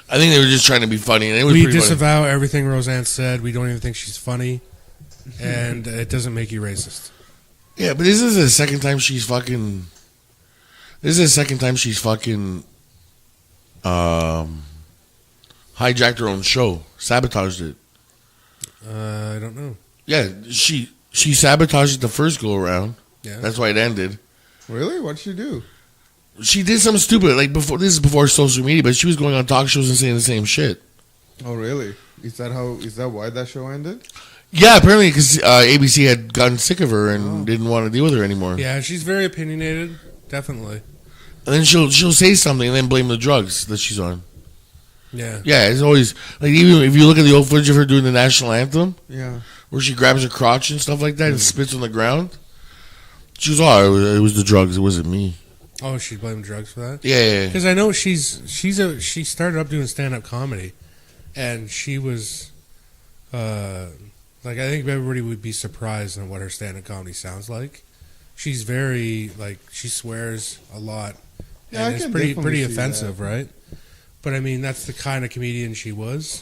I think they were just trying to be funny, and it was We pretty funny. disavow everything Rosanne said. We don't even think she's funny, and it doesn't make you racist. Yeah, but this is the second time she's fucking. This is the second time she's fucking. Hijacked her own show, sabotaged it. I don't know. Yeah, she sabotaged it the first go around. Yeah. That's why it ended. Really? What'd she do? She did something stupid, like before. This is before social media, but she was going on talk shows and saying the same shit. Oh, really? Is that why that show ended? Yeah, apparently because ABC had gotten sick of her and didn't want to deal with her anymore. Yeah, she's very opinionated. Definitely. And then she'll say something and then blame the drugs that she's on. Yeah. Yeah, it's always like, even if you look at the old footage of her doing the national anthem, Yeah. where she grabs her crotch and stuff like that and spits on the ground. She was, it was the drugs. It wasn't me. Oh, she blamed drugs for that? Yeah. Because I know she started up doing stand-up comedy, and she was, I think everybody would be surprised at what her stand-up comedy sounds like. She's very, she swears a lot, Yeah, I and it's can pretty definitely see offensive, right? But, I mean, that's the kind of comedian she was.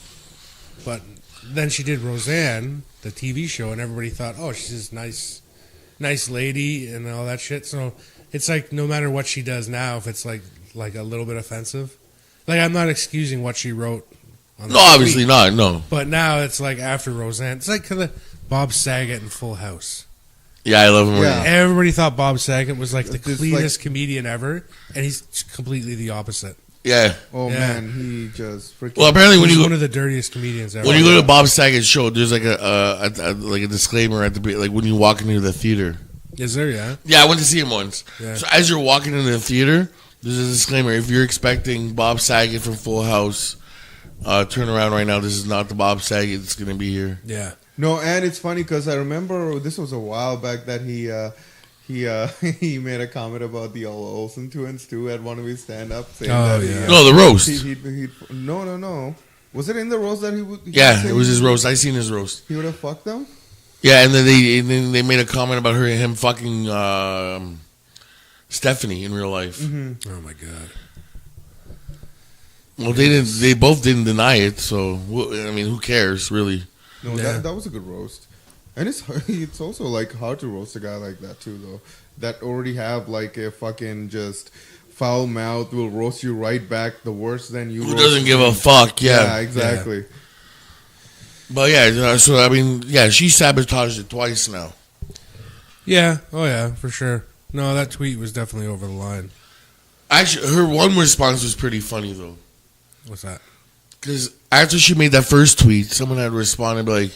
But then she did Roseanne, the TV show, and everybody thought, oh, she's this nice lady and all that shit. So it's like no matter what she does now, if it's like a little bit offensive, I'm not excusing what she wrote. On No, obviously not. No. But now it's like after Roseanne, it's like Bob Saget in Full House. Yeah, I love him. Yeah. Everybody thought Bob Saget was like the It's cleanest comedian ever, and he's completely the opposite. Yeah. Oh Yeah. man, he just freaking. Well, apparently when He's you one go, of the dirtiest comedians ever. when you go to Bob Saget's show, there's like a disclaimer at the like when you walk into the theater. Is there? Yeah. Yeah, I went to see him once. Yeah. So as you're walking into the theater, there's a disclaimer. If you're expecting Bob Saget from Full House, turn around right now. This is not the Bob Saget that's going to be here. Yeah. No, and it's funny because I remember this was a while back that he he made a comment about the Olsen twins too at one of his stand-ups. saying Oh, that he, yeah. No, the roast. No. Was it in the roast that he would? Yeah, it was his roast. I seen his roast. He would have fucked them. Yeah, and then they made a comment about him fucking Stephanie in real life. Mm-hmm. Oh my god. Well, they didn't. They both didn't deny it. So I mean, who cares, really? No, Yeah. that was a good roast, and it's also like hard to roast a guy like that too, though. That already have like a fucking just foul mouth will roast you right back the worse than you. Who roast doesn't give him. a fuck? Yeah. Exactly. But yeah, so I mean, yeah, she sabotaged it twice now. Yeah. Oh yeah, for sure. No, that tweet was definitely over the line. Actually, her one response was pretty funny though, What's that? because after she made that first tweet, someone had responded like,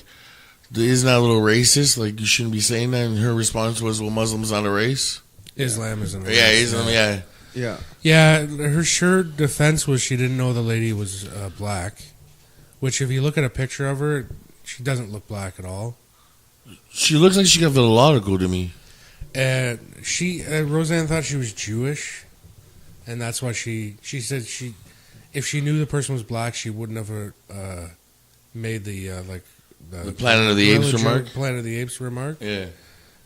"Isn't that a little racist? Like, you shouldn't be saying that." And her response was, "Well, Muslims not a race." Islam isn't. a Yeah, race, Islam. Yeah. Yeah. Yeah, her sure defense was she didn't know the lady was black. Which, if you look at a picture of her, she doesn't look black at all. She looks like she got vitiligo to me. And Roseanne thought she was Jewish, and that's why she said if she knew the person was black, she wouldn't have made the The Planet of the Apes remark? Planet of the Apes remark. Yeah.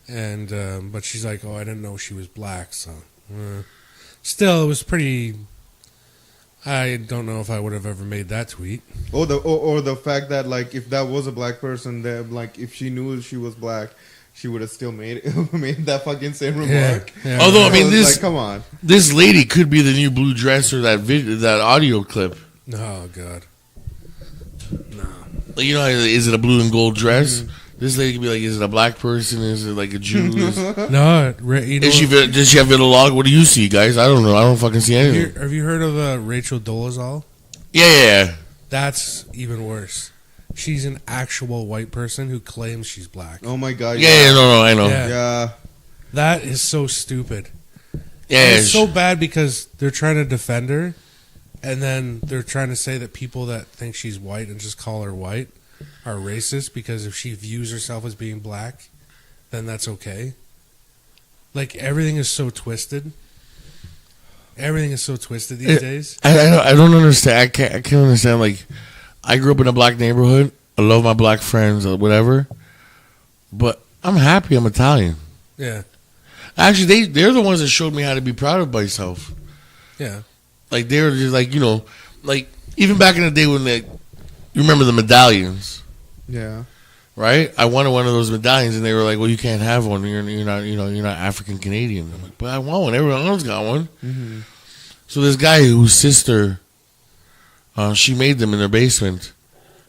And but she's like, oh, I didn't know she was black. So still, it was pretty. I don't know if I would have ever made that tweet. Or the fact that like if that was a black person, that like if she knew she was black, she would have still made that fucking same remark. Yeah. Although I mean, this like, come on, this lady could be the new blue dress or that audio clip. Oh God. No. Like, you know, is it a blue and gold dress? Mm-hmm. This lady could be like, is it a black person? Is it like a Jew? No, you know, does she have vitiligo? What do you see, guys? I don't know. I don't fucking see anything. Have you heard of Rachel Dolezal? Yeah. That's even worse. She's an actual white person who claims she's black. Oh my God. Yeah, no, I know. Yeah. That is so stupid. Yeah. And it's so bad because they're trying to defend her, and then they're trying to say that people that think she's white and just call her white are racist because if she views herself as being black, then that's okay. Like, everything is so twisted. Everything is so twisted these days. I don't understand. I can't understand. Like, I grew up in a black neighborhood. I love my black friends or whatever. But I'm happy I'm Italian. Yeah. Actually, they're the ones that showed me how to be proud of myself. Yeah. Like, they were just like, you know, like, even back in the day when you remember the medallions. Yeah. Right? I wanted one of those medallions, and they were like, well, you can't have one. You're not African Canadian. I'm like, but I want one. Everyone else got one. Mm-hmm. So this guy whose sister, she made them in their basement.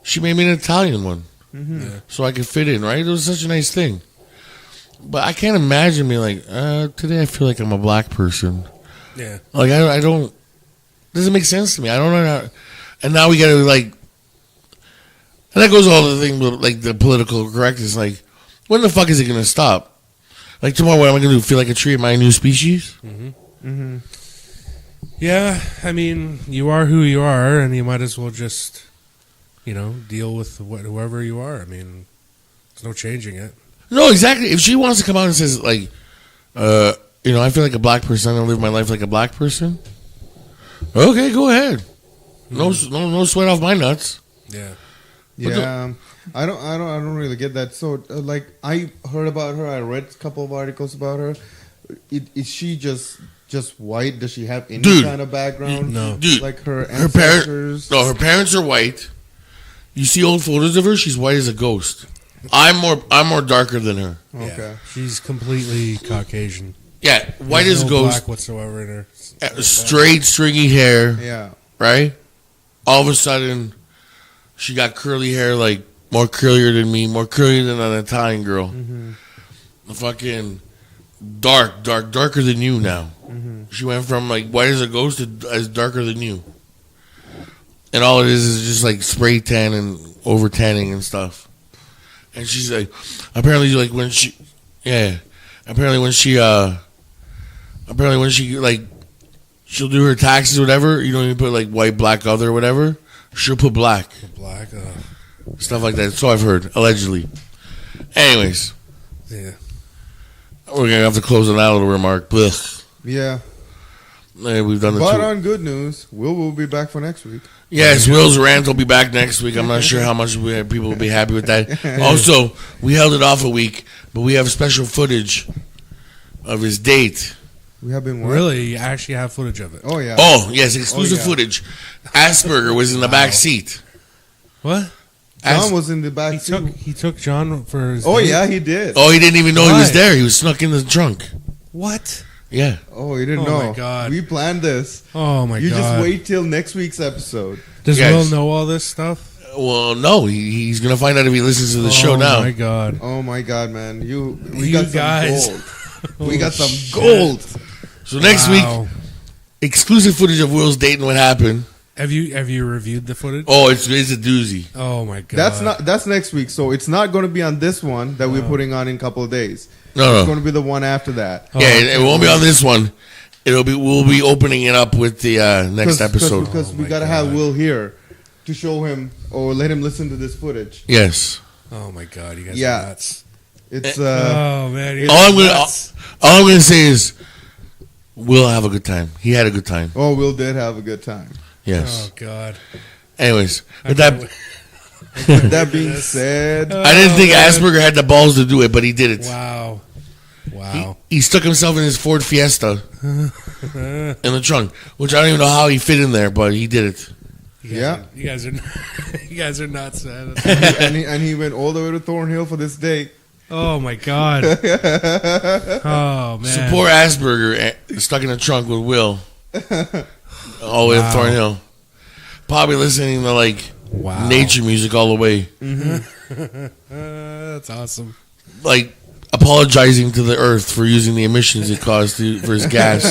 She made me an Italian one. Mm-hmm. Yeah. So I could fit in, right? It was such a nice thing. But I can't imagine me like, today I feel like I'm a black person. Yeah. Like, I don't, doesn't make sense to me. I don't know how, and now we got to like, and that goes all the thing with like the political correctness. Like, when the fuck is it going to stop? Like, tomorrow, what am I going to do? Feel like a tree? Am I a new species? Mm-hmm. Mm-hmm. Yeah, I mean, you are who you are, and you might as well just, deal with whoever you are. I mean, there's no changing it. No, exactly. If she wants to come out and says like, I feel like a black person, I live my life like a black person. Okay, go ahead. No sweat off my nuts. Yeah. Yeah, I don't really get that. So, like, I heard about her. I read a couple of articles about her. Is she just white? Does she have any kind of background? No, dude. Like her ancestors. Her parents are white. You see old photos of her. She's white as a ghost. I'm more darker than her. Okay, yeah, she's completely Caucasian. Yeah, white as a no ghost. Black whatsoever in her. Straight, stringy hair. Yeah. Right. All of a sudden, she got curly hair, like more curlier than me, more curlier than an Italian girl. Mm-hmm. Fucking darker than you now. Mm-hmm. She went from like white as a ghost to as darker than you. And all it is just like spray tan and over tanning and stuff. And she's like, apparently like when she like, she'll do her taxes or whatever, you don't even put like white, black, other, whatever. She'll put black. Black. Stuff like that. So I've heard, allegedly. Anyways. Yeah. We're going to have to close on that little remark. Blech. Yeah. We've done the But two. on good news, will be back for next week. Yes, Will's rant will be back next week. I'm not sure how much people will be happy with that. Also, we held it off a week, but we have special footage of his date. We have been what? Really? You actually have footage of it? Oh, yeah. Oh, yes, exclusive footage. Asperger was in the back seat. What? John was in the back seat. He took John for his Oh, date? yeah, he did. Oh, he didn't even know Why? he was there. He was snuck in the trunk. What? Yeah. Oh, you didn't Oh, know. my God. We planned this. Oh, my You God. just wait till next week's episode. Does Yes. Will know all this stuff? Well, no, he's going to find out if he listens to the show now. Oh, my God. Oh, my God, man. We You got guys. some gold. We got some shit. gold. So next week, exclusive footage of Will's date and what happened. Have you reviewed the footage? Oh, it's a doozy. Oh, my God. That's next week. So it's not going to be on this one that we're putting on in a couple of days. It's No. going to be the one after that. Yeah, it won't be on this one. We'll be opening it up with the next episode. Because we my got to God. have Will here to show him or let him listen to this footage. Yes. Oh, my God. You guys Yeah. are nuts. It's Oh, man. you're All nuts. I'm gonna say is, we'll have a good time. He had a good time. Will did have a good time. Yes. Oh, God. Anyways, I with can't that, That being said, I didn't think Asperger had the balls to do it, but he did it. Wow. He stuck himself in his Ford Fiesta in the trunk, which I don't even know how he fit in there, but he did it. You guys are you guys are nuts, man. and he went all the way to Thornhill for this date. Oh my god. Oh man. So poor Asperger stuck in the trunk with Will all the way to Thornhill. Probably listening to like nature music all the way. That's awesome. Like apologizing to the earth for using the emissions it caused for his gas.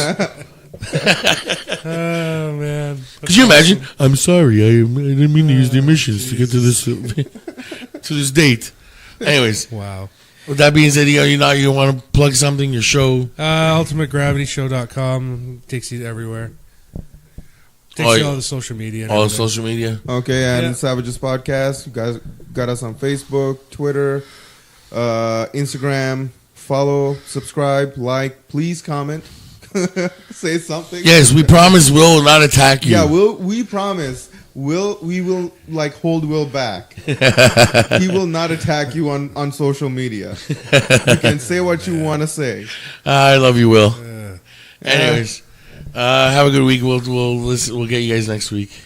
Oh man. Could you imagine? I'm sorry, I didn't mean to use the emissions to get to this to this date. Anyways, wow. With that being said, you want to plug something, your show? UltimateGravityShow.com takes you everywhere. Takes you all the social media. All the social media. Okay, and Savages Podcast. You guys got us on Facebook, Twitter, Instagram. Follow, subscribe, like. Please comment. Say something. Yes, we promise Will will not attack you. Yeah, we promise. We will like hold Will back. He will not attack you on social media. You can say what you want to say. I love you, Will. Anyways, have a good week. We'll get you guys next week.